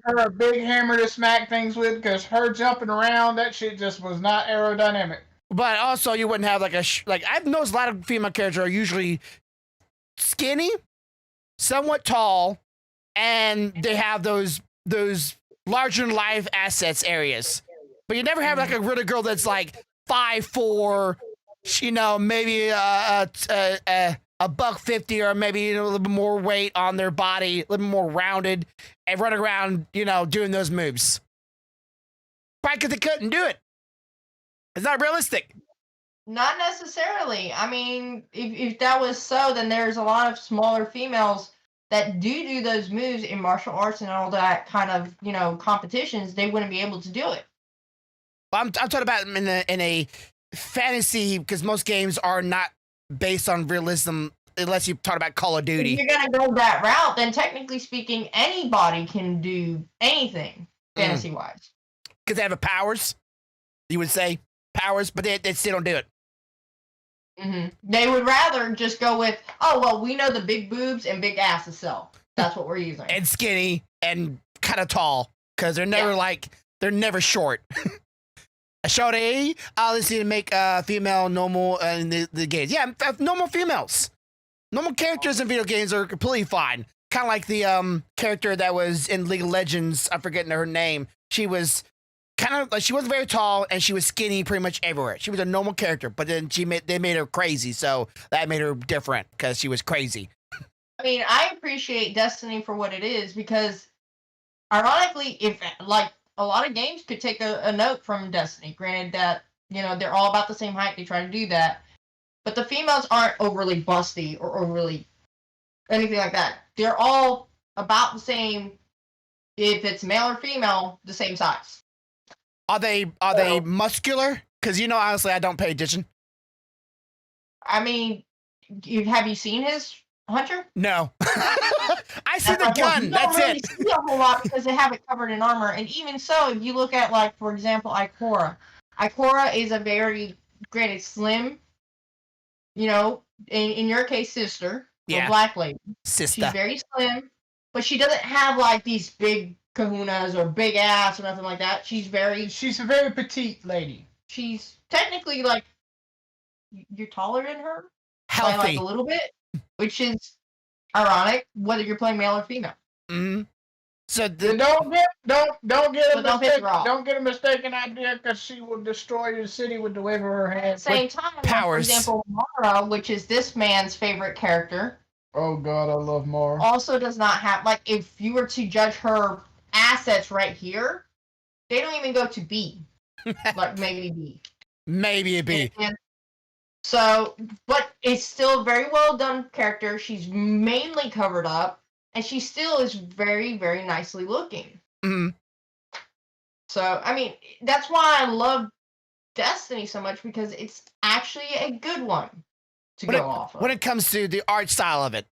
her a big hammer to smack things with, because her jumping around, that shit just was not aerodynamic. But also, you wouldn't have like I've noticed a lot of female characters are usually skinny, somewhat tall, and they have those larger than life assets areas. But you never have like a really girl that's like 5'4", you know, maybe a $150, or maybe a little bit more weight on their body, a little more rounded, and running around, you know, doing those moves. Probably because they couldn't do it. It's not realistic. Not necessarily. I mean, if that was so, then there's a lot of smaller females that do those moves in martial arts and all that kind of, you know, competitions. They wouldn't be able to do it. I'm talking about in a fantasy, because most games are not based on realism unless you talk about Call of Duty. If you're gonna go that route, then technically speaking, anybody can do anything fantasy wise. Because they have powers, you would say powers, but they still don't do it. Mm-hmm. They would rather just go with, oh well, we know the big boobs and big asses sell. That's what we're using. And skinny and kind of tall, because they're never they're never short. A shorty, let's see, to make female normal in the games. Yeah, normal females. Normal characters in video games are completely fine. Kind of like the character that was in League of Legends. I'm forgetting her name. She was kind of like, she wasn't very tall, and she was skinny pretty much everywhere. She was a normal character, but then they made her crazy, so that made her different because she was crazy. I mean, I appreciate Destiny for what it is, because ironically, if like a lot of games could take a note from Destiny. Granted that, you know, they're all about the same height. They try to do that. But the females aren't overly busty or overly anything like that. They're all about the same, if it's male or female, the same size. Are they muscular? Because, you know, honestly, I don't pay attention. I mean, have you seen his Hunter? No. I see the gun. That's really it. See a whole lot because they have it covered in armor. And even so, if you look at, like, for example, Ikora. Ikora is a very, granted, slim, you know, in your case, sister. Yeah. Black lady. Sister. She's very slim, but she doesn't have, like, these big kahunas or big ass or nothing like that. She's a very petite lady. She's technically, like, you're taller than her. Healthy. By, like, a little bit. Which is ironic, whether you're playing male or female. Mm-hmm. So don't get a mistaken idea, because she will destroy the city with the wave of her hand. At the same time, powers. For example, Mara, which is this man's favorite character. Oh God, I love Mara. Also does not have, like, if you were to judge her assets right here, they don't even go to B. Like maybe B. Maybe a B. So, but it's still a very well done character. She's mainly covered up, and she still is very, very nicely looking. Mm-hmm. So, I mean, that's why I love Destiny so much, because it's actually a good one to go off of. When it comes to the art style of it.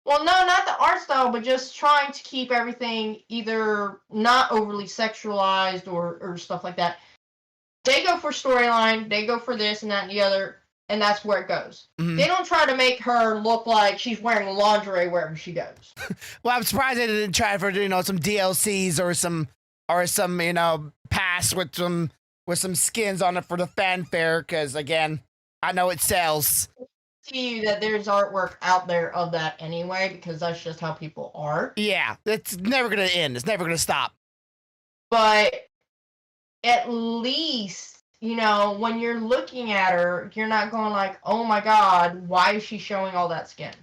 Well, no, not the art style, but just trying to keep everything either not overly sexualized or stuff like that. They go for storyline, they go for this and that and the other, and that's where it goes. Mm-hmm. They don't try to make her look like she's wearing lingerie wherever she goes. Well, I'm surprised they didn't try for, you know, some DLCs or some you know, pass with some skins on it for the fanfare, because again, I know it sells. guarantee you that there's artwork out there of that anyway, because that's just how people are. Yeah, it's never gonna end. It's never gonna stop. But at least, when you're looking at her, you're not going like, oh my god, why is she showing all that skin?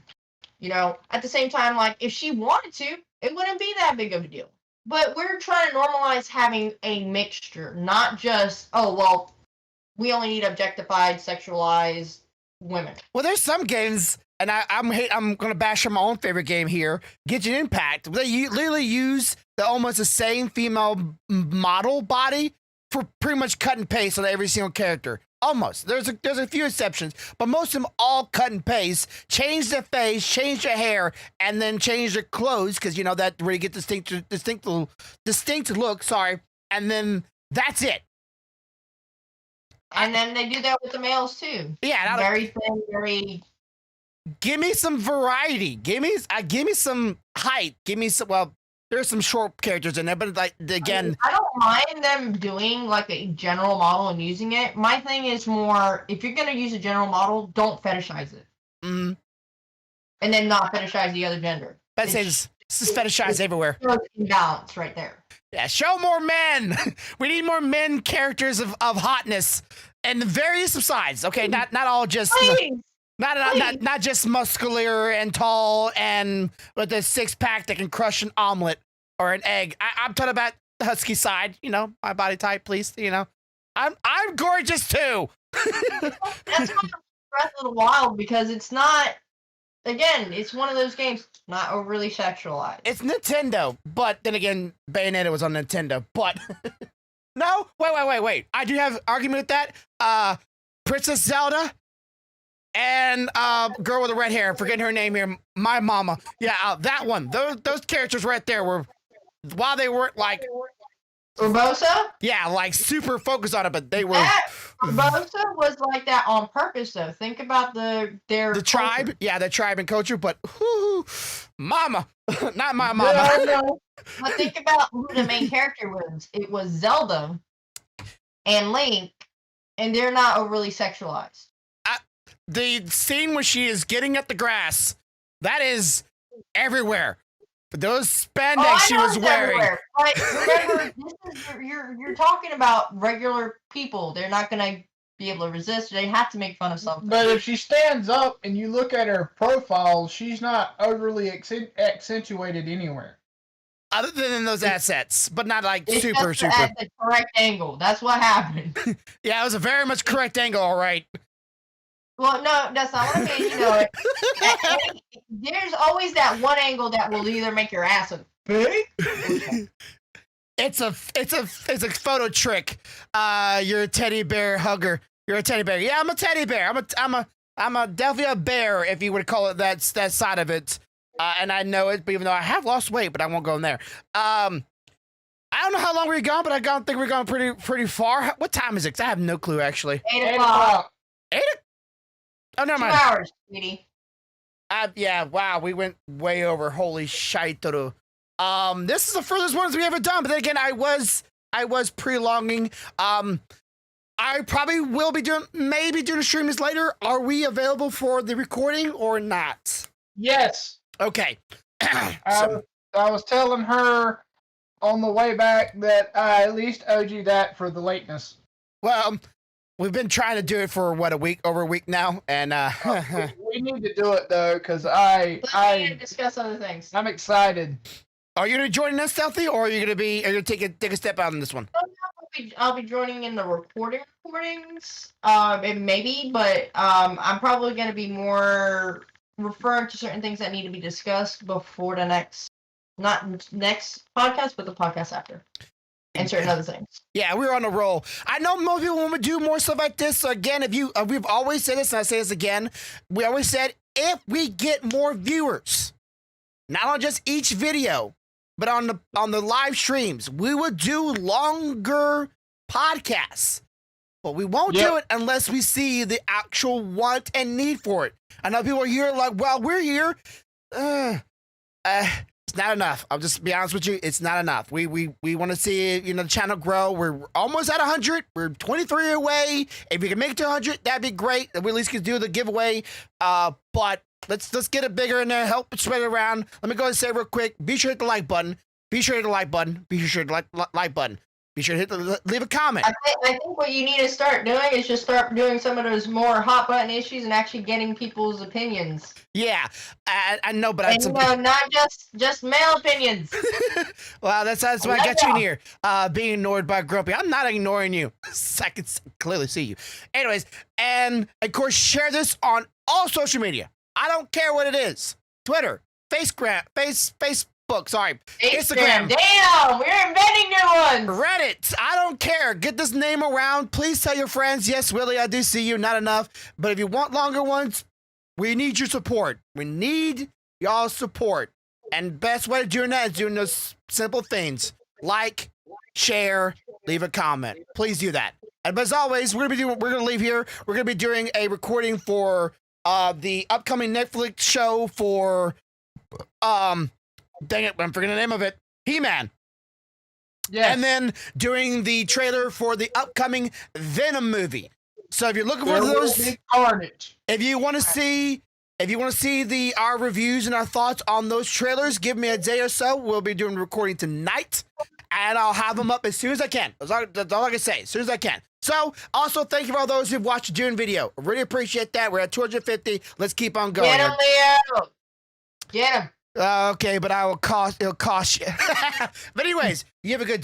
At the same time, like, if she wanted to, it wouldn't be that big of a deal. But we're trying to normalize having a mixture, not just, oh, well, we only need objectified, sexualized women. Well, there's some games, and I'm gonna bash on my own favorite game here, Genshin Impact. They literally use almost the same female model body for pretty much cut and paste on every single character. Almost. There's a few exceptions, but most of them all cut and paste, change their face, change their hair, and then change their clothes because that really get distinct look. Sorry, and then that's it. And then they do that with the males too. Yeah, very thin, very. Give me some variety. Give me some height. Give me some. Well, there's some short characters in there, but like again, I don't mind them doing like a general model and using it. My thing is more, if you're gonna use a general model, don't fetishize it. Mm-hmm. And then not fetishize the other gender. But this is fetishized everywhere. Imbalance right there. Yeah, show more men. We need more men characters of hotness and various sides. Okay, not all just. Please. Not just muscular and tall and with a 6-pack that can crush an omelet or an egg. I'm talking about the husky side. My body type, please. I'm gorgeous too. That's why Breath of the Wild, because it's not. Again, it's one of those games not overly sexualized. It's Nintendo, but then again, Bayonetta was on Nintendo. But no, wait. I do have argument with that. Princess Zelda. And girl with the red hair, forgetting her name here, my mama. Yeah, that one. Those characters right there were, while they weren't like Urbosa? Yeah, like super focused on it, but they were. Urbosa was like that on purpose, though. Think about the tribe. Yeah, the tribe and culture, but mama, not my mama. No. But think about who the main character was. It was Zelda and Link, and they're not overly sexualized. The scene where she is getting at the grass, that is everywhere. But those spandex she was wearing. But remember, you're talking about regular people. They're not going to be able to resist. They have to make fun of something. But if she stands up and you look at her profile, she's not overly accentuated anywhere. Other than in those assets, but not like it's super. At the correct angle. That's what happened. Yeah, it was a very much correct angle, all right. Well, no, that's not what I mean. There's always that one angle that will either make your ass a big. It's a photo trick. You're a teddy bear hugger. You're a teddy bear. Yeah, I'm a teddy bear. I'm a definitely a bear, if you would call it that side of it. And I know it, but even though I have lost weight, but I won't go in there. I don't know how long we've gone, but I think we're going pretty far. What time is it? 'Cause I have no clue actually. 8 o'clock. 8 o'clock. Oh, never mind. 2 hours, sweetie. Yeah, wow, we went way over. Holy shite. This is the furthest ones we ever done, but then again, I was prolonging. I probably will be doing a stream this later. Are we available for the recording or not? Yes. Okay. I was telling her on the way back that I at least owed you that for the lateness. Well, we've been trying to do it for over a week now, and we need to do it though, because I need to discuss other things. I'm excited. Are you gonna join us, Stealthy, or are you gonna take a step out on this one? I'll be joining in the recordings, maybe, but I'm probably gonna be more referring to certain things that need to be discussed before the not next podcast, but the podcast after. And certain other things. Yeah, we're on a roll. I know most people want to do more stuff like this. So again, we've always said this, and I say this again. We always said if we get more viewers, not on just each video, but on the live streams, we will do longer podcasts. But we won't do it unless we see the actual want and need for it. I know people are here like, well, we're here. It's not enough. I'll just be honest with you. It's not enough. We want to see the channel grow. We're almost at 100. We're 23 away. If we can make it to 100, that'd be great. We at least can do the giveaway. But let's get it bigger in there. Help spread it around. Let me go ahead and say real quick. Be sure to hit the like button. Be sure to hit the like button. Be sure to hit the like button. Be sure to leave a comment. I think what you need to start doing is just start doing some of those more hot button issues and actually getting people's opinions. Yeah, I know, but not just male opinions. Well, that's why I got you in here. Being ignored by Grumpy. I'm not ignoring you. I can clearly see you. Anyways, and of course, share this on all social media. I don't care what it is. Twitter, Facebook, sorry, Instagram. Damn, we're inventing new ones. Reddit. I don't care. Get this name around. Please tell your friends. Yes, Willie, I do see you. Not enough. But if you want longer ones, we need your support. We need y'all's support. And best way of doing that is doing those simple things. Like, share, leave a comment. Please do that. And as always, we're gonna leave here. We're gonna be doing a recording for the upcoming Netflix show for dang it, I'm forgetting the name of it. He-Man. Yes. And then doing the trailer for the upcoming Venom movie. So if you're looking for those, carnage. if you want to see our reviews and our thoughts on those trailers, give me a day or so. We'll be doing recording tonight, and I'll have them up as soon as I can. That's all I can say. As soon as I can. So, also, thank you for all those who've watched the June video. I really appreciate that. We're at 250. Let's keep on going. Get him, Leo. Get him. Okay, but it'll cost you. But anyways, you have a good day.